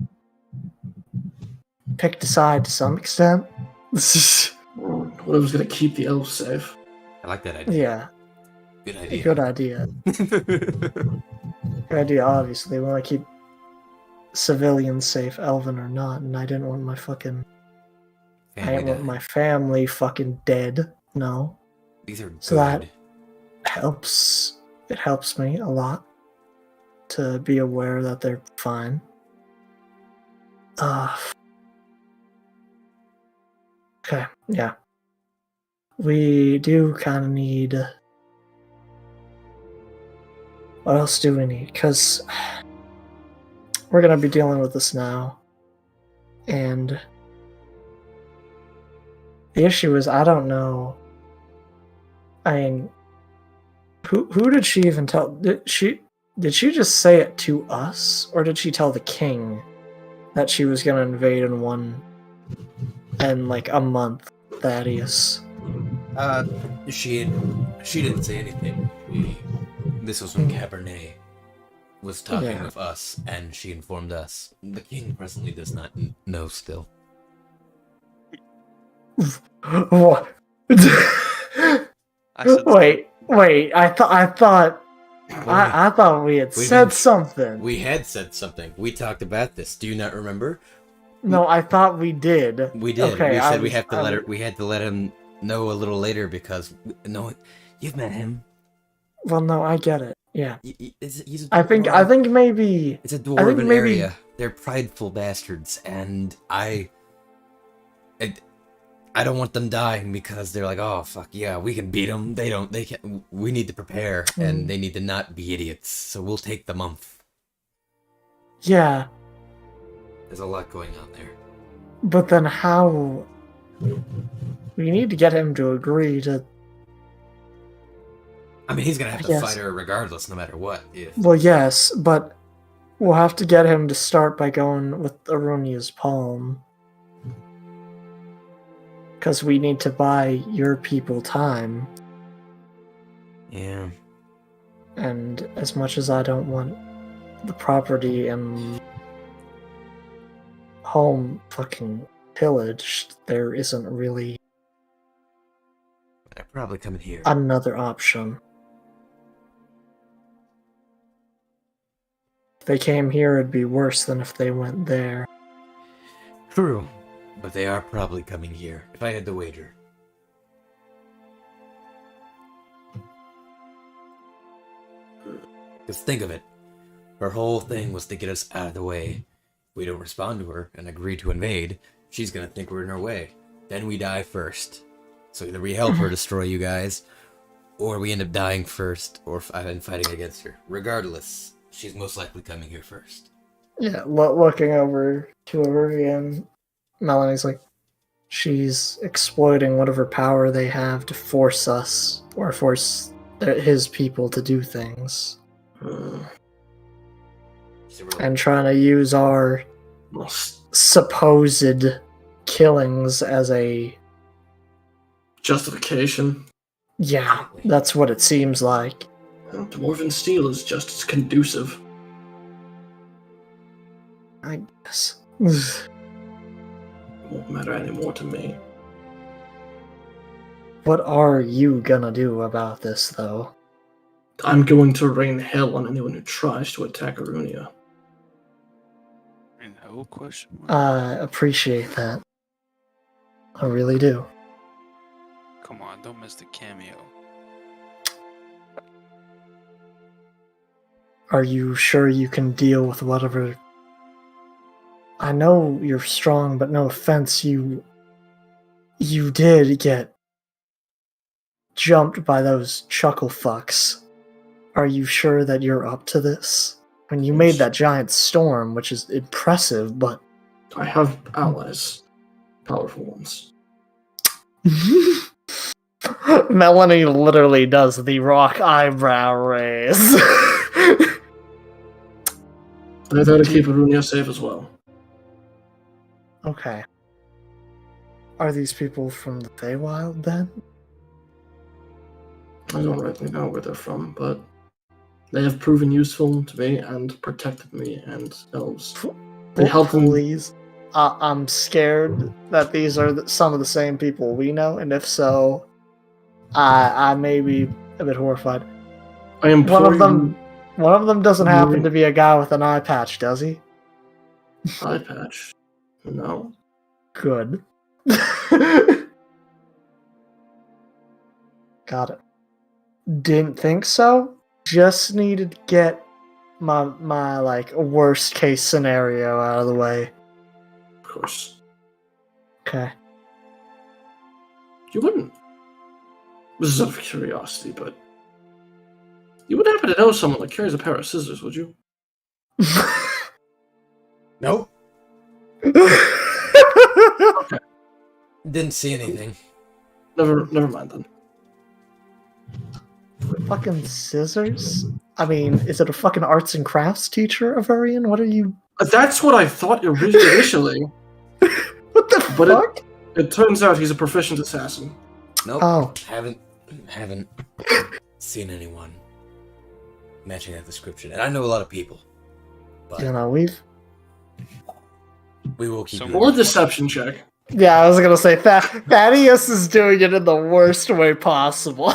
B: picked a side to some extent.
A: What I was gonna keep the elves safe.
E: I like that idea.
B: Yeah,
E: Good idea.
B: good idea. Good idea. Obviously, we want to keep civilians safe, elven or not, and I didn't want my fucking. I didn't want my family fucking dead. No.
E: These are
B: So
E: good.
B: that helps. It helps me a lot to be aware that they're fine. Okay, yeah. We do kind of need. What else do we need? Because we're gonna be dealing with this now, and the issue is I don't know. I mean, who did she even tell? Did she just say it to us, or did she tell the king that she was gonna invade in like a month? Thaddeus.
E: She didn't say anything. This was when Cabernet was talking with us, and she informed us. The king presently does not know still.
B: What?
D: I said
B: Wait. I thought we had said something.
E: We had said something. We talked about this. Do you not remember?
B: No, I thought we did.
E: We did.
B: Okay,
E: We said we had to let him know a little later because you've met him.
B: Well, no, I get it. Yeah.
E: He's
B: I think maybe
E: it's a dwarven area. They're prideful bastards, and I don't want them dying because they're like, oh fuck yeah, we can beat them. They can't. We need to prepare, and they need to not be idiots. So we'll take the month.
B: Yeah.
E: There's a lot going on there.
B: But then how? We need to get him to agree to.
E: I mean, he's gonna have to fight her regardless, no matter what.
B: Well, yes, but we'll have to get him to start by going with Arunia's palm. Because we need to buy your people time.
E: Yeah.
B: And as much as I don't want the property and home fucking pillaged, there isn't really
E: They're probably coming here.
B: another option. If they came here, it'd be worse than if they went there.
E: True. But they are probably coming here, if I had to wager. Just think of it. Her whole thing was to get us out of the way. If we don't respond to her and agree to invade, she's gonna think we're in her way. Then we die first. So either we help her destroy you guys, or we end up dying first, or fighting against her. Regardless, she's most likely coming here first.
B: Yeah, looking over to her and Melanie's like, she's exploiting whatever power they have to force us, or force his people to do things. And trying to use our supposed killings as a
A: justification.
B: Yeah, that's what it seems like.
A: Dwarven steel is just as conducive.
B: I guess.
A: It won't matter anymore to me.
B: What are you gonna do about this, though?
A: I'm going to rain hell on anyone who tries to attack Arunia.
D: Rain hell? Question mark?
B: I appreciate that. I really do.
D: Come on, don't miss the cameo.
B: Are you sure you can deal with whatever... I know you're strong, but no offense, you did get jumped by those chuckle fucks. Are you sure that you're up to this? When you made that giant storm, which is impressive, but...
A: I have allies. Powerful ones.
B: Melanie literally does the rock eyebrow raise.
A: They're there to keep Arunia safe as well.
B: Okay. Are these people from the Feywild then?
A: I don't rightly know where they're from, but they have proven useful to me and protected me and elves. They help them.
B: Please. I'm scared that these are some of the same people we know, and if so, I may be a bit horrified.
A: I implore
B: One of them doesn't
A: you-
B: happen to be a guy with an eye patch, does he?
A: eye patch. No.
B: Good. Got it. Didn't think so. Just needed to get my like worst case scenario out of the way.
A: Of course.
B: Okay.
A: You wouldn't. This is out of curiosity, but you wouldn't happen to know someone that carries a pair of scissors, would you?
E: Nope. Didn't see anything.
A: Never mind then.
B: Fucking scissors? I mean, is it a fucking arts and crafts teacher, Avarian? What are you?
A: That's what I thought initially.
B: What the
A: But
B: fuck?
A: It turns out he's a proficient assassin.
E: Nope.
B: Oh.
E: Haven't seen anyone matching that description. And I know a lot of people. But
B: You know,
E: we will keep
D: So
E: you
A: Roll a
E: in-
A: deception check.
B: Yeah, I was gonna say Thaddeus is doing it in the worst way possible.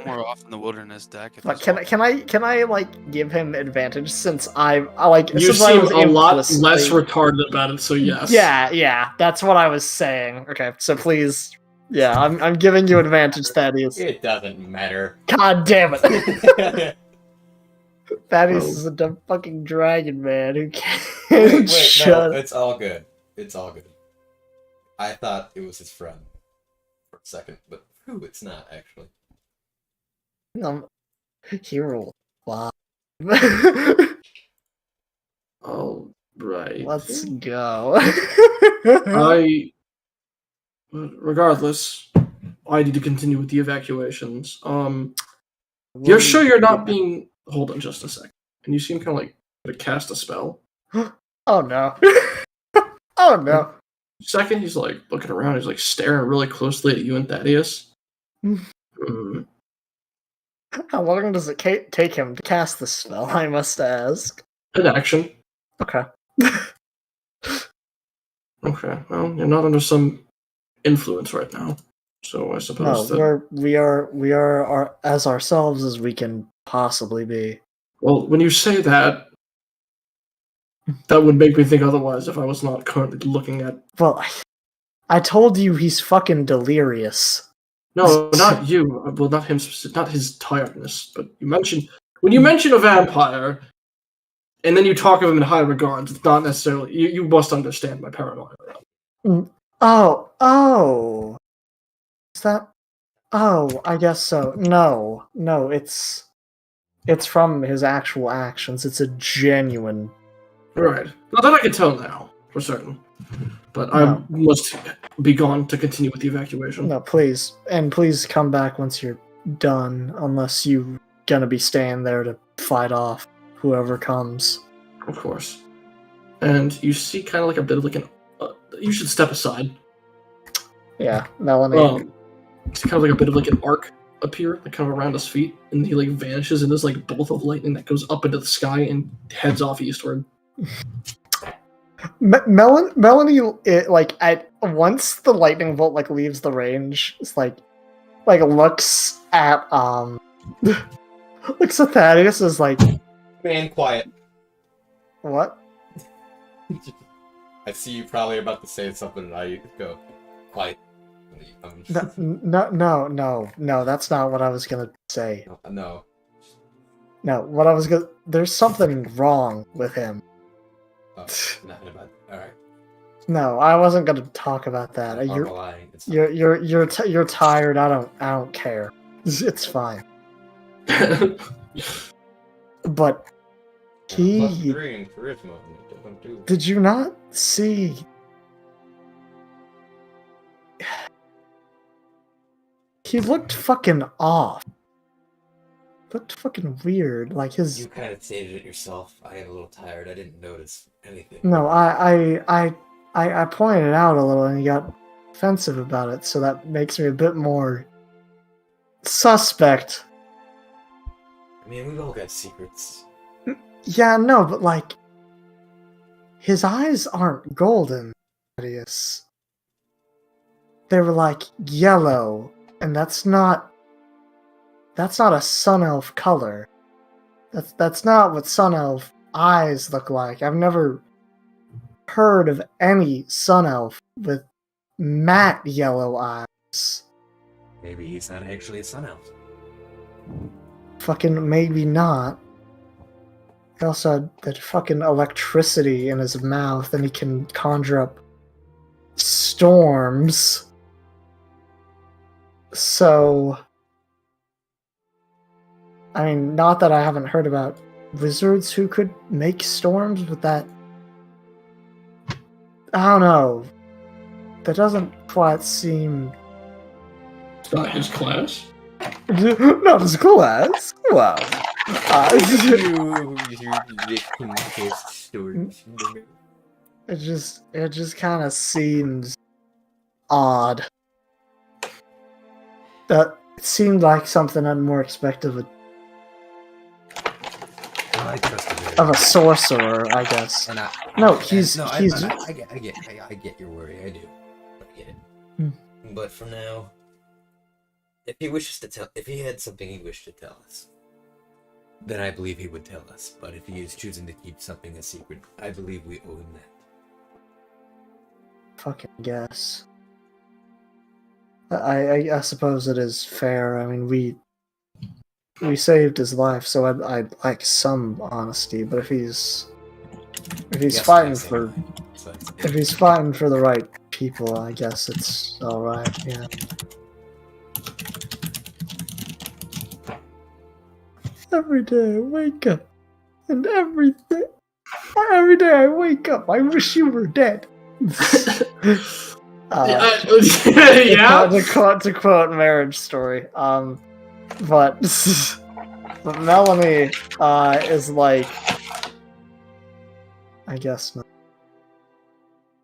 D: More off in the wilderness, Dak. if
B: But
D: that's
B: can I like give him advantage since I like
A: You
B: since I
A: seem
B: was
A: a lot less
B: implicitly-
A: retarded about it, so yes.
B: Yeah, that's what I was saying. Okay, so please, yeah, I'm giving you advantage, Thaddeus.
E: It doesn't matter.
B: God damn it, Thaddeus
A: Oh.
B: is a dumb fucking dragon, man. Who can't
E: Wait,
B: shut
E: no, it's all good. It's all good. I thought it was his friend for a second, but it's not actually.
B: Hero. Wow.
A: All right.
B: Let's go.
A: Regardless, I need to continue with the evacuations. You're sure you're not being? Hold on, just a sec. And you seem kind of like to cast a spell.
B: Oh no. Oh no.
A: Second, he's like looking around. He's like staring really closely at you and Thaddeus.
B: How long does it take him to cast the spell? I must ask.
A: An action.
B: Okay.
A: Okay. Well, you're not under some influence right now, so I
B: No,
A: suppose that.
B: we are as ourselves as we can possibly be.
A: Well, when you say that, that would make me think otherwise if I was not currently looking at.
B: Well, I told you he's fucking delirious.
A: No, not you. Well, not him. Not his tiredness. But when you mention a vampire, and then you talk of him in high regards, it's not necessarily. You must understand my paranoia.
B: Oh. Is that? Oh, I guess so. No, it's from his actual actions. It's a genuine.
A: Right. Not that I can tell now for certain, but I
B: No.
A: must be gone to continue with the evacuation.
B: No, please come back once you're done. Unless you're gonna be staying there to fight off whoever comes.
A: Of course. And you see kind of like a bit of like an. You should step aside.
B: Yeah, Melanie.
A: It's kind of like a bit of like an arc appear, like kind of around his feet, and he like vanishes in this like bolt of lightning that goes up into the sky and heads off eastward.
B: Melanie, like at once the lightning bolt like leaves the range, it's like looks at looks at Thaddeus is like,
E: Man, quiet.
B: what?
E: I see you probably about to say something, and I go quiet.
B: No, that's not what I was gonna say.
E: No.
B: No, what I was gonna. There's something wrong with him.
E: Oh, nothing about it. All right.
B: No, I wasn't gonna talk about that.
E: I'm
B: You're
E: lying. It's
B: you're tired. I don't care. It's fine. But he
E: +3 in charisma.
B: did you not see? He looked fucking off. Looked fucking weird. Like his.
E: You kind of stated it yourself. I am a little tired. I didn't notice anything.
B: No, I I pointed it out a little and he got offensive about it, so that makes me a bit more suspect.
E: I mean, we've all got secrets.
B: Yeah, no, but like, his eyes aren't golden, Thaddeus. They were like yellow, and that's not a sun elf color. That's not what sun elf eyes look like. I've never heard of any sun elf with matte yellow eyes.
E: Maybe he's not actually a sun elf.
B: Fucking maybe not. He also had that fucking electricity in his mouth, and he can conjure up storms. So, I mean, not that I haven't heard about wizards who could make storms, but that, I don't know. That doesn't quite seem.
A: It's not his class.
B: Not as cool as. Wow. It just kind of seems odd. That it seemed like something I'd more expect of a sorcerer, I guess.
E: And
B: he's.
E: I get your worry. I do. I get it. But for now, if he had something he wished to tell us, then I believe he would tell us. But if he is choosing to keep something a secret, I believe we owe him that.
B: Fucking guess. I suppose it is fair. I mean, we saved his life, so I'd like some honesty. But if he's fighting for the right people, I guess it's all right. Yeah. Every day I wake up, and every day I wake up, I wish you were dead.
A: Yeah.
B: To quote Marriage Story. But Melanie is like, I guess not.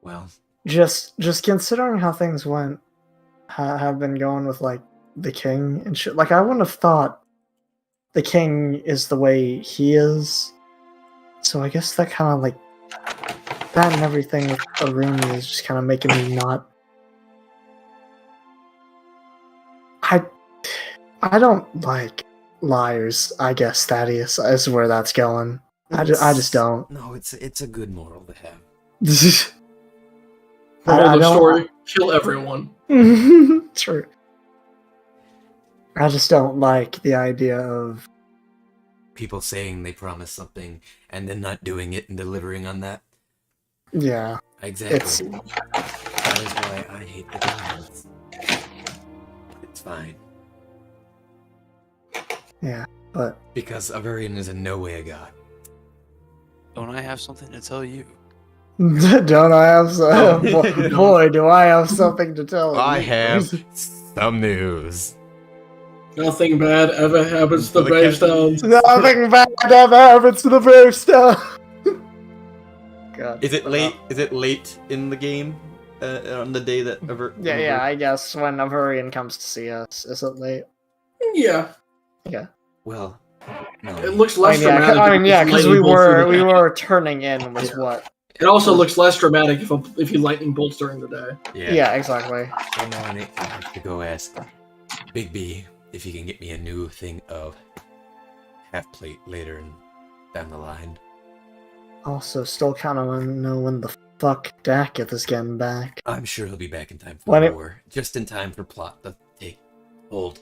E: Well,
B: Just considering how things have been going with like the king and shit. Like I wouldn't have thought the king is the way he is. So I guess that kind of like that and everything with Aruni is just kind of making me not. I don't like liars. I guess Thaddeus is where that's going. I just don't.
E: No, it's a good moral to have.
A: Moral of the
B: don't-
A: story: kill everyone.
B: True. I just don't like the idea of
E: People saying they promised something and then not doing it and delivering on that.
B: yeah.
E: Exactly. That is why I hate the government. It's fine.
B: Yeah, but
E: Because Avarian is in no way a god.
D: Don't I have something to tell you?
B: don't I have some? Boy, do I have something to tell you.
E: some news.
A: Nothing bad ever happens to the Gravestones.
B: Nothing bad ever happens to the Bravestone. God.
E: Is it late? Is it late in the game? On the day that
B: Yeah, I guess when Avarian comes to see us, is it late?
A: Yeah,
B: Yeah.
E: Well, no.
A: it looks less dramatic.
B: Because
A: if
B: we
A: lightning bolts through the
B: we
A: day.
B: were turning in was what?
A: It also looks less dramatic if you lightning bolts during the day.
B: Yeah, exactly.
E: So now I have to go ask Big B if he can get me a new thing of half plate later down the line.
B: Also, still kind of want to know when the fuck Dakith is getting back.
E: I'm sure he'll be back in time for
B: When
E: the
B: it-
E: war. Just in time for plot to take hold.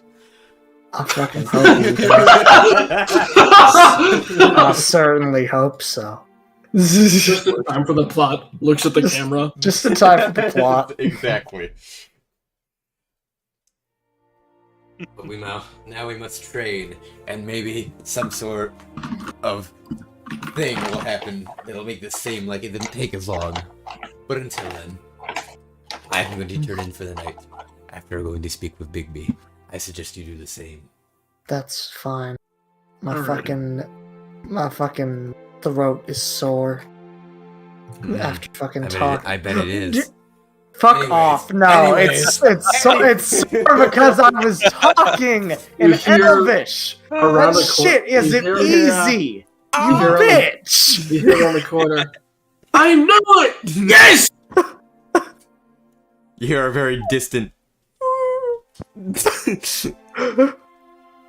B: I fucking hope he does. I certainly hope so.
A: Just in time for the plot. Looks at the camera.
B: Just in time for the plot.
E: Exactly. But now we must trade, and maybe some sort of thing will happen that'll make this seem like it didn't take as long. But until then, I'm going to turn in for the night. After going to speak with Big B, I suggest you do the same.
B: That's fine. My
A: Alright.
B: fucking throat is sore. After fucking
E: I
B: talk.
E: bet it is.
B: Fuck
E: Anyways,
B: off! No,
E: anyways.
B: it's sore because I was talking in
A: You hear
B: Elvish.
A: around
B: That
A: the corner.
B: shit isn't
A: you
B: easy. You
A: hear
B: bitch!
A: You hear around the corner. I know it. Yes.
E: You hear a very distant.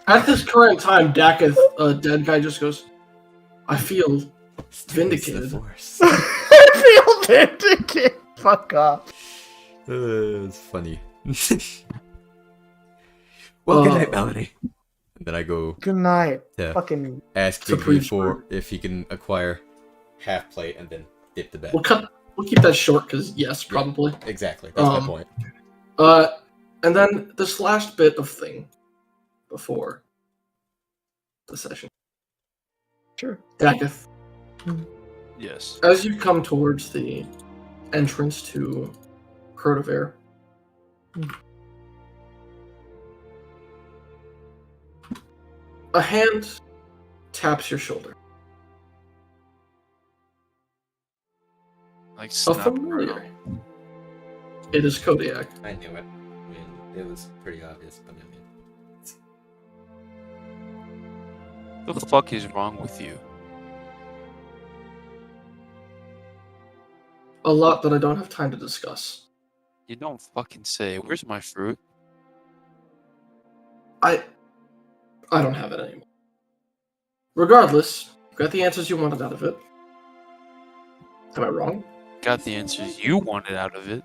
A: At this current time, Dakith, dead guy, just goes, I feel vindicated.
B: I feel vindicated. Fuck off.
E: It's funny. Well, good night, Melody. And then I go
B: Good night.
E: to
B: Fucking.
E: ask
A: To
E: Bigby
A: preach
E: for if he can acquire half plate and then dip the bed.
A: We'll keep that short because yes, probably.
E: Exactly. That's my point.
A: And then this last bit of thing before the session.
B: Sure.
A: Dakith,
D: Yes.
A: as you come towards the entrance to Crotaver, a hand taps your shoulder.
D: Like
A: A
D: snap
A: familiar.
D: around.
A: It is Kodiak.
E: I knew it. I mean, it was pretty obvious, but I mean.
D: What the fuck is wrong with you?
A: A lot that I don't have time to discuss.
D: You don't fucking say. Where's my fruit?
A: I don't have it anymore. Regardless, you got the answers you wanted out of it. Am I wrong?
D: Got the answers you wanted out of it.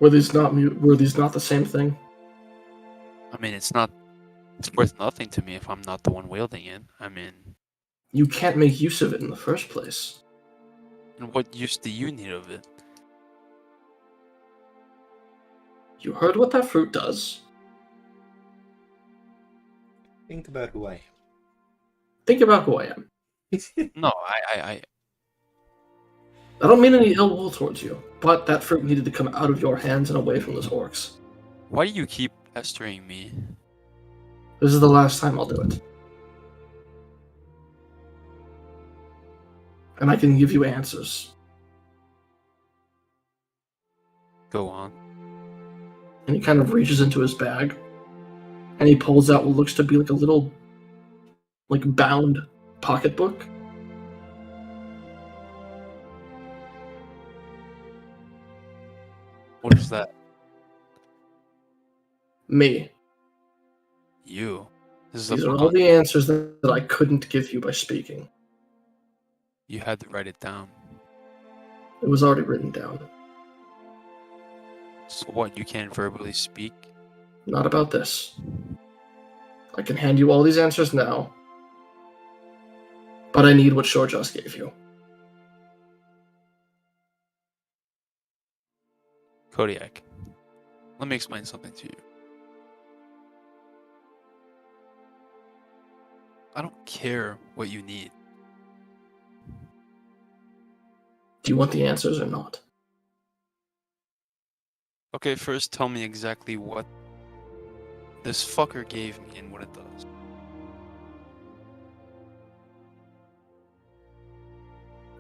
A: Were these not the same thing?
D: I mean, it's worth nothing to me if I'm not the one wielding it. I mean,
A: You can't make use of it in the first place.
D: and what use do you need of it?
A: You heard what that fruit does.
E: Think about who I am.
A: Think about who I am.
D: No,
A: I don't mean any ill will towards you, but that fruit needed to come out of your hands and away from those orcs.
D: Why do you keep pestering me?
A: This is the last time I'll do it. And I can give you answers.
D: Go on.
A: And he kind of reaches into his bag, and he pulls out what looks to be like a little, like, bound pocketbook.
D: What is that?
A: Me.
D: You. This is
A: These
D: a
A: are all the answers that I couldn't give you by speaking.
D: You had to write it down.
A: It was already written down.
D: So what? You can't verbally speak?
A: Not about this. I can hand you all these answers now, but I need what Shore just gave you.
D: Kodiak, let me explain something to you. I don't care what you need.
A: Do you want the answers or not?
D: Okay, first tell me exactly what this fucker gave me and what it does.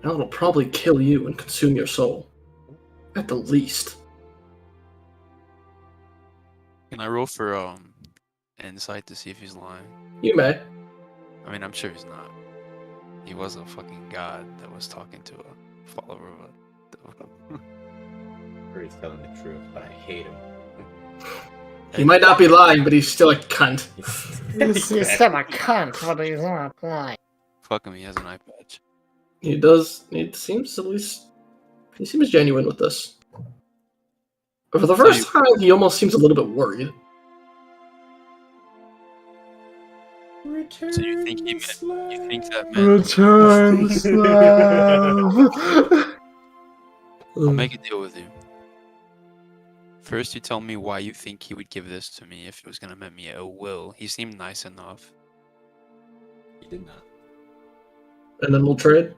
A: Now it'll probably kill you and consume your soul. At the least.
D: Can I roll for insight to see if he's lying?
A: You may.
D: I mean, I'm sure he's not. He was a fucking god that was talking to a follower of a...
E: Or he's telling the truth, but I hate him.
A: He might not be lying, but he's still a cunt.
B: He's still a cunt, but he's not lying.
D: Fuck him, he has an eye patch.
A: He does. It seems at least. He seems genuine with this. But for the first time, he almost seems a little bit worried.
D: So you think that meant...
B: Return slave.
D: I'll make a deal with you. First, you tell me why you think he would give this to me if it was gonna make me ill will. He seemed nice enough.
E: He did not.
A: And then we'll trade.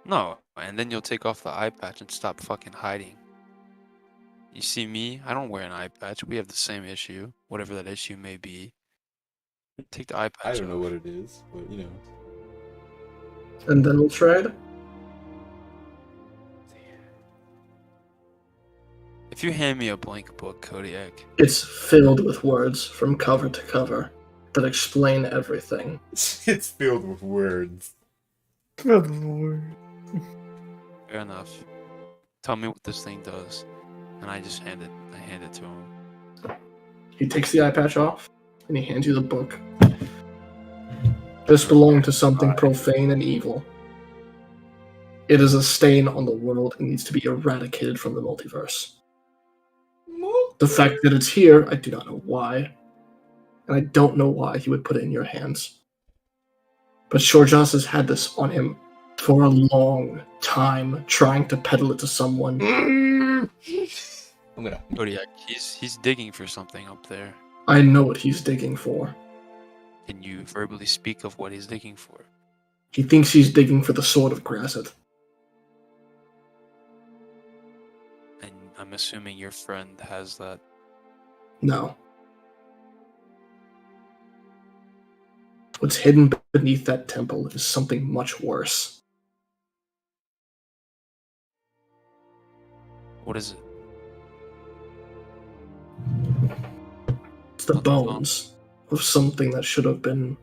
D: No, and then you'll take off the eye patch and stop fucking hiding. You see me? I don't wear an eye patch. We have the same issue, whatever that issue may be. Take the eye patch
E: I don't know
D: off.
E: what it is, but you know.
A: And then we'll trade.
D: If you hand me a blank book, Kodiak,
A: It's filled with words from cover to cover that explain everything.
E: It's filled with words.
D: fair enough. Tell me what this thing does, and I hand it to him.
A: He takes the eye patch off, and he hands you the book. This belonged to something profane and evil. It is a stain on the world and needs to be eradicated from the multiverse. The fact that it's here, I do not know why. And I don't know why he would put it in your hands. But Shorjas has had this on him for a long time, trying to peddle it to someone.
E: I'm gonna.
D: Kodiak, he's digging for something up there.
A: I know what he's digging for.
D: Can you verbally speak of what he's digging for?
A: He thinks he's digging for the sword of Grasset.
D: And I'm assuming your friend has that.
A: No. What's hidden beneath that temple is something much worse.
D: What is it?
A: It's the bones of something that should have been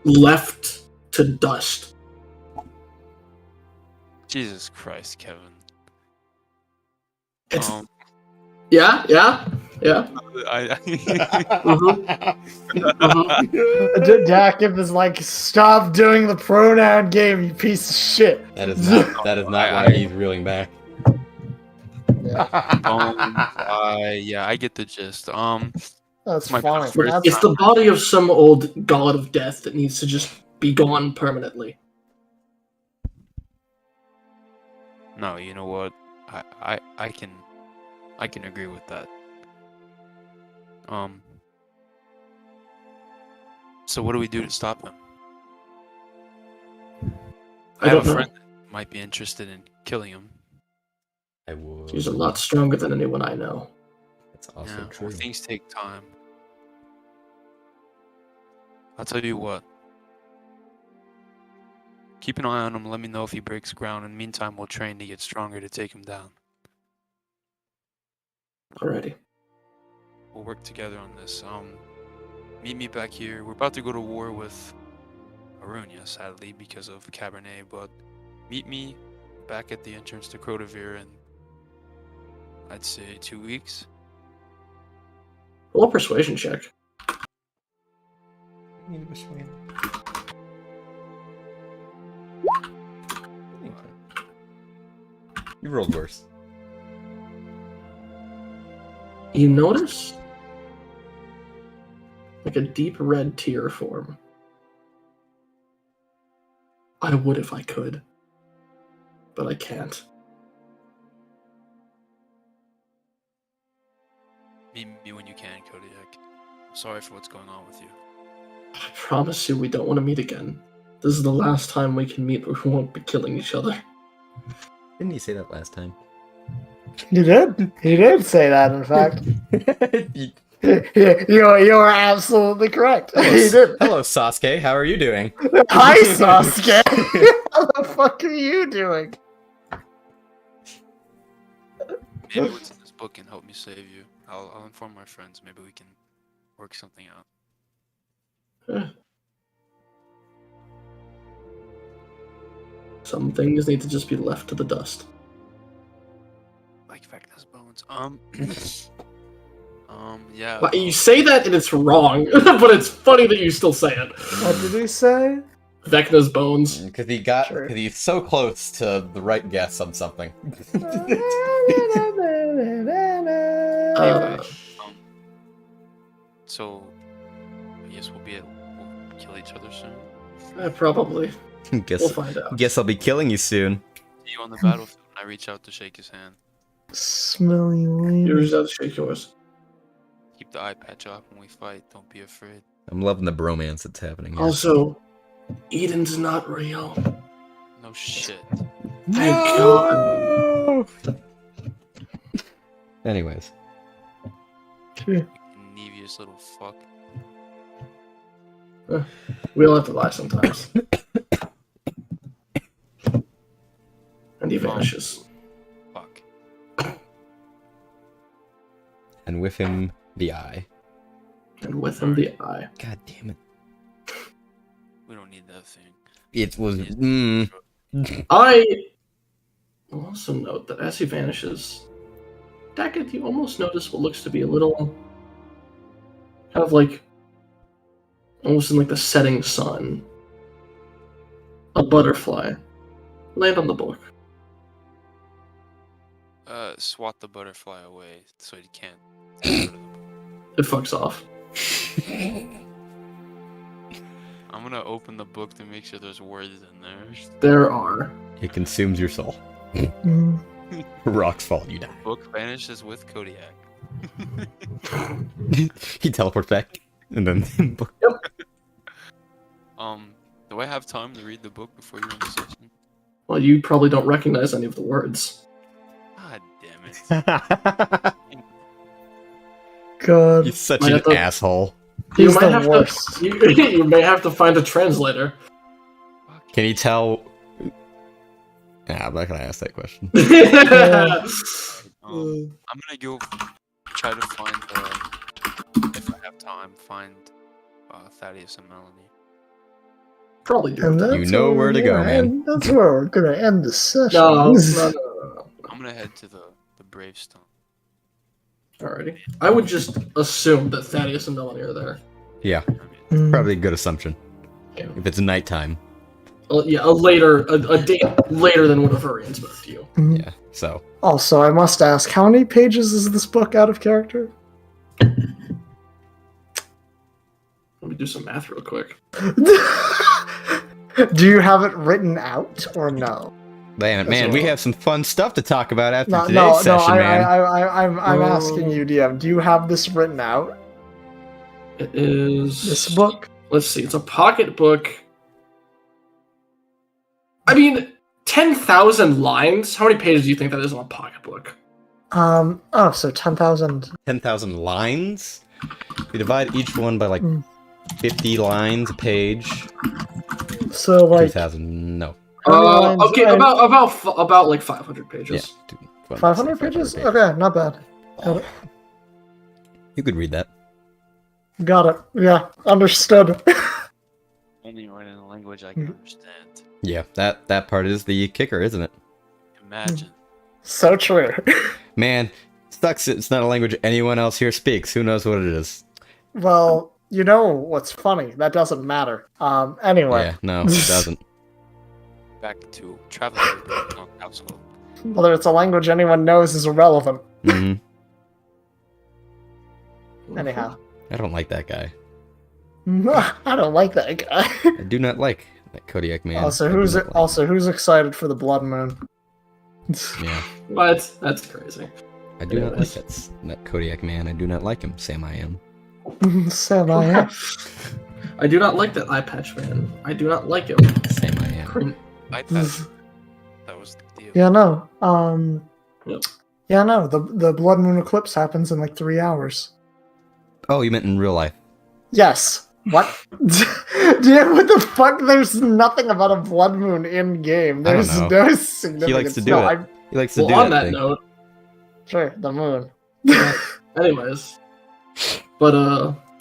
A: left to dust.
D: Jesus Christ, Kevin.
A: It's, yeah.
B: Jacob is like, stop doing the pronoun game, you piece of shit.
E: That is not why he's reeling back.
D: Yeah, I get the gist.
B: That's
D: My
B: fine.
D: first-
B: That's
A: It's the body of some old god of death that needs to just be gone permanently.
D: No, you know what? I can agree with that. So what do we do to stop him? I have
A: don't
D: a
A: know.
D: friend that might be interested in killing him.
E: I would.
A: He's a lot stronger than anyone I know.
E: That's also
D: Yeah,
E: true.
D: well, things take time. I'll tell you what. Keep an eye on him. Let me know if he breaks ground. In the meantime, we'll train to get stronger to take him down.
A: Alrighty.
D: We'll work together on this. Meet me back here. We're about to go to war with Arunia, sadly, because of Cabernet, but meet me back at the entrance to Crotavir in, I'd say, 2 weeks.
A: Roll a persuasion check.
E: You rolled worse.
A: You notice like a deep red tear form. I would if I could, but I can't.
D: Meet me when you can, Kodiak. Sorry for what's going on with you.
A: I promise you we don't want to meet again. This is the last time we can meet where we won't be killing each other.
E: Didn't he say that last time?
B: He did. He did say that, in fact. You are absolutely correct. He did.
E: Hello, Sasuke. How are you doing?
B: Hi, Sasuke. How the fuck are you doing?
D: Maybe what's in this book can help me save you. I'll inform my friends. Maybe we can work something out.
A: Some things need to just be left to the dust.
D: Like Vecna's bones. Yeah.
A: Well, you say that and it's wrong, but it's funny that you still say it.
B: What did he say?
A: Vecna's bones.
E: Because
B: Sure.
E: he's so close to the right guess on something.
A: Uh,
D: So, I guess we'll kill each other soon.
A: probably. We'll
E: guess
A: find out.
E: I'll be killing you soon.
D: See you on the battlefield. I reach out to shake his hand.
B: Smell you later.
A: Yours does shake yours.
D: Keep the eye patch off when we fight. Don't be afraid.
E: I'm loving the bromance that's happening here.
A: Also, Eden's not real.
D: No shit.
A: Thank God.
E: Anyways.
D: Nevious little fuck.
A: We all have to lie sometimes. he vanishes.
D: Fuck.
E: And with him, the eye.
A: And with him, the eye.
E: God damn it.
D: We don't need that thing.
E: It was.
A: I will also note that as he vanishes, Daggett, you almost notice what looks to be a little, kind of like, almost in like the setting sun, a butterfly land on the book.
D: Swat the butterfly away so he can't. get rid of the book.
A: It fucks off.
D: I'm gonna open the book to make sure there's words in there.
A: There are.
E: It consumes your soul. Rocks fall, you die.
D: Book vanishes with Kodiak.
E: He teleports back, and then book.
D: Do I have time to read the book before you end the session?
A: Well, you probably don't recognize any of the words.
D: God damn it.
B: God.
E: He's such
A: Might
E: an
A: have to-
E: asshole.
A: You
B: He's
A: might
B: the
A: have
B: worst.
A: to. You may have to find a translator.
E: Can you tell? Nah, I'm not gonna ask that question.
D: I'm gonna go try to find, if I have time, find Thaddeus and Melanie.
A: Probably do.
B: And that's
E: You know where to
B: we're
E: go,
B: gonna
E: man.
B: end- That's where we're gonna end the session.
A: No.
D: I'm gonna head to the Bravestone.
A: Alrighty. I would just assume that Thaddeus and Melanie are there.
E: Yeah,
B: Mm.
E: probably a good assumption.
A: Yeah.
E: If it's nighttime.
A: Yeah, a date later than would have Orions moved you.
E: Yeah. So
B: Also, I must ask, how many pages is this book out of character?
A: Let me do some math real quick.
B: Do you have it written out or no?
E: man, we have some fun stuff to talk about after
B: No,
E: today's
B: no,
E: session, man.
B: I'm asking you, DM. Do you have this written out?
A: It is
B: This book?
A: Let's see. It's a pocket book. I mean, 10,000 lines. How many pages do you think that is on a pocket book?
B: So 10,000.
E: 10,000 lines. You divide each one by like 50 lines a page.
B: So, like,
E: 2,000. No.
B: how many lines?
A: Okay, about like 500
E: Yeah.
A: pages.
B: 500 pages? Okay, not bad.
E: You could read that.
B: Got it. Yeah, understood.
D: Only write in a language I can understand.
E: Yeah, that part is the kicker, isn't it?
D: Imagine.
B: So true.
E: Man, sucks it's not a language anyone else here speaks. Who knows what it is?
B: Well, you know what's funny? That doesn't matter. Anyway.
E: Yeah, no, it doesn't.
D: Back to traveling household.
B: Whether it's a language anyone knows is irrelevant.
E: hmm
B: Anyhow.
E: I don't like that guy.
B: I don't like that guy.
E: I do not like that Kodiak man.
B: Also,
E: I do
B: who's
E: not like
B: who's excited for the blood moon?
E: him. Yeah,
A: What? That's crazy.
E: I do not like
A: Anyways.
E: that Kodiak man. I do not like him. Sam, I am.
B: Sam, I am.
A: I do not like that eye patch man. I do not like him.
E: Sam, I am.
A: Crin-
D: iPad. That was the deal.
B: Yeah, no.
A: Yep.
B: Yeah, no. The blood moon eclipse happens in like 3 hours.
E: Oh, you meant in real life.
B: Yes. What? Dude, what the fuck? There's nothing about a blood moon in game.
E: I don't
B: There's
E: know.
B: no significance.
E: He likes to do
B: No,
E: it.
B: I'm-
E: He likes to
A: Well,
E: do
A: on
E: that
A: that
E: thing.
A: note,
B: Sure, the moon.
A: anyways. But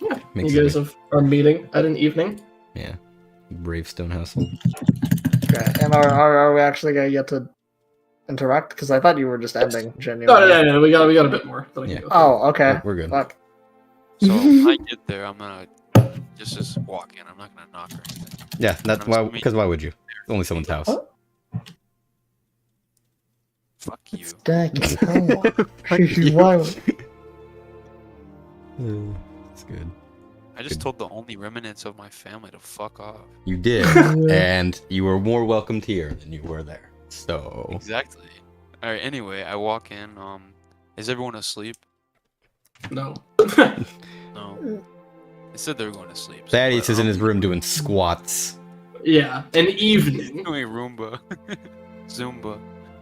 A: yeah,
E: Makes
A: you guys
E: sense.
A: are meeting at an evening.
E: Yeah. Bravestone household.
B: Okay, and are we actually gonna get to interact? Because I thought you were just ending
A: No,
B: genuinely.
A: no, we got a bit more. that I can
E: Yeah.
A: go through.
B: Oh, okay.
E: We're good.
B: Fuck.
D: So when I get there, I'm gonna just walk in. I'm not gonna knock or anything.
E: Yeah, that's
D: I'm
E: why.
D: assuming-
E: Because why would you? It's only someone's house.
B: Oh.
D: Fuck you.
B: It's Daggett. How?
E: you.
B: Why would-
E: It's good.
D: I just told the only remnants of my family to fuck off.
E: You did,
B: Yeah.
E: and you were more welcomed here than you were there. So
D: Exactly. All right. Anyway, I walk in. Is everyone asleep?
A: No.
D: No. They said they were going to sleep. so-
E: Thaddeus
D: but,
E: is in his room doing squats.
A: Yeah, an evening.
D: doing Roomba, Zumba.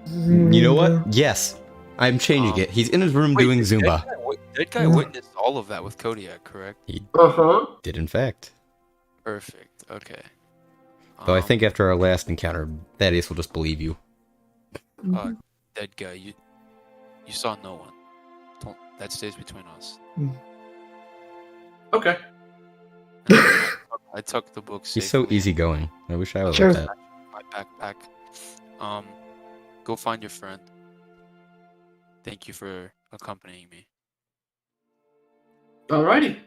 E: You know what? Yes, I'm changing it. He's in his room
D: Wait,
E: doing
D: did
E: Zumba.
D: That guy witnessed all of that with Kodiak, correct?
E: He
A: Uh-huh.
E: did, in fact.
D: Perfect. Okay.
E: Though I think after our last encounter, Thaddeus will just believe you.
D: dead guy. You saw no one. That stays between us.
A: Okay.
D: I tucked the book
E: He's so
D: safely
E: easygoing. I wish I was
B: Sure.
E: like that.
D: in my backpack. Go find your friend. Thank you for accompanying me.
A: Alrighty.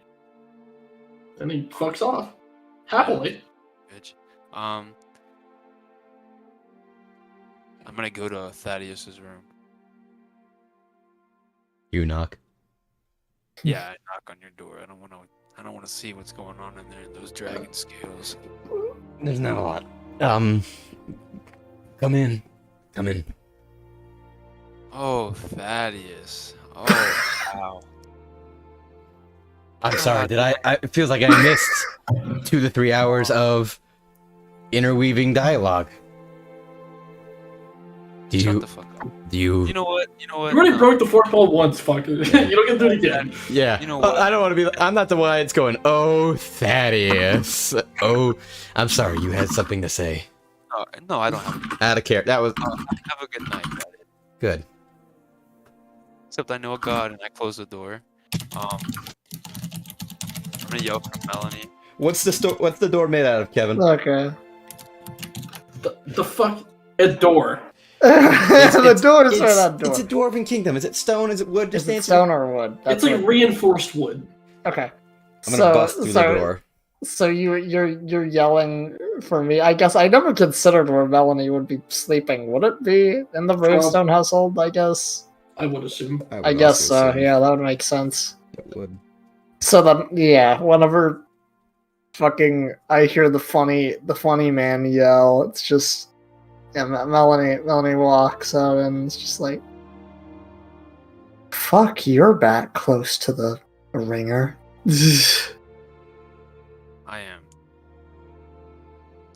A: Then he fucks off. Happily.
D: Bitch. I'm gonna go to Thaddeus's room.
E: You knock.
D: Yeah, I knock on your door. I don't want to see what's going on in there. Those dragon scales.
E: There's not a lot. Come in. Come in.
D: Oh, Thaddeus. Oh, wow.
E: I'm sorry. Did I? It feels like I missed 2 to 3 hours of interweaving dialogue.
D: Shut the fuck up.
E: Do you?
D: You know what?
A: You already broke the fourth wall once, fucker. You don't get to do it again.
E: Yeah.
D: You know what?
E: I don't want to be. I'm not the one that's going. Oh, Thaddeus. Oh, I'm sorry. You had something to say.
D: No, I don't have.
E: Out of care. That was
D: Have a good night, Thaddeus.
E: good.
D: Except I know a god, and I close the door. I'm gonna yell for Melanie.
E: What's the door made out of, Kevin?
B: Okay.
A: The fuck? A door.
B: The door is for that door.
E: It's a dwarven kingdom. Is it stone? Is it wood?
B: Is
E: Just
B: it
E: answer.
B: stone or wood?
A: It's like reinforced wood.
B: Okay.
E: I'm gonna bust through the door.
B: So you're yelling for me. I guess I never considered where Melanie would be sleeping. Would it be in the Bravestone household? I guess.
A: I would assume.
B: I guess so. Yeah, that would make sense.
E: It would.
B: So then, yeah, whenever fucking I hear the funny man yell, it's just Melanie walks out and it's just like, fuck, you're back close to the ringer.
D: I am.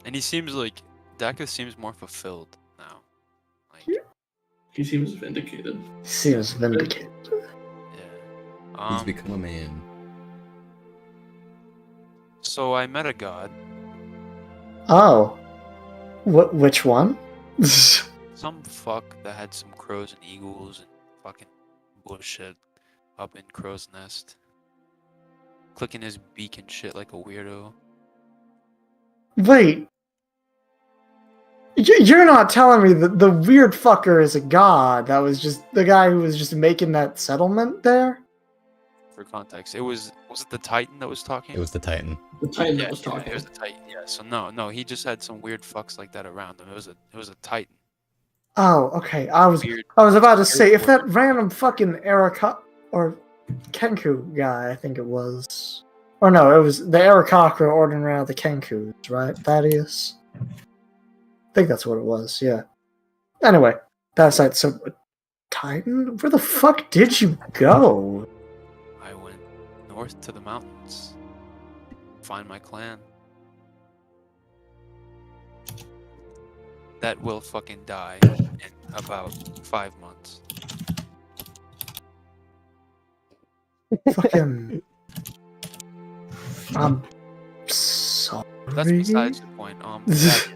D: And he seems like Daka seems more fulfilled now. Like,
A: He seems vindicated.
B: Seems vindicated.
D: yeah.
E: He's become a man.
D: So I met a god.
B: Oh, which one?
D: Some fuck that had some crows and eagles and fucking bullshit up in Crow's Nest. Clicking his beak and shit like a weirdo.
B: Wait. You're not telling me that the weird fucker is a god. That was just the guy who was just making that settlement there?
D: For context, was it the Titan that was talking?
E: It was the Titan.
A: The Titan
D: yeah,
A: that was talking.
D: It was the Titan. Yeah. So no, he just had some weird fucks like that around him. It was a Titan.
B: Oh, okay. I was
D: Weird.
B: about to say, if that
D: Weird.
B: random fucking Erika or Kenku guy, I think it was, or no, it was the Arakakra ordering around the Kenkus, right? Thaddeus. I think that's what it was. Yeah. Anyway, that's that. So, Titan, where the fuck did you go?
D: I went north to the mountains. Find my clan. That will fucking die in about 5 months.
B: Fucking. I'm sorry.
D: That's besides the point. Thaddeus,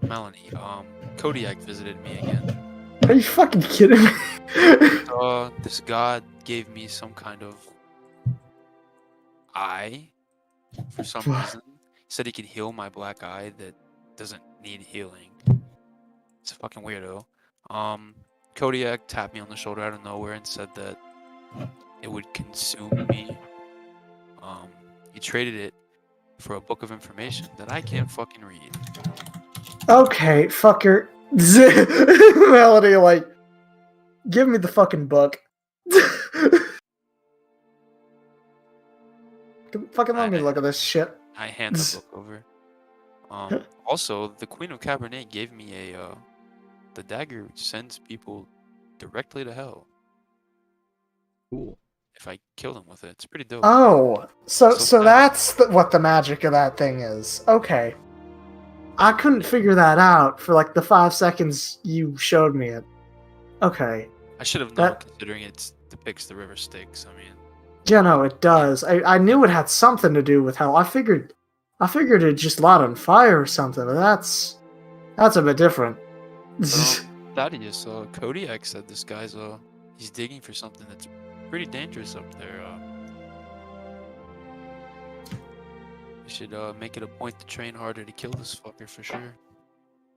D: Melanie, Kodiak visited me again.
B: Are you fucking kidding me?
D: This god gave me some kind of eye for some reason. He said he could heal my black eye that doesn't need healing. It's a fucking weirdo. Kodiak tapped me on the shoulder out of nowhere and said that it would consume me. He traded it for a book of information that I can't fucking read.
B: Okay, fucker. Melody, like, give me the fucking book. Fucking let me look at this shit.
D: I hand the book over. Also, the Queen of Cabernet gave me the dagger sends people directly to hell
E: Cool.
D: if I kill them with it. It's pretty dope.
B: Oh, so
D: So
B: that's what the magic of that thing is. Okay. I couldn't figure that out for like the 5 seconds you showed me it. Okay.
D: I should have known,
B: that-
D: considering it depicts the river Styx. I mean,
B: Yeah, no, it does. I knew it had something to do with hell. I figured it just light on fire or something, but that's a bit different.
D: Thaddeus, Kodiak said this guy's he's digging for something that's pretty dangerous up there. We should make it a point to train harder to kill this fucker for sure.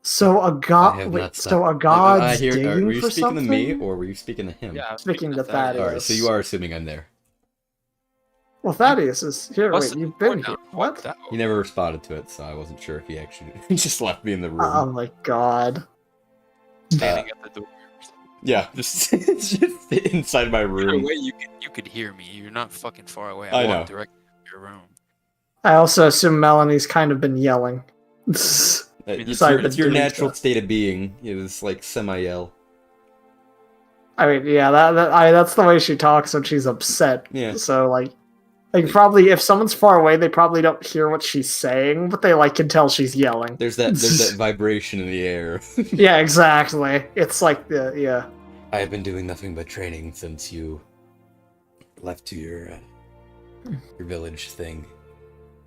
B: So a
E: I
B: god.
E: have
B: Wait.
E: not
B: So
E: stopped.
B: a god's
E: Were
B: digging
E: you
B: for
E: speaking
B: something.
E: to me or were you speaking to him?
D: Yeah, I'm
B: Speaking to
D: Thaddeus.
E: Alright, so you are assuming I'm there.
B: Well, Thaddeus is here. Wait,
D: Busted
B: you've
D: the door
B: been here.
D: down,
B: What?
D: fucked out.
E: He never responded to it, so I wasn't sure if he actually he just left me in the room.
B: Oh my god.
D: Standing at the door.
E: Yeah, just inside my
D: Either
E: room.
D: way, you could hear me. You're not fucking far away.
E: I know.
D: walked directly to your room.
B: I also assume Melanie's kind of been yelling.
E: It's
B: Sorry,
E: your,
B: but
E: it's your
B: doing
E: natural
B: stuff.
E: state of being. It was like semi-yell.
B: I mean, yeah, that's the way she talks when she's upset.
E: Yeah.
B: So like probably if someone's far away, they probably don't hear what she's saying, but they like can tell she's yelling.
E: There's that vibration in the air.
B: Yeah, exactly. It's like yeah.
E: I have been doing nothing but training since you left to your village thing.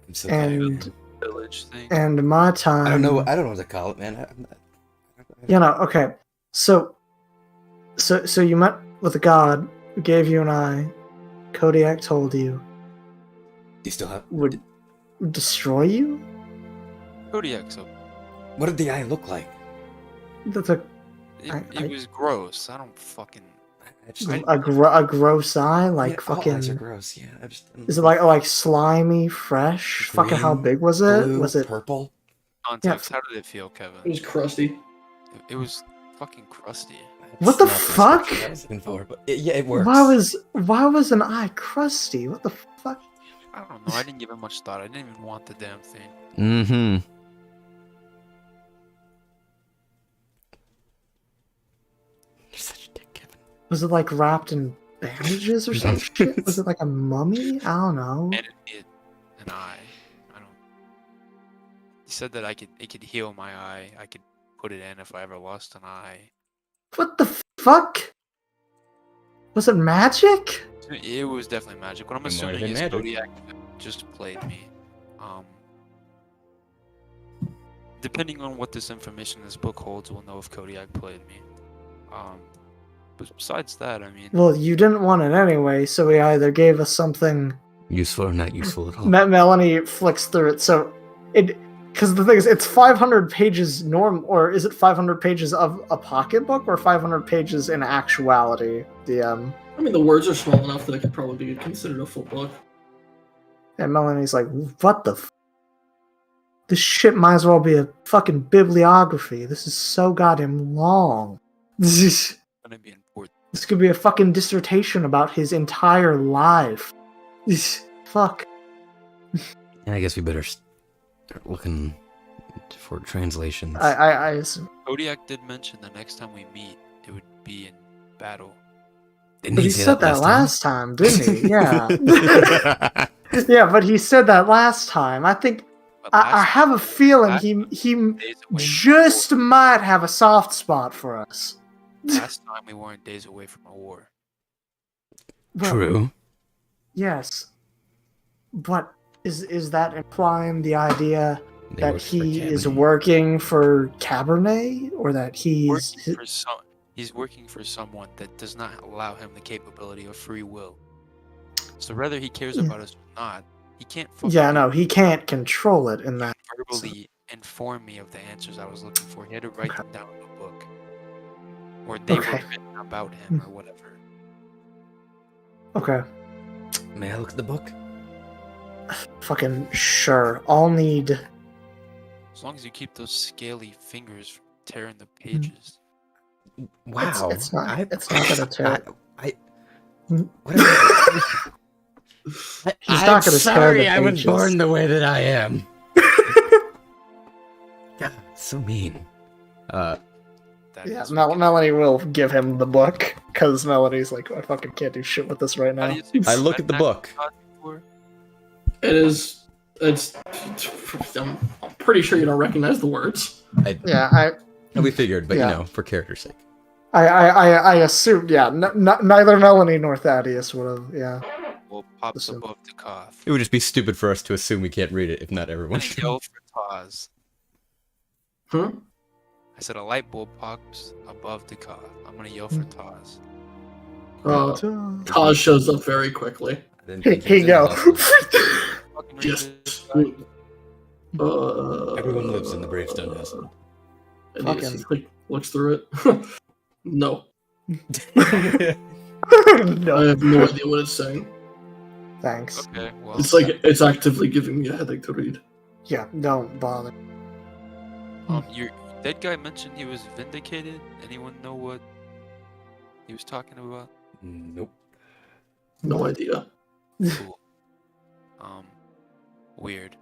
E: I'm so
B: And
D: Village thing.
B: and my time.
E: I don't know what to call it, man.
B: Okay. So you met with a god who gave you an eye. Kodiak told you
E: You still have.
B: would destroy you.
D: Kodiak, so
E: What did the eye look like?
B: That's a
D: it was gross. I don't fucking.
E: I just,
B: a gross eye, like
E: yeah, all eyes are
B: fucking.
E: gross. Yeah, I just.
B: Is it like slimy, fresh? Fucking how
E: Green,
B: big was it?
E: blue,
B: Was it?
E: purple?
D: Context. How did it feel, Kevin?
A: It was crusty.
D: It was fucking crusty.
B: What the
E: That's not
B: fuck?
E: description I was looking for, but yeah, it works.
B: Why was an eye crusty? What the fuck?
D: I don't know. I didn't give it much thought. I didn't even want the damn thing.
E: Mm-hmm. You're such a dick, Kevin.
B: Was it like wrapped in bandages or some shit? Was it like a mummy? I don't know.
D: And an eye. I don't. He said that it could heal my eye. I could put it in if I ever lost an eye.
B: What the fuck? Was it magic?
D: It was definitely magic. What I'm
E: It might have
D: assuming
E: been
D: is
E: magic.
D: Kodiak just played me. Depending on what this information in this book holds, we'll know if Kodiak played me. But besides that, I mean,
B: Well, you didn't want it anyway, so he either gave us something.
E: Useful or not useful at all.
B: Melanie flicks through it, so it. Because the thing is, it's 500 pages or is it 500 pages of a pocketbook, or 500 pages in actuality? DM.
A: I mean, the words are small enough that it could probably be considered a full book.
B: And Melanie's like, what the this shit might as well be a fucking bibliography. This is so goddamn long. This
D: gonna be important.
B: could be a fucking dissertation about his entire life. Fuck.
E: Yeah, I guess we better start looking for translations.
B: I assume.
D: Kodiak did mention the next time we meet, it would be in battle.
E: Didn't
B: But he
E: say
B: said that last time, didn't he? Yeah.
E: time?
B: Yeah, but he said that last time. I think
D: But
B: I
D: last
B: have a feeling
D: last
B: he
D: days away from
B: just
D: a war.
B: might have a soft spot for us.
D: Last time we weren't days away from a war.
B: Well,
E: True.
B: Yes. But is that implying the idea
E: They
B: that
E: work for
B: he is
E: Cabernet.
B: working for Cabernet, or that he's
D: He's working for someone that does not allow him the capability of free will. So whether he cares
B: Yeah.
D: about us or not, he can't fucking
B: yeah, no, he can't control it in that.
D: verbally inform me of the answers I was looking for. He had to write them down in a book. Or they
B: Okay.
D: were written about him or whatever.
B: Okay,
E: May I look at the book?
B: fucking sure. I'll need.
D: As long as you keep those scaly fingers from tearing the pages.
E: Wow.
B: It's not. It's not gonna tear.
E: What I,
B: He's not gonna tear the
E: I was
B: pages.
E: born the way that I am. God, so mean.
D: That
B: Yeah,
D: is what-
B: Melanie will give him the book because Melanie's like, I fucking can't do shit with this right
D: How
B: now.
D: do you say
E: I look at the
D: redneck
E: book.
D: before?
A: It is. It's. I'm pretty sure you don't recognize the words.
B: Yeah,
E: We figured, but
B: Yeah.
E: you know, for character's sake.
B: I assumed. Yeah, neither Melanie nor Thaddeus would have. Yeah.
D: Well, pops
B: Listen.
D: above the cough.
E: It would just be stupid for us to assume we can't read it if not everyone
D: And
E: should.
D: yell for Taz.
A: Huh?
D: I said a light bulb pops above the car. I'm gonna yell for Taz.
A: Taj shows up very quickly.
E: I didn't
B: Here
E: think he was
B: you
E: in
B: go.
E: Boston.
D: Fucking
A: Yes.
D: read
E: Everyone lives in the Bravestone house.
A: And he
B: Fucking-
A: like, looks through it. No. I
B: No.
A: have no idea what it's saying.
B: Thanks.
D: Okay, well,
A: It's like it's actively giving me a headache to read.
B: Yeah, don't bother.
D: your that guy mentioned he was vindicated. Anyone know what he was talking about?
E: Nope.
A: No idea.
D: Cool. Weird.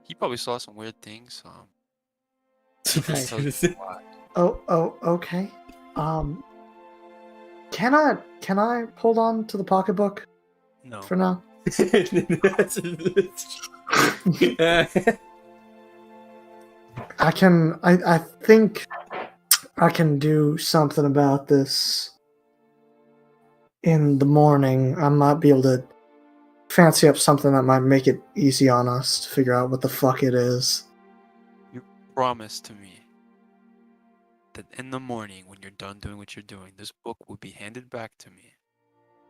D: He probably saw some weird things. He just tells you why.
B: Oh, okay. Can I hold on to the pocketbook
D: No.
B: for now? I think I can do something about this in the morning. I might be able to fancy up something that might make it easy on us to figure out what the fuck it is.
D: Promise to me that in the morning when you're done doing what you're doing, this book will be handed back to me.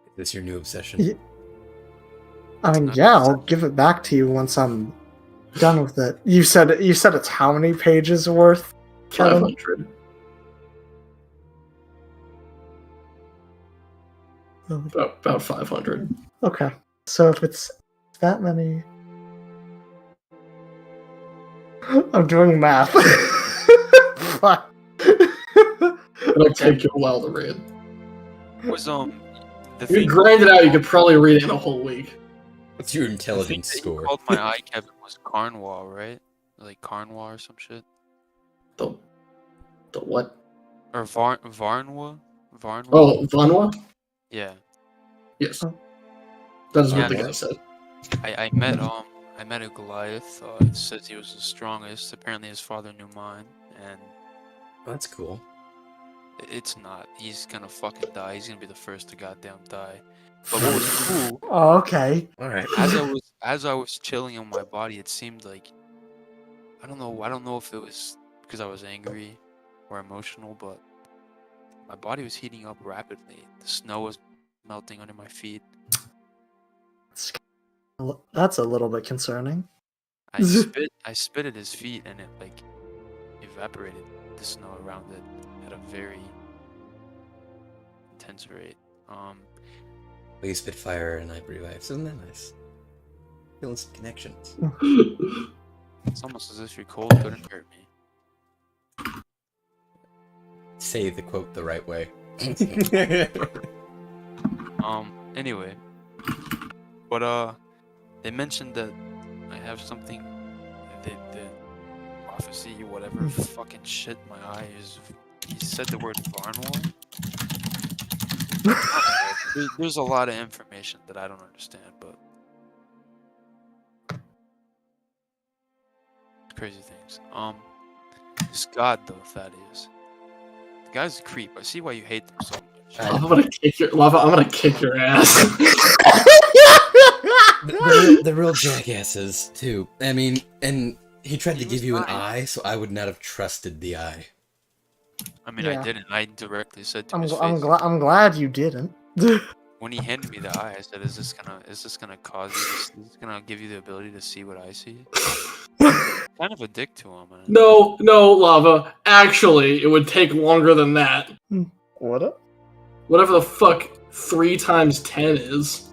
E: Is this your new obsession?
B: Yeah. I mean,
D: Not
B: yeah, I'll
D: necessarily.
B: give it back to you once I'm done with it. You said it's how many pages worth, Kevin?
A: 500. About 500.
B: Okay, so if it's that many, I'm doing math. Fuck.
A: It'll take you a while to read.
D: Was the
A: If you
D: thing
A: grind it out, you could probably read it in a whole week.
E: What's your
D: the thing
E: intelligence
D: that you
E: score?
D: called my eye, Kevin, was Carnwall, right? Like Carnwall or some shit,
A: The what?
D: or Varnwa? Varnwa?
A: Oh, Vanwa?
D: Yeah.
A: Yes.
B: Oh.
A: That is what
D: Yeah,
A: the
D: I
A: guy
D: mean-
A: said.
D: I met a Goliath. It says he was the strongest. Apparently, his father knew mine, and
E: That's cool.
D: it's not. He's gonna fucking die. He's gonna be the first to goddamn die. But what was cool,
B: Oh, okay.
E: All right.
D: as I was chilling on my body, it seemed like I don't know if it was because I was angry or emotional, but my body was heating up rapidly. The snow was melting under my feet.
B: That's a little bit concerning.
D: I spit at his feet, and it like evaporated the snow around it at a very intense rate.
E: We spit fire and I breathe life. Isn't that nice? Feeling some connections.
D: It's almost as if your cold couldn't hurt me.
E: Say the quote the right way.
D: Anyway, but they mentioned that I have something. The prophecy, whatever fucking shit. My eye is. He said the word Varnwall. There's a lot of information that I don't understand, but crazy things. This god though, Thaddeus. The guy's a creep. I see why you hate them so much.
A: I'm gonna kick your ass.
E: The real jackasses too. I mean, and he tried to
D: He
E: give
D: was
E: you an
D: nice.
E: eye, so I would not have trusted the eye.
D: I mean,
B: Yeah.
D: I didn't. I directly said to
B: I'm
D: his
B: I'm,
D: face.
B: gla- I'm glad you didn't.
D: When he handed me the eye, I said, "Is this gonna cause you? Is this gonna give you the ability to see what I see?" Kind of a dick to him, man.
A: No, Lava. Actually, it would take longer than that.
B: What?
A: Whatever the fuck 3 times 10 is.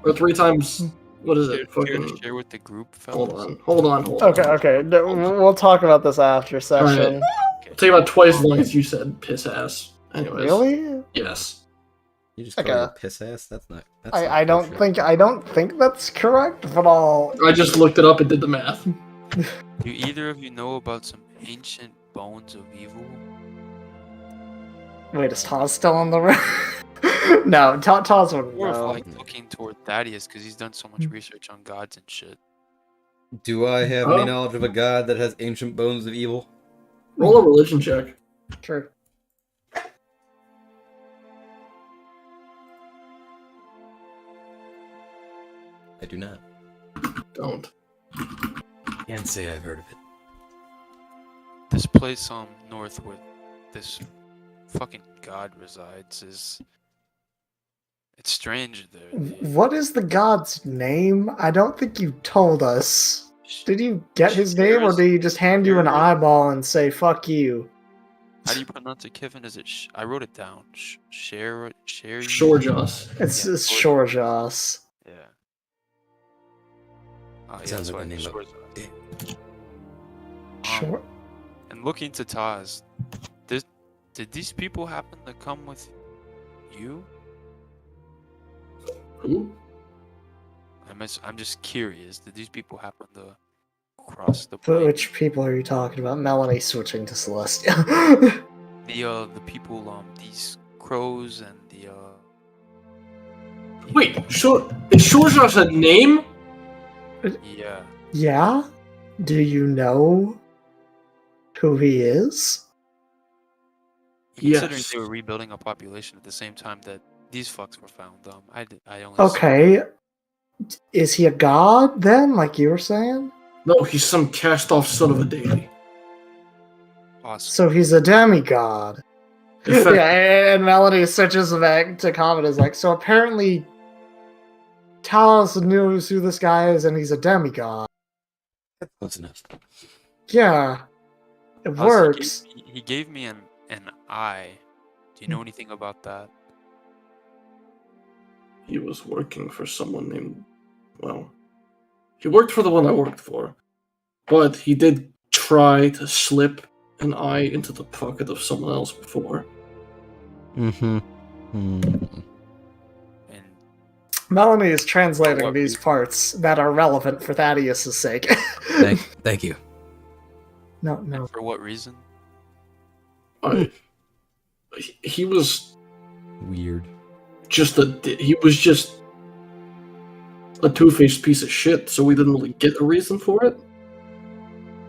A: Or 3 times... What is
D: Care
A: it?
D: to
A: Fucking...
D: share with the group,
A: Hold
D: fellas?
A: on. Hold on.
B: Okay. We'll talk about this after session.
A: It'll take about twice as long as you said, piss ass. Anyways.
B: Really?
A: Yes.
E: You just call
B: Okay.
E: it a piss ass? That's not. That's not
B: I don't
E: bullshit.
B: think that's correct, but I'll.
A: I just looked it up and did the math.
D: Do either of you know about some ancient bones of evil?
B: Wait, is Taz still on the road? No, Taz wouldn't
D: Or if
B: know.
D: like looking toward Thaddeus because he's done so much research on gods and shit.
E: Do I have any
A: Huh?
E: knowledge of a god that has ancient bones of evil?
A: Roll a religion check.
B: True.
E: I do not.
A: Don't.
E: Can't say I've heard of it.
D: this place north where this fucking god resides is it's strange there.
B: What is the god's name? I don't think you told us. Did you get his name, or did he just hand you an eyeball and say "fuck you"?
D: How do you pronounce it, Kevin? Is it? I wrote it down. Share.
A: Shorjas.
B: It's
D: Yeah,
B: Shorjas.
D: Yeah. Oh, yeah,
E: Sounds
D: that's
E: like
D: why
E: the name of
D: Shorjas.
E: dick.
B: Short.
D: And looking to Taz, did these people happen to come with you?
A: Who?
D: I'm just curious. Did these people happen to cross the plane?
B: Which people are you talking about? Melanie switching to Celestia.
D: The people, these crows and the
A: Wait, is Shorjas a name?
D: Yeah.
B: Yeah? Do you know who he is?
D: Considering
A: Yes.
D: they were rebuilding a population at the same time that these fucks were found, I only
B: Okay. Is he a god then, like you were saying?
A: No, he's some cast-off son of a deity.
D: Awesome.
B: So he's a demigod.
A: In fact,
B: Yeah, and Melody switches back to comment is like, so apparently Talos knows who this guy is and he's a demigod.
E: Close enough.
B: Yeah. It works.
D: He gave me an eye. Do you know anything about that?
A: he was working for someone named... Well, he worked for the one I worked for. But he did try to slip an eye into the pocket of someone else before.
E: Mm-hmm.
D: And
B: Melanie is translating
D: What
B: these
D: reason?
B: parts that are relevant for Thaddeus' sake.
E: Thank you.
B: No.
D: for what reason?
A: He was
E: Weird.
A: just a two-faced piece of shit, so we didn't really get a reason for it.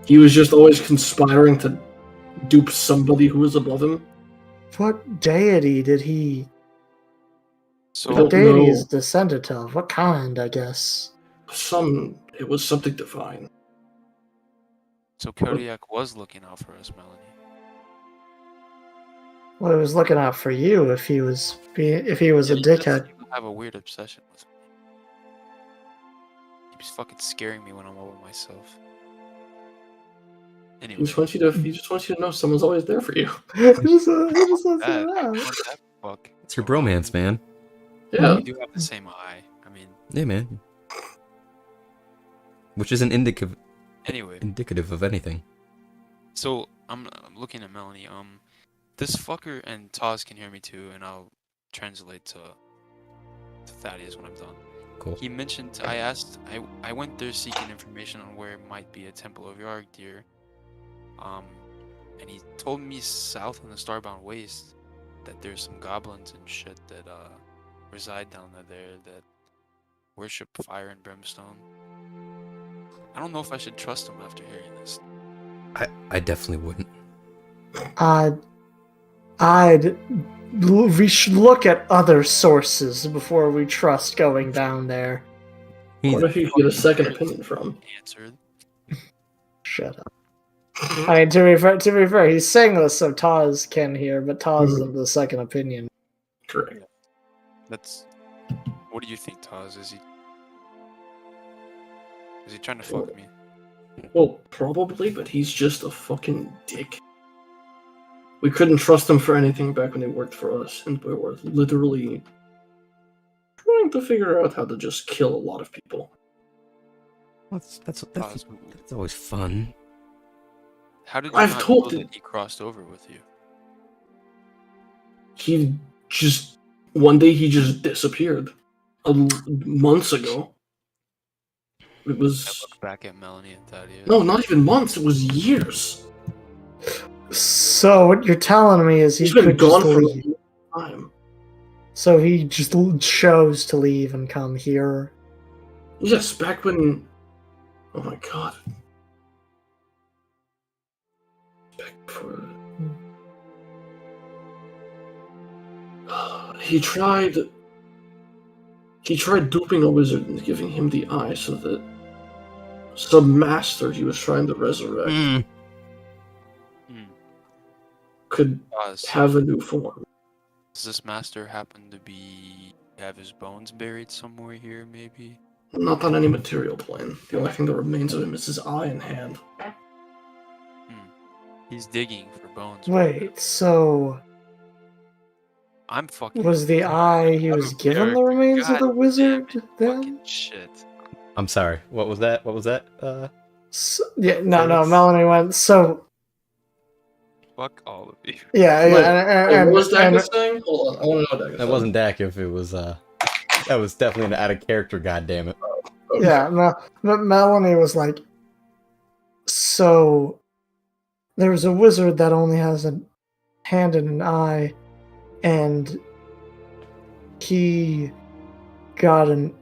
A: He was just always conspiring to dupe somebody who was above him.
B: What deity did he...
D: So
A: don't
B: What deity
A: know.
B: is descended of? What kind, I guess?
A: It was something divine.
D: so Kodiak was looking out for us, Melanie.
B: Well, he was looking out for you if he was a
D: Yeah,
B: dickhead.
D: You have a weird obsession with me. He's fucking scaring me when I'm all by myself.
A: He
D: Anyway,
A: just wants you to know someone's always there for you.
B: He just wants to
D: that,
B: know.
D: what that fuck?
E: It's your bromance, man.
A: Yeah.
D: We do have the same eye. I mean,
E: Yeah, man. Which isn't
D: anyway.
E: indicative of anything.
D: So I'm looking at Melanie. This fucker and Taz can hear me too, and I'll translate to Thaddeus when I'm done.
E: Cool.
D: He mentioned I went there seeking information on where it might be a temple of Yargdir. And he told me south in the Starbound Waste that there's some goblins and shit that reside down there that worship fire and brimstone. I don't know if I should trust him after hearing this.
E: I definitely wouldn't.
B: We should look at other sources before we trust going down there.
A: What if you could get a second opinion from?
D: Answered.
B: Shut up. I mean, to be fair, he's saying this so Taz can hear, but Taz isn't the second opinion.
A: Correct.
D: That's. What do you think, Taz? Is he trying to fuck me?
A: Well, probably, but he's just a fucking dick. We couldn't trust him for anything back when he worked for us, and we were literally trying to figure out how to just kill a lot of people.
E: That's always fun.
D: How did you
A: I've
D: not
A: told
D: know
A: him.
D: that he crossed over with you?
A: He just... One day he just disappeared. Months ago. It
D: I
A: was...
D: look back at Melanie and Thaddeus.
A: No, not even months, it was years.
B: So what you're telling me is he
A: He's been
B: could
A: gone
B: just
A: for a
B: leave.
A: long time.
B: So he just chose to leave and come here.
A: Yes, back when... Oh my god. Back before... He tried duping a wizard and giving him the eye so that some master he was trying to resurrect could have a new form.
D: Does this master happen to have his bones buried somewhere here, maybe?
A: Not on any material plane. The only thing that remains of him is his eye and hand.
D: He's digging for bones.
B: Wait, so
D: I'm fucking.
B: was the eye he was given the remains of the wizard then?
D: Fucking shit.
E: I'm sorry. What was that?
B: No, Melanie went, so...
D: Fuck all of you.
B: Yeah,
A: Wait,
B: and
A: what was Dagger saying? Hold on, I want to know what Dagger
E: That
A: said.
E: wasn't Dak if it was, that was definitely an out of character, goddammit.
A: Okay.
B: Yeah, but Melanie was like, so there's a wizard that only has a hand and an eye, and he got an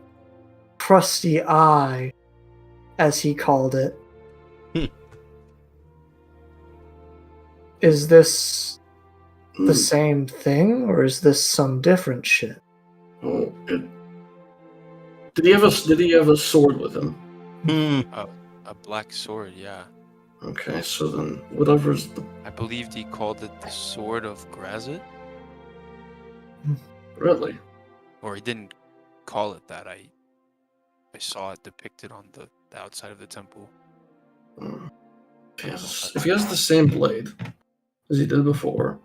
B: crusty eye, as he called it. Is this the same thing, or is this some different shit?
A: Oh, did he have a sword with him?
D: A black sword, yeah.
A: Okay, so then whatever's the...
D: I believed he called it the Sword of Grazit.
A: Really?
D: Or he didn't call it that. I saw it depicted on the outside of the temple.
A: If he has the same blade as he did before,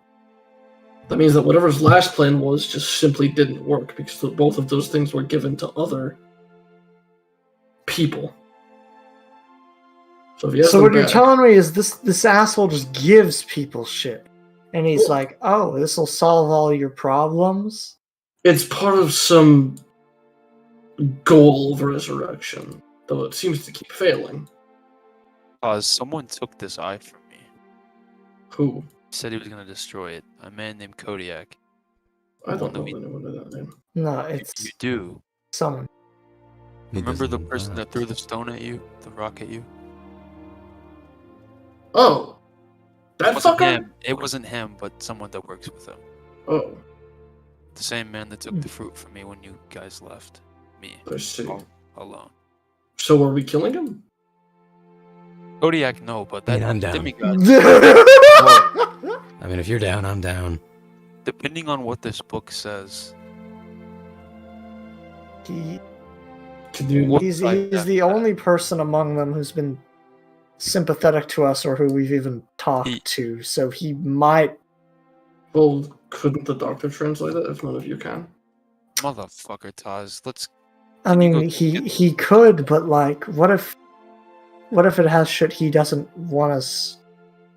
A: that means that whatever his last plan was just simply didn't work because both of those things were given to other people. So if he has
B: So
A: them
B: what you're
A: back-
B: telling me is this asshole just gives people shit, and he's like, "Oh, this will solve all your problems."
A: It's part of some goal of resurrection, though it seems to keep failing.
D: Someone took this eye from me.
A: Who?
D: He said he was gonna destroy it. A man named Kodiak.
A: I don't know anyone by that name.
B: No, it's
D: You do.
B: someone.
D: Remember the person that threw the stone at you? The rock at you?
A: Oh! That
D: wasn't
A: fucker?
D: him. It wasn't him, but someone that works with him.
A: Oh,
D: The same man that took the fruit from me when you guys left. Me.
A: I see.
D: All alone.
A: So are we killing him?
D: Kodiak, no, but that
E: I'm down.
D: demigod.
E: I mean, if you're down, I'm down.
D: Depending on what this book says,
B: He's the only person among them who's been sympathetic to us or who we've even talked to, so he might...
A: Well, couldn't the doctor translate it if none of you can?
D: motherfucker, Taz.
B: I mean, he could, but like, what if it has shit he doesn't want us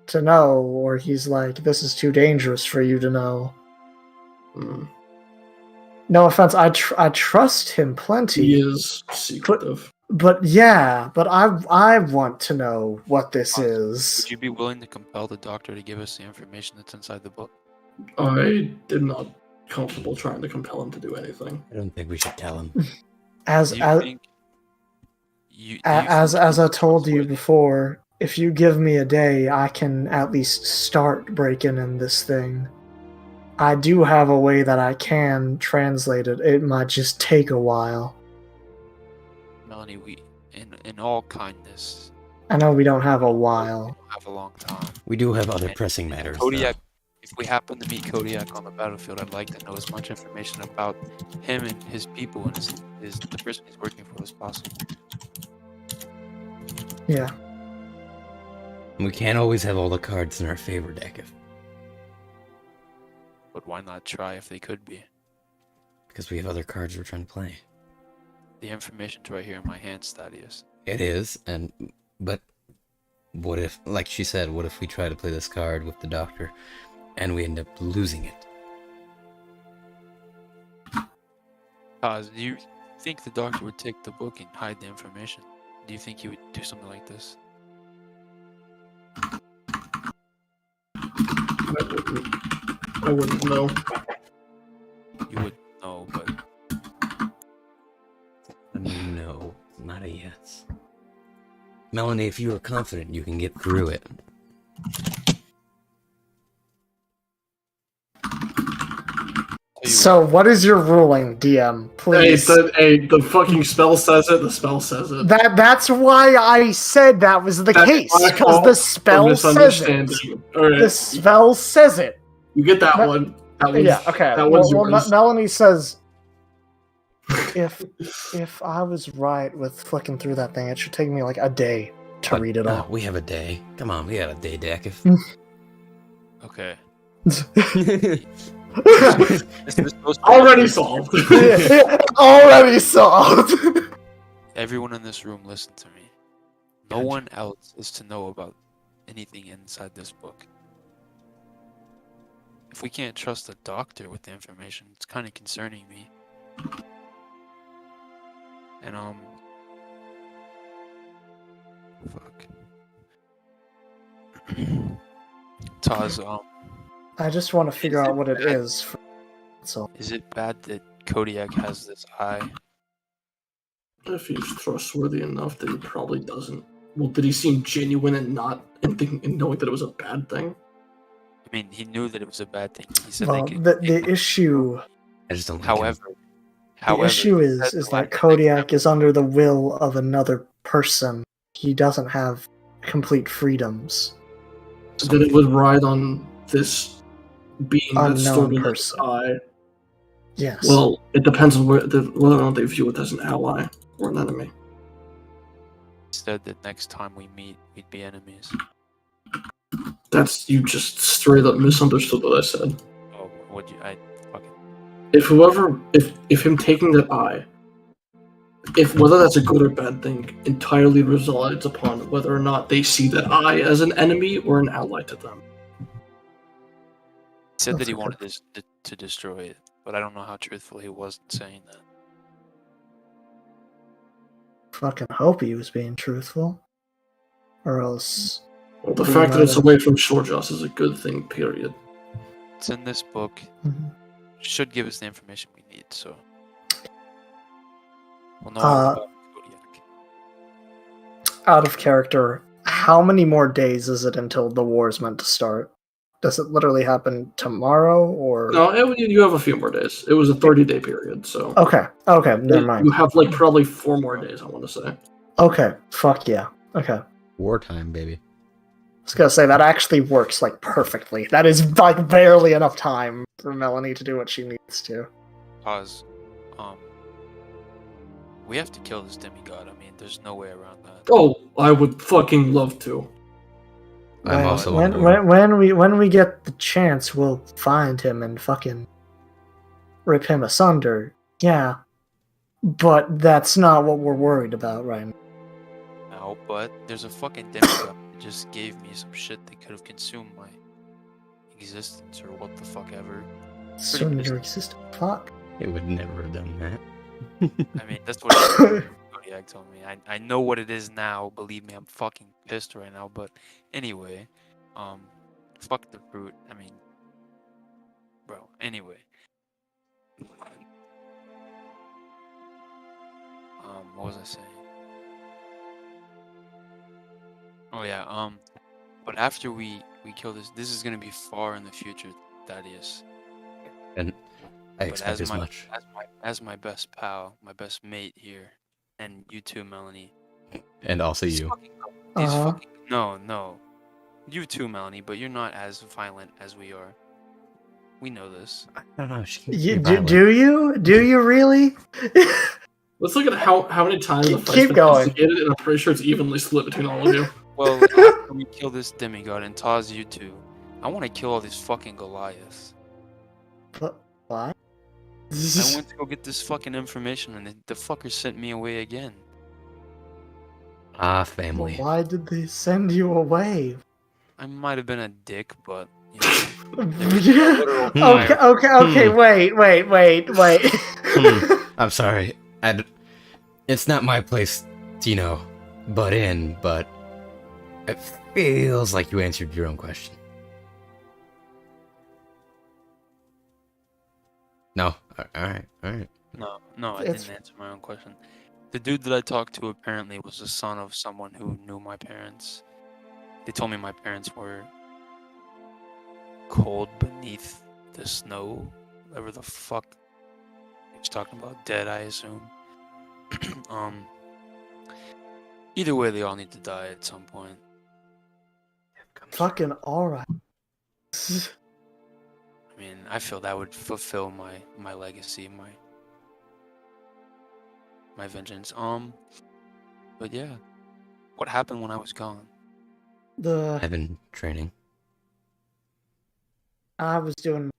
B: to know, or he's like, this is too dangerous for you to know? No offense, I trust him plenty.
A: He is secretive.
B: But I want to know what this is.
D: Would you be willing to compel the doctor to give us the information that's inside the book?
A: I am not comfortable trying to compel him to do anything.
E: I don't think we should tell him.
B: As I told you before, if you give me a day, I can at least start breaking in this thing. I do have a way that I can translate it. It might just take a while.
D: Melanie, we, in all kindness,
B: I know we don't have a while.
D: have a long time.
E: We do have other pressing matters.
D: Kodiak, if we happen to meet Kodiak on the battlefield, I'd like to know as much information about him and his people and the person he's working for as possible.
B: Yeah.
E: We can't always have all the cards in our favor, Deck.
D: But why not try if they could be?
E: Because we have other cards we're trying to play.
D: The information's right here in my hands, Thaddeus.
E: It is, but what if, like she said, what if we try to play this card with the doctor and we end up losing it?
D: Do you think the doctor would take the book and hide the information? Do you think he would do something like this?
A: I wouldn't know.
D: You would know, but...
E: No, not a yes. Melanie, if you are confident you can get through it.
D: Tell
B: So, what is your ruling, DM? Please.
A: The fucking spell says it. The spell says it.
B: That's why I said that was the
A: That's
B: case,
A: my
B: because
A: fault
B: the
A: for
B: spell says it.
A: misunderstanding. All right,
B: The spell says it.
A: you get that
B: Me-
A: one. That one's,
B: Yeah, okay.
A: That one's
B: Well,
A: yours.
B: Melanie says, if I was right with flicking through that thing, it should take me like a day to read it all.
E: We have a day. Come on, we got a day, Dak.
D: Okay.
A: Already solved.
B: Already solved.
D: Everyone in this room, listen to me. No one else is to know about anything inside this book. If we can't trust the doctor with the information, it's kind of concerning me. And fuck. Taz,
B: I just want to figure out what it is. So
D: is it bad that Kodiak has this eye?
A: If he's trustworthy enough, then he probably doesn't. Well, did he seem genuine and not in knowing that it was a bad thing?
D: I mean, he knew that it was a bad thing. He said
B: well,
D: they could.
B: the issue.
E: I just don't like
D: However,
B: The issue is that Kodiak is under the will of another person. He doesn't have complete freedoms.
A: That it would ride on this being that's
B: Unknown
A: stored in his
B: person.
A: eye.
B: Yes.
A: Well, it depends on whether or not they view it as an ally or an enemy.
D: He said that next time we meet, we'd be enemies.
A: That's, you just straight up misunderstood what I said.
D: Oh, would you? I fucking.
A: If him taking that eye, whether that's a good or bad thing, entirely resides upon whether or not they see that eye as an enemy or an ally to them.
D: He said that he wanted to destroy it, but I don't know how truthful he was in saying that.
B: Fucking hope he was being truthful. Or else.
A: Well, the fact that it's away from Shorjoss is a good thing, period.
D: It's in this book.
B: Mhm.
D: Should give us the information we need, so. We'll know all about Kodiak.
B: Out of character, how many more days is it until the war is meant to start? Does it literally happen tomorrow, or...?
A: No, you have a few more days. It was a 30-day period, so...
B: Okay, never mind.
A: You have, like, probably 4 more days, I want to say.
B: Okay, fuck yeah. Okay.
E: Wartime, baby.
B: I was gonna say, that actually works, like, perfectly. That is, like, barely enough time for Melanie to do what she needs to.
D: Pause. We have to kill this demigod. I mean, there's no way around that.
A: Oh, I would fucking love to.
E: I'm also
B: when we get the chance, we'll find him and fucking rip him asunder. Yeah, but that's not what we're worried about right now.
D: No, but there's a fucking demigod that just gave me some shit that could have consumed my existence or what the fuck ever.
B: Soon your existence. Fuck.
E: It would never have done that.
D: I mean, that's what Kodiak told me. I know what it is now. Believe me, I'm fucking pissed right now. But anyway, fuck the fruit. I mean, bro. Anyway, what was I saying? Oh yeah. But after we kill this is gonna be far in the future, Thaddeus.
E: And I
D: But
E: expect as much.
D: As my best pal, my best mate here, and you too, Melanie.
E: And also you.
D: No. You too, Melanie, but you're not as violent as we are. We know this.
E: I don't know.
B: Do you really?
A: Let's look at how many times the fight's
B: Keep
A: been
B: going.
A: instigated, and I'm pretty sure it's evenly split between all of you.
D: Well, after we kill this demigod and Taz you two, I want to kill all these fucking Goliaths.
B: But why?
D: I went to go get this fucking information, and the fucker sent me away again.
E: Ah, family.
B: Why did they send you away?
D: I might have been a dick, but you know,
B: Okay, wait.
E: I'm sorry. It's not my place to, butt in, but it feels like you answered your own question. No? Alright.
D: No, I didn't answer my own question. The dude that I talked to apparently was the son of someone who knew my parents. They told me my parents were cold beneath the snow whatever the fuck he was talking about. Dead, I assume. Either way, they all need to die at some point.
B: Fucking alright.
D: I mean, I feel that would fulfill my legacy, my vengeance. But yeah, what happened when I was gone?
E: I've been training.
B: I was doing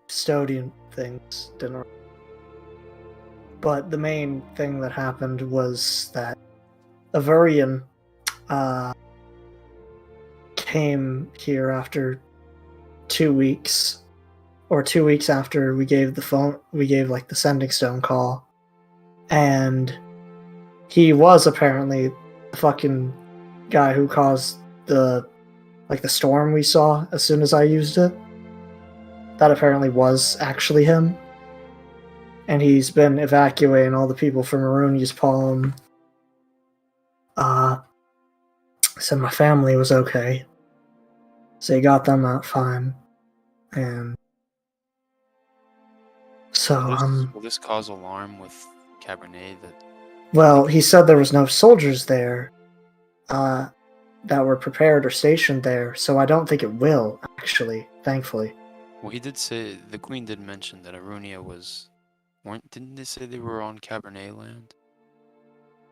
B: custodian things, but the main thing that happened was that Averian came here after 2 weeks, or 2 weeks after we gave the sending stone call, and he was apparently the fucking guy who caused the storm we saw as soon as I used it. That apparently was actually him. And he's been evacuating all the people from Arunia's Palm. Said my family was okay. So he got them out fine. And so,
D: Will this cause alarm with Cabernet that...
B: well, he said there was no soldiers there that were prepared or stationed there, so I don't think it will, actually, thankfully.
D: Well, he did say, the Queen did mention that Arunia was... Didn't they say they were on Cabernet land?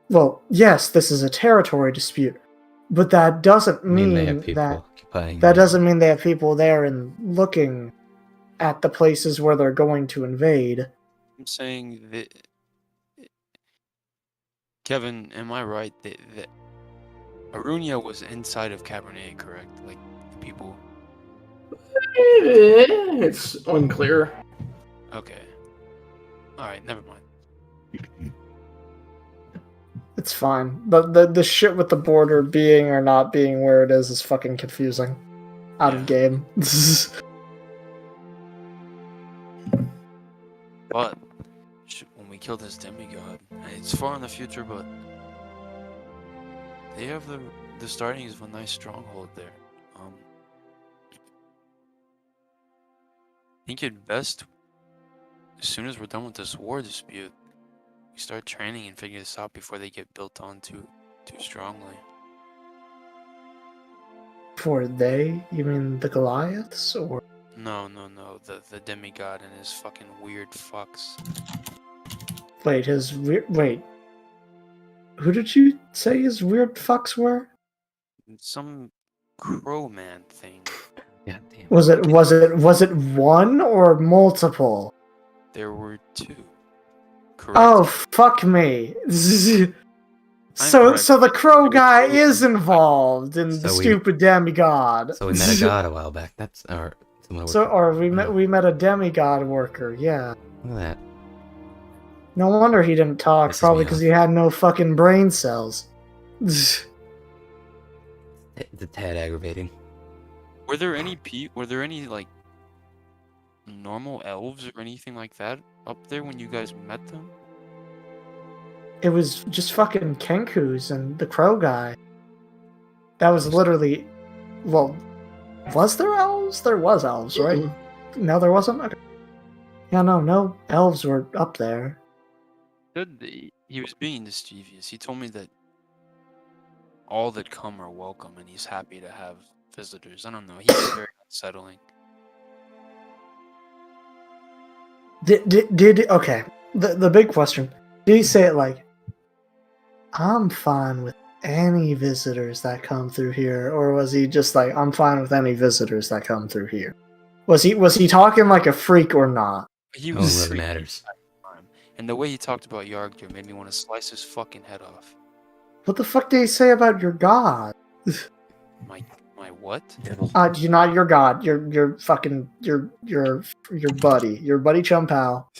B: Well, yes, this is a territory dispute, but that doesn't mean
E: they have people
B: that
E: occupying.
B: that doesn't mean they have people there and looking at the places where they're going to invade.
D: I'm saying that... Kevin, am I right that Arunia was inside of Cabernet, correct? Like, the people...
A: It's unclear.
D: Okay. Alright, never mind.
B: It's fine. The shit with the border being or not being where it is fucking confusing. Out of game.
D: But when we kill this demigod, it's far in the future, but they have the startings of a nice stronghold there. I think it best, as soon as we're done with this war dispute, we start training and figure this out before they get built on too strongly.
B: For they? You mean the Goliaths? Or
D: No, the demigod and his fucking weird fucks.
B: wait, wait. Who did you say his weird fucks were?
D: Some crow man thing.
E: Yeah, damn.
B: Was it one or multiple?
D: There were 2. Correct.
B: Oh, fuck me. So
D: correct.
B: the crow
D: It was
B: guy
D: crows.
B: is involved in the
E: So
B: stupid demigod.
E: So we met a god a while back. That's our.
B: We met a demigod worker, yeah.
E: Look at that.
B: No wonder he didn't talk,
E: Pisses
B: probably
E: me
B: because
E: off.
B: he had no fucking brain cells.
E: It's a tad aggravating.
D: Were there any like normal elves or anything like that up there when you guys met them?
B: It was just fucking Kenkus and the crow guy. That was literally... Well, was there elves? There was elves, right?
A: Mm-hmm.
B: No, there wasn't? Okay. Yeah, no elves were up there.
D: He was being mischievous. He told me that all that come are welcome and he's happy to have visitors. I don't know. He's very unsettling.
B: Did okay. The big question. Did he say it like, I'm fine with any visitors that come through here, or was he just like, I'm fine with any visitors that come through here? Was he talking like a freak or not?
D: He
E: Oh,
D: was
E: really matters.
D: and the way he talked about Yargdir made me want to slice his fucking head off.
B: What the fuck did he say about your god?
D: My what?
B: You're not your god. You're fucking your buddy. Your buddy Chum Pal.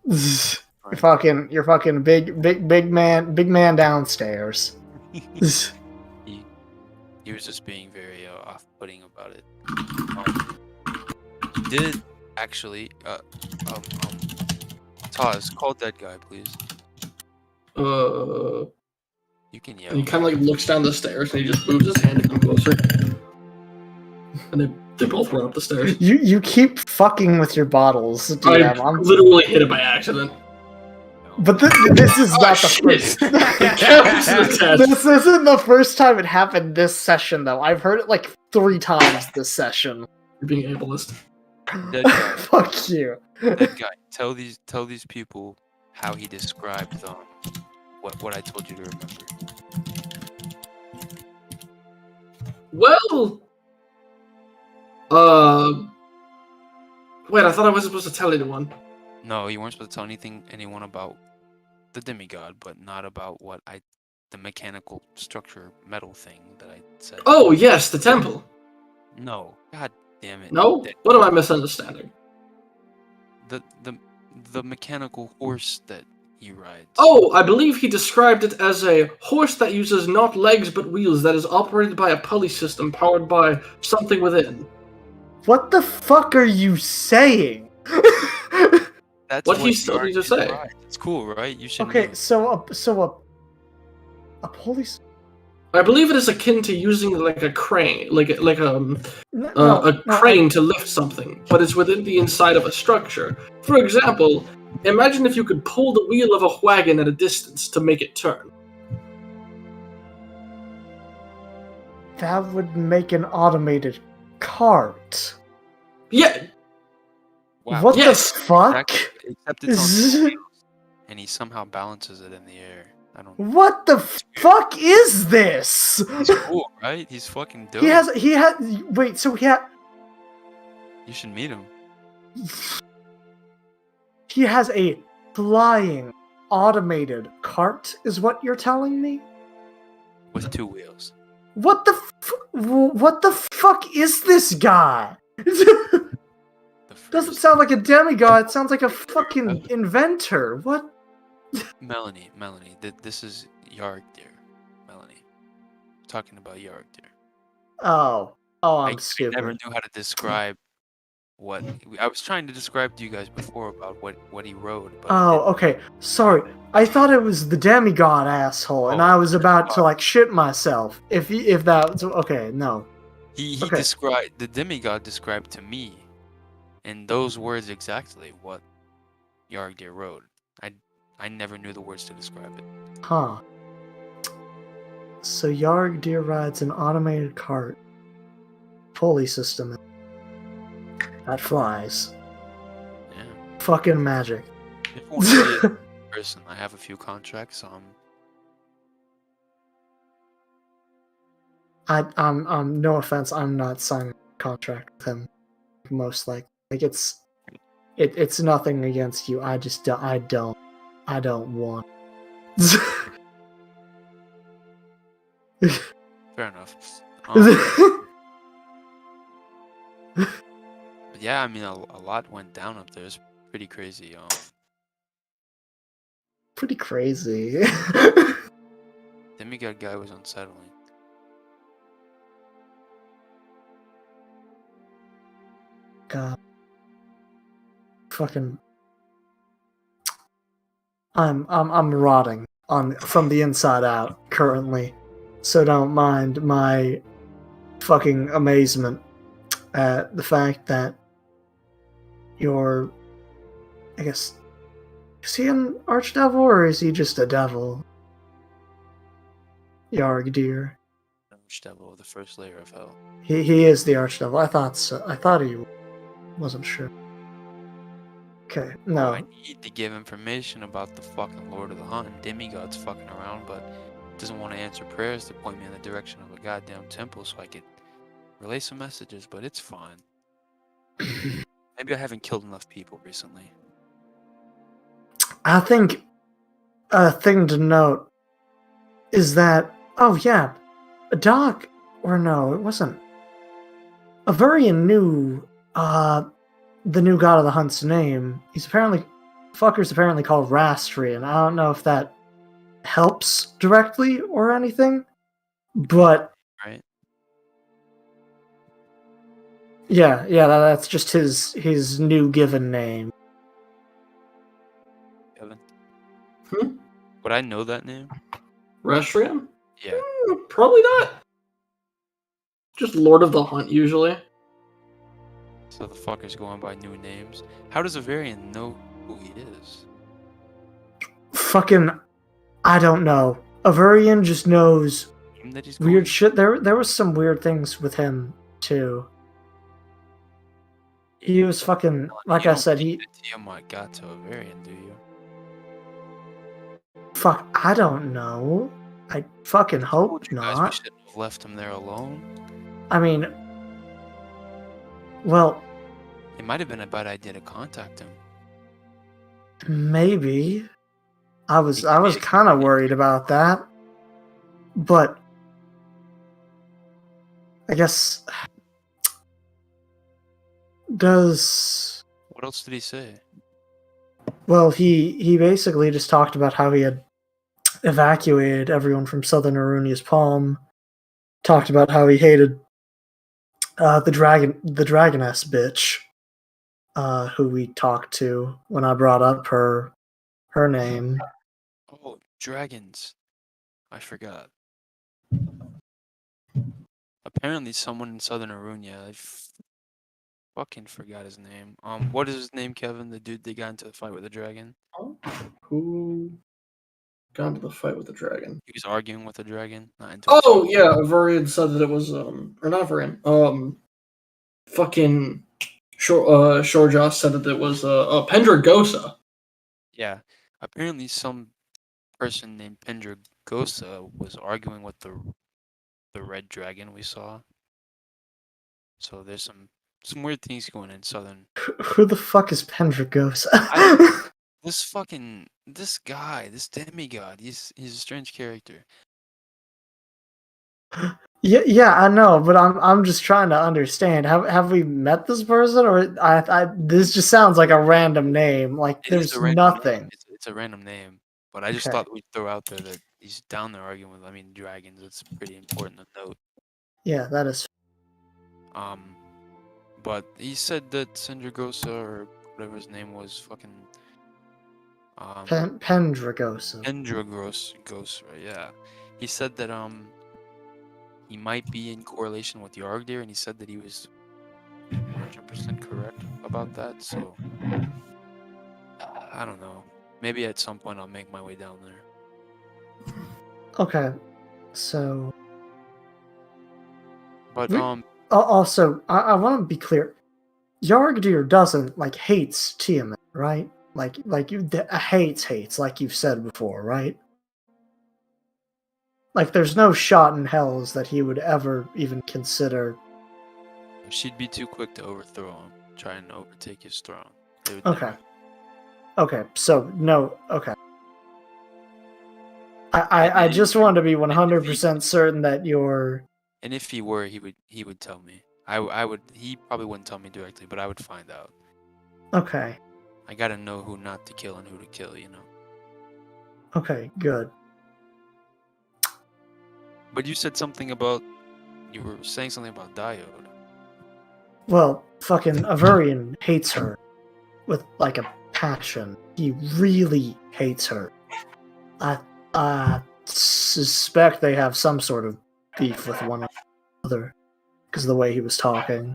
B: You're fucking big man downstairs.
D: He was just being very off-putting about it. He did actually Taz, call that guy, please. You can yell.
A: And he kind of like looks down the stairs and he just moves his hand to come closer. And they They both run up the stairs.
B: You keep fucking with your bottles, DM.
A: I literally hit it by accident.
B: But this is not the
A: shit.
B: first.
A: It counts as a test.
B: This isn't the first time it happened this session, though. I've heard it like 3 times this session.
A: You're being ableist.
D: Dead guy.
B: Fuck you.
D: That guy. Tell these people how he described what I told you to remember.
A: Well, wait, I thought I wasn't supposed to tell anyone.
D: No, you weren't supposed to tell anyone about the demigod, but not about the mechanical structure metal thing that I said.
A: Oh, yes, the temple.
D: No, god damn it.
A: No? What am I misunderstanding?
D: The mechanical horse that he rides.
A: Oh, I believe he described it as a horse that uses not legs but wheels that is operated by a pulley system powered by something within.
B: What the fuck are you saying?
D: That's
A: what he told me to say.
D: Rides. It's cool, right? You should.
B: Okay,
D: know.
B: so a police.
A: I believe it is akin to using like a crane, like a
B: No,
A: crane to lift something, but it's within the inside of a structure. For example, imagine if you could pull the wheel of a wagon at a distance to make it turn.
B: That would make an automated cart.
A: Yeah,
D: Wow.
B: What
A: Yes.
B: the fuck?
D: Except it's on wheels, and he somehow balances it in the air. I don't.
B: What the fuck is this?
D: He's cool, right? He's fucking dope.
B: He had. Wait, so he
D: You should meet him.
B: has a flying automated cart, is what you're telling me?
D: With 2 wheels.
B: What the fuck is this guy?
D: The
B: Doesn't
D: first-
B: sound like a demigod. It sounds like a fucking inventor. What?
D: Melanie, this is Yarg, dear. Melanie. Talking about Yarg, dear.
B: Oh, I'm
D: I
B: stupid.
D: never knew how to describe what I was trying to describe to you guys before about what he rode. But
B: Oh, okay. Sorry. I thought it was the demigod asshole, and
D: Oh,
B: I was about to
D: demigod.
B: like shit myself. If that okay, no.
D: he
B: okay.
D: described the demigod described to me in those words exactly what Yargdir rode. I never knew the words to describe it.
B: Huh. So Yarg Deer rides an automated cart pulley system that flies.
D: Yeah.
B: Fucking magic.
D: If you want to see it in person, I have a few contracts.
B: I'm no offense, I'm not signing a contract with him. Most likely, like it's nothing against you. I just I don't want.
D: Fair enough. But yeah, I mean, a lot went down up there. It's pretty crazy.
B: Pretty crazy.
D: Demigod guy was unsettling.
B: God. Fucking. I'm rotting from the inside out currently, so don't mind my fucking amazement at the fact that you're. I guess. Is he an archdevil or is he just a devil? Yarg dear.
D: Devil of the first layer of hell.
B: He is the archdevil. I thought so. I thought he wasn't sure. Okay, no.
D: I need to give information about the fucking Lord of the Hunt. Demigod's fucking around, but doesn't want to answer prayers to point me in the direction of a goddamn temple so I could relay some messages, but it's fine. Maybe I haven't killed enough people recently.
B: I think a thing to note is that, oh yeah, Doc, or no, it wasn't. Avarian knew the new god of the hunt's name. Fucker's apparently called Rastrian. I don't know if that helps directly or anything, but
D: Right?
B: yeah, that's just his new given name.
D: Kevin?
A: Hmm?
D: Would I know that name? So the fucker's going by new names. How does a variant know who he is?
B: Fucking, I don't know. Averian just knows
D: Him that he's
B: weird
D: going-
B: shit. There was some weird things with him too. He was fucking, like
D: You
B: I
D: don't
B: said,
D: think
B: he
D: that Tiamat got to a variant, do you?
B: fuck. I don't know. I fucking
D: I
B: hope
D: told you guys we
B: not.
D: shouldn't have left him there alone.
B: I mean, well,
D: It might have been a bad idea to contact him.
B: maybe. I was
D: He could be a
B: kind of
D: good
B: worried about that, but I guess does
D: What else did he say?
B: well he basically just talked about how he had evacuated everyone from Southern Arunia's Palm. Talked about how he hated the dragoness bitch, who we talked to when I brought up her name.
D: Oh, dragons. I forgot. Apparently someone in Southern Arunia, fucking forgot his name. What is his name, Kevin? The dude that got into the fight with the dragon?
A: Who got into the fight with the dragon?
D: He was arguing with the dragon. Not into
A: Oh yeah, Varian said that it was or not Varian. Fucking Shorjoss said that it was Pendragosa.
D: Yeah. Apparently some person named Pendragosa was arguing with the red dragon we saw. So there's some weird things going in Southern.
B: Who the fuck is Pendragosa?
D: This guy, this demigod, he's a strange character.
B: Yeah, I know, but I'm just trying to understand. Have we met this person, or I this just sounds like a random name. Like
D: It is
B: there's
D: a random name.
B: nothing.
D: It's a random name, but I just
B: Okay.
D: thought we'd throw out there that he's down there arguing with, dragons. It's pretty important to note.
B: Yeah, that is.
D: But he said that Pendragosa, or whatever his name was, fucking
B: Pendragosa.
D: Pendragosa, right? Yeah. He said that he might be in correlation with Yargdir, and he said that he was 100% correct about that. So I don't know. Maybe at some point I'll make my way down there.
B: Okay, so.
D: But
B: Also, I want to be clear. Yargdir doesn't hates Tiamat, right? Hates, like you've said before, right? Like, there's no shot in hells that he would ever even consider.
D: she'd be too quick to overthrow him, try and overtake his throne. They would
B: Okay.
D: never-
B: Okay, so no. Okay. I just wanted to be 100% certain that you're.
D: And if he were, he would tell me. He probably wouldn't tell me directly, but I would find out.
B: Okay.
D: I gotta know who not to kill and who to kill, you know.
B: Okay, good.
D: But you said something about, you were saying something about Diode.
B: Well, fucking Averian hates her with a passion. He really hates her. I suspect they have some sort of beef with one another because of the way he was talking.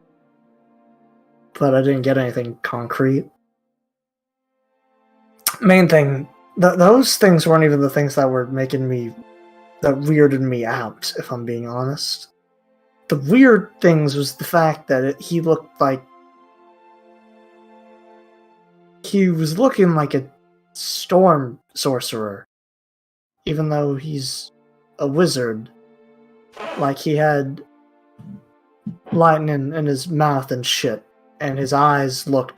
B: But I didn't get anything concrete. Main thing, those things weren't even the things that were that weirded me out, if I'm being honest. The weird things was the fact that he looked like he was looking like a storm sorcerer, even though he's a wizard. Like, he had lightning in his mouth and shit, and his eyes looked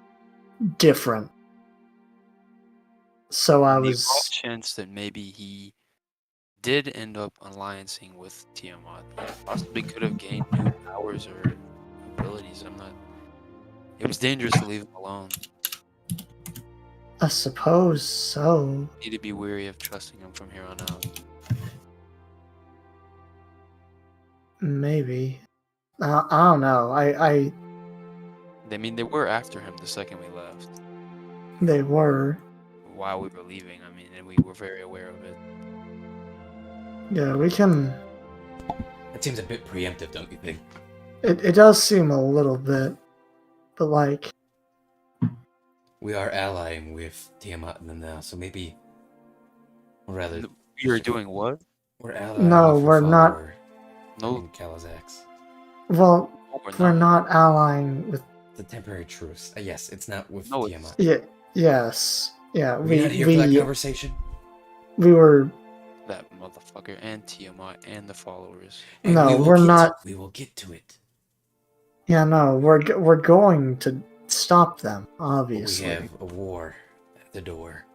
B: different. So I
D: The
B: was.
D: off chance that maybe he did end up alliancing with Tiamat. He possibly could have gained new powers or abilities. It was dangerous to leave him alone.
B: I suppose so.
D: You need to be wary of trusting him from here on out.
B: Maybe. I don't know.
D: They were after him the second we left.
B: They were.
D: While we were leaving, and we were very aware of it.
B: Yeah, we can.
E: That seems a bit preemptive, don't you think?
B: It does seem a little bit, but like,
E: We are allying with Tiamat now, so maybe, or rather,
D: You're doing what?
E: we're allying
B: No,
E: with her
B: we're not-
E: follower
D: No,
E: in Kalazax.
B: well,
D: we're
B: we're
D: not.
B: not allying with.
E: It's a temporary truce. Yes, it's not with
D: No, it's-
E: Tiamat.
B: Yeah. Yes. Yeah.
E: Were you not here for that conversation?
B: We were.
D: That motherfucker and Tiamat and the followers.
E: And
B: No,
E: we will
B: we're
E: get
B: not-
E: we will get to it.
B: Yeah. No, we're going to stop them.
E: But
B: Obviously.
E: we have a war at the door.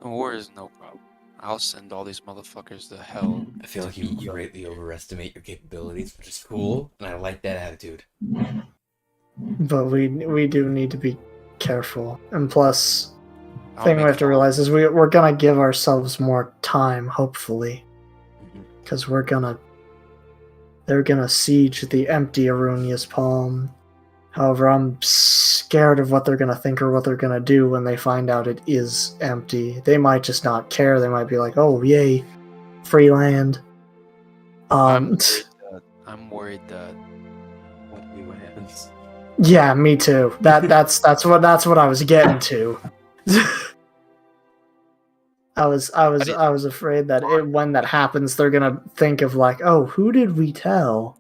D: The war is no problem. I'll send all these motherfuckers to hell.
E: I feel like you greatly overestimate your capabilities, which is cool, and I like that attitude.
B: But we do need to be careful. And plus,
D: I'll
B: thing we
D: make
B: have to realize is we're gonna give ourselves more time, hopefully,
E: Mhm.
B: because they're gonna siege the empty Arunia's palm. However, I'm scared of what they're gonna think or what they're gonna do when they find out it is empty. They might just not care. They might be like, "Oh, yay, free land."
D: I'm worried that
E: What happens?
B: Yeah, me too. That's what I was getting to. I was afraid that when that happens, they're gonna think of like, oh, who did we tell?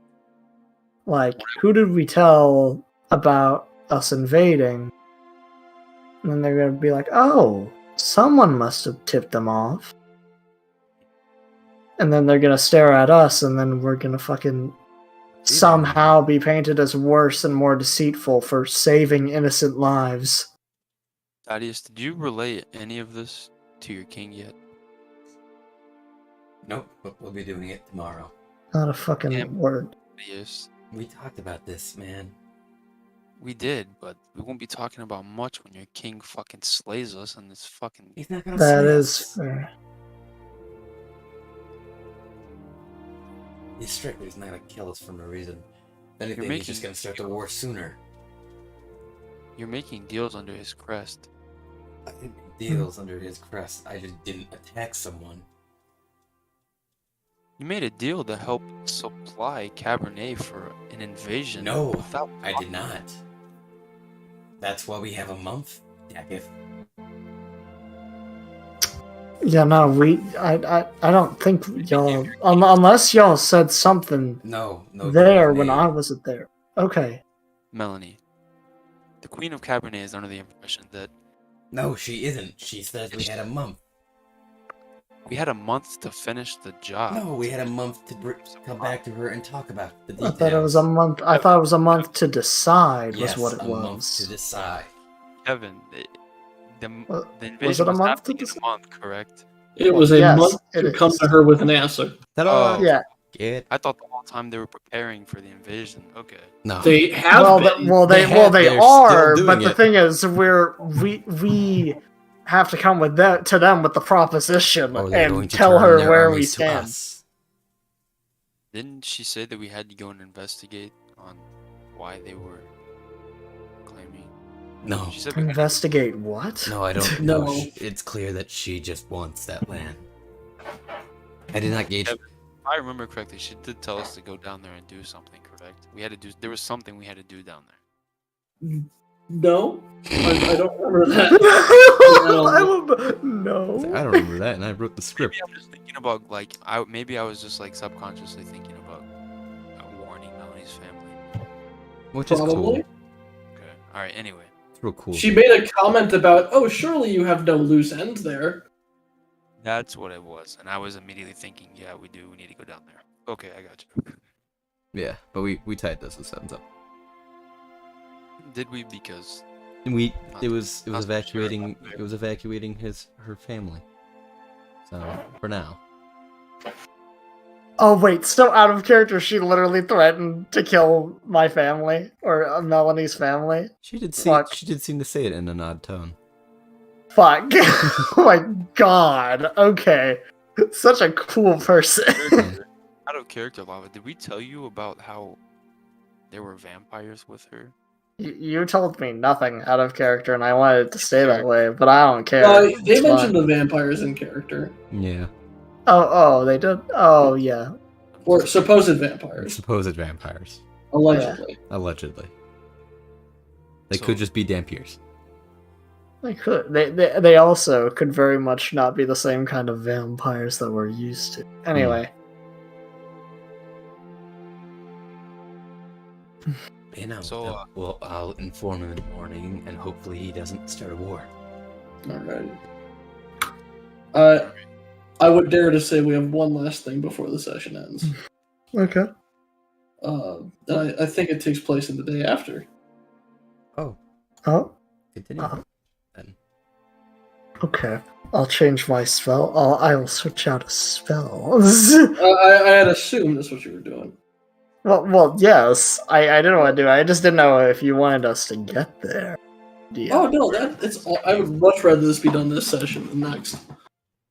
B: Like, who did we tell about us invading? And then they're gonna be like, oh, someone must have tipped them off. And then they're gonna stare at us, and then we're gonna fucking somehow be painted as worse and more deceitful for saving innocent lives.
D: Thaddeus, did you relay any of this to your king yet?
E: Nope, but we'll be doing it tomorrow.
B: Not a fucking
D: Damn.
B: word.
D: Thaddeus,
E: We talked about this, man.
D: we did, but we won't be talking about much when your king fucking slays us and this fucking.
E: He's not gonna
B: That
E: slay
B: is
E: us.
B: fair.
E: He's strictly not gonna kill us for no reason. If anything,
D: You're
E: he's just
D: making-
E: gonna start the war sooner.
D: You're making deals under his crest.
E: I didn't make deals under his crest. I just didn't attack someone.
D: You made a deal to help supply Cabernet for an invasion.
E: No,
D: without
E: I did not. That's why we have a month, Dakif.
B: Yeah, no, I don't think y'all, unless y'all said something
E: No,
B: there when
E: Cabernet.
B: I wasn't there. Okay.
D: Melanie. The Queen of Cabernet is under the impression that
E: No, she isn't. She says we had a month.
D: we had a month to finish the job.
E: No, we had a month to come back to her and talk about the
B: I
E: details.
B: thought it was a month. I thought it was a month to decide.
E: Yes,
B: Was what it
E: a month to
B: was.
E: decide.
D: Kevin, the
B: Uh,
D: invasion
B: it a
D: was
B: month to
D: happening in
B: decide?
D: a month, correct?
A: It was a
B: Yes,
A: month
B: it
A: to come
B: is.
A: to her with an answer.
E: Ta-da!
D: Oh.
B: Yeah.
E: Get
D: I thought the whole time they were preparing for the invasion. Okay.
E: no.
A: They have
B: Well,
A: been.
B: they
E: they're
B: are.
E: still
B: But
E: doing
B: the
E: it.
B: thing is, we have to come with that to them with the proposition
E: Or they're going
B: and
E: to
B: tell
E: turn
B: her
E: their
B: where we
E: armies to
B: stand.
E: us.
D: Didn't she say that we had to go and investigate on why they were claiming?
E: No.
D: She said we had
B: Investigate what?
E: No, I don't
A: No.
E: know. It's clear that she just wants that land. I did not gauge.
D: If I remember correctly, she did tell us to go down there and do something, correct? We had to do. There was something we had to do down there.
A: No, I don't remember that.
B: No.
E: I don't remember that, and I wrote the script.
D: Maybe I'm just thinking about like maybe I was just like subconsciously thinking about warning Melanie's family.
E: Which is cool.
A: Probably.
D: Okay. All right. Anyway,
E: It's real cool.
A: She made a comment about, "Oh, surely you have no loose ends there."
D: that's what it was, and I was immediately thinking, yeah, we do. We need to go down there. Okay, I got you.
E: Yeah, but we tied those ends up.
D: Did we? Because
E: It was
D: Not so sure
E: evacuating.
D: about that.
E: It was evacuating her family. So for now.
B: Oh wait, so out of character, she literally threatened to kill my family or Melanie's family.
E: She did seem to say it in an odd tone.
B: Fuck! Oh my god. Okay, such a cool person.
D: out of character, Lava. Did we tell you about how there were vampires with her?
B: You told me nothing out of character, and I wanted it to stay that way, but I don't care.
A: They
B: It's
A: mentioned
B: fine.
A: the vampires in character,
E: Yeah.
B: Oh, they did. Oh, yeah.
A: or supposed vampires,
E: Supposed vampires.
A: allegedly.
E: Allegedly. They
D: So-
E: could just be Dampiers.
B: They could. They also could very much not be the same kind of vampires that we're used to. Anyway.
E: You know,
D: So,
E: well, I'll inform him in the morning, and hopefully he doesn't start a war.
A: Alright. I would dare to say we have one last thing before the session ends.
B: Okay.
A: And I think it takes place in the day after.
E: Oh,
B: Oh,
E: continue. Then.
B: okay. I'll change my spell. I'll switch out a spell.
A: I had assumed that's what you were doing.
B: well, yes. I didn't want to do it. I just didn't know if you wanted us to get there. Yeah.
A: Oh no, I would much rather this be done this session than next.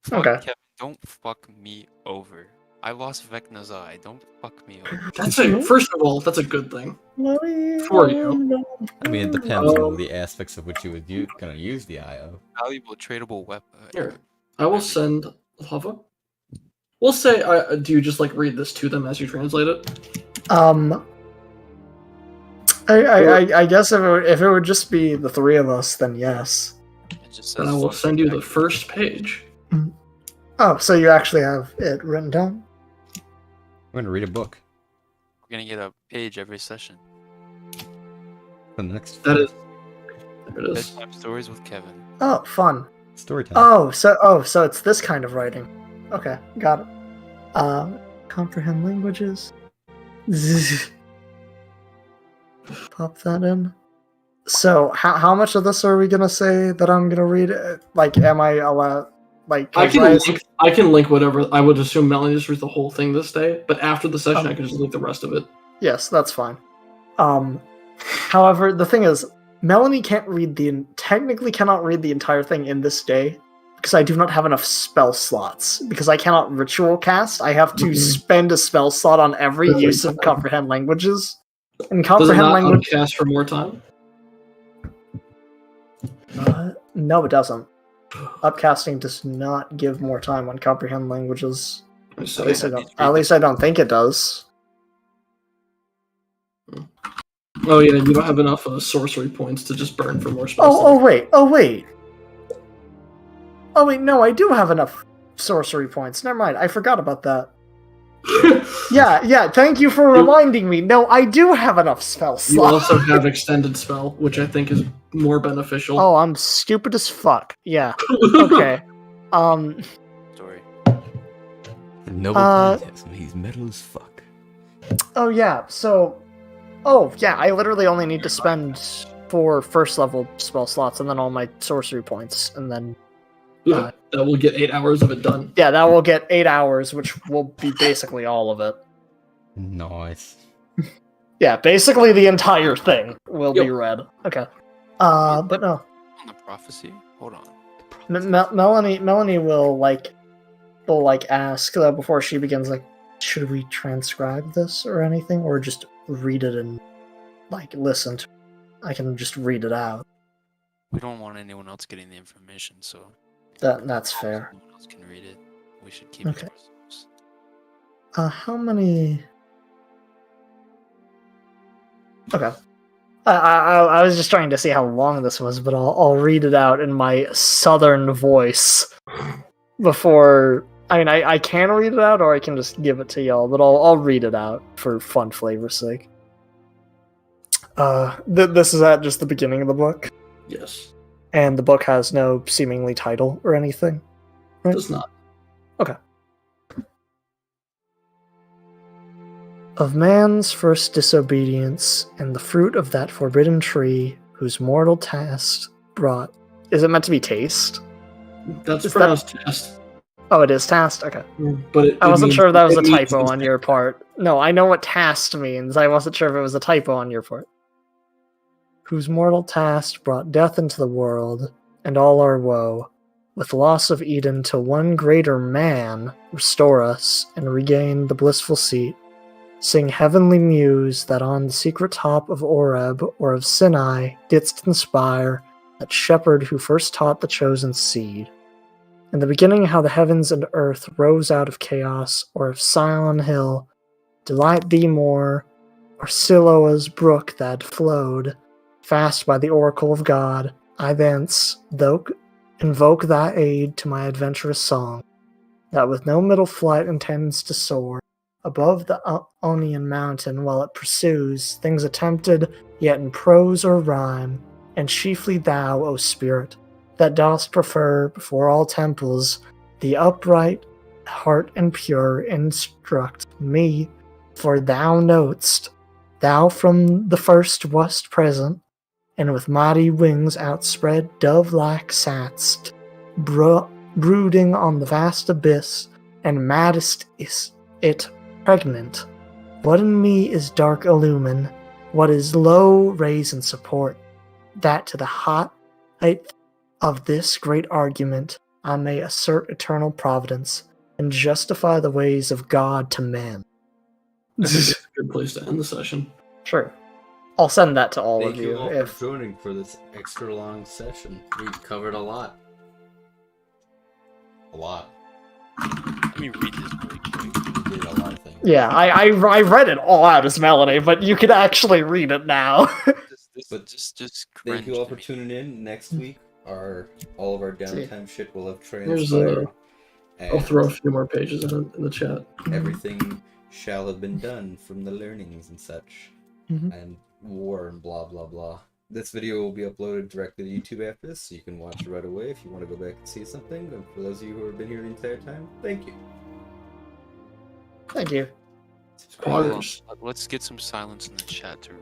D: fuck,
B: Okay.
D: Kevin, don't fuck me over. I lost Vecna's eye. Don't fuck me over.
A: First of all, that's a good thing. For you.
E: I mean, it depends on the aspects of which you would gonna use the IO.
D: Valuable tradable weapon.
A: Here, I will send Lava. We'll say, do you just like read this to them as you translate it?
B: I guess if it would just be the three of us, then yes.
D: It just
A: And
D: says
A: I will
D: fuck
A: send you the
D: Vecna.
A: first page.
B: Oh, so you actually have it written down?
E: We're gonna read a book
D: We're gonna get a page every session.
E: for the next
A: That is. There it is.
D: Bedtime stories with Kevin.
B: Oh, fun.
E: story time.
B: So it's this kind of writing. Okay, got it. Comprehend languages. Pop that in. So how much of this are we gonna say that I'm gonna read? Like, am I allowed? Like,
A: I can link whatever. I would assume Melanie just reads the whole thing this day, but after the session, I can just link the rest of it.
B: Yes, that's fine. However, the thing is, Melanie technically cannot read the entire thing in this day because I do not have enough spell slots. Because I cannot ritual cast, I have to spend a spell slot on every use of comprehend languages. And
A: Does it
B: comprehend
A: not
B: language.
A: upcast for more time?
B: No, it doesn't. Upcasting does not give more time on comprehend languages.
A: So,
B: At least I don't think it does.
A: oh yeah, you don't have enough sorcery points to just burn for more spells.
B: Oh wait. No, I do have enough sorcery points. Never mind, I forgot about that. Yeah, thank you for reminding me. No, I do have enough spell slots.
A: You also have extended spell, which I think is more beneficial.
B: Oh, I'm stupid as fuck. Yeah. Okay.
D: Story.
E: Noble phantasm. He's metal as fuck.
B: Oh yeah. So. Oh yeah. I literally only need to spend 4 first level spell slots, and then all my sorcery points, and then
A: Yeah, that will get 8 hours of it done.
B: yeah, that will get 8 hours, which will be basically all of it.
E: Nice.
B: Yeah, basically the entire thing will be
A: Yep.
B: read. Okay. But no.
D: On the prophecy? Hold on.
B: Melanie will ask before she begins, like, should we transcribe this or anything, or just read it and listen to it? I can just read it out.
D: We don't want anyone else getting the information, so
B: That's fair.
D: no one else can read it. We should keep
B: Okay.
D: it to ourselves.
B: How many? Okay. I was just trying to see how long this was, but I'll read it out in my southern voice before. I mean, I can read it out, or I can just give it to y'all, but I'll read it out for fun flavor's sake. This is at just the beginning of the book,
A: Yes.
B: and the book has no seemingly title or anything.
A: It does not.
B: Of man's first disobedience and the fruit of that forbidden tree whose mortal task brought. Is it meant to be taste?
A: That's
B: Is
A: pronounced test.
B: Oh, it is tasked? Okay.
A: But
B: I wasn't sure if that was a
A: it means
B: typo on your part. No, I know what tasked means. I wasn't sure if it was a typo on your part. Whose mortal task brought death into the world and all our woe. With loss of Eden to one greater man, restore us and regain the blissful seat. Sing heavenly muse that on the secret top of Oreb or of Sinai didst inspire that shepherd who first taught the chosen seed. In the beginning how the heavens and earth rose out of chaos, or of Sion hill, delight thee more, or Siloa's brook that flowed, Fast by the oracle of God, I thence invoke thy aid to my adventurous song, that with no middle flight intends to soar above the Onian mountain while it pursues things attempted yet in prose or rhyme, and chiefly thou, O spirit, that dost prefer before all temples the upright heart and pure, instruct me, for thou know'st, thou from the first wast present, and with mighty wings outspread dove-like satst, brooding on the vast abyss, and maddest is it pregnant. What in me is dark illumine, what is low raise and support, that to the height of this great argument I may assert eternal providence, and justify the ways of God to men.
A: I think that's a good place to end the session.
B: Sure. I'll send that to all
E: Thank
B: of
E: you
B: you.
E: all
B: If
E: for joining for this extra long session. We covered a lot. A lot.
D: Let me read this really quick.
E: We did a lot of things.
B: yeah, I read it all out as Melody, but you can actually read it now.
D: Just
E: Thank you all for
D: cringe.
E: tuning in. Next week, all of our downtime shit will have
A: There's
E: transpired.
A: I'll throw a few more pages in the chat.
E: Everything shall have been done from the learnings and such.
B: Mhm.
E: And war and blah blah blah. This video will be uploaded directly to YouTube after this, so you can watch it right away if you want to go back and see something. And for those of you who have been here the entire time, thank you.
B: Thank you.
D: Hold on.
A: Poggers.
D: Let's get some silence in the chat to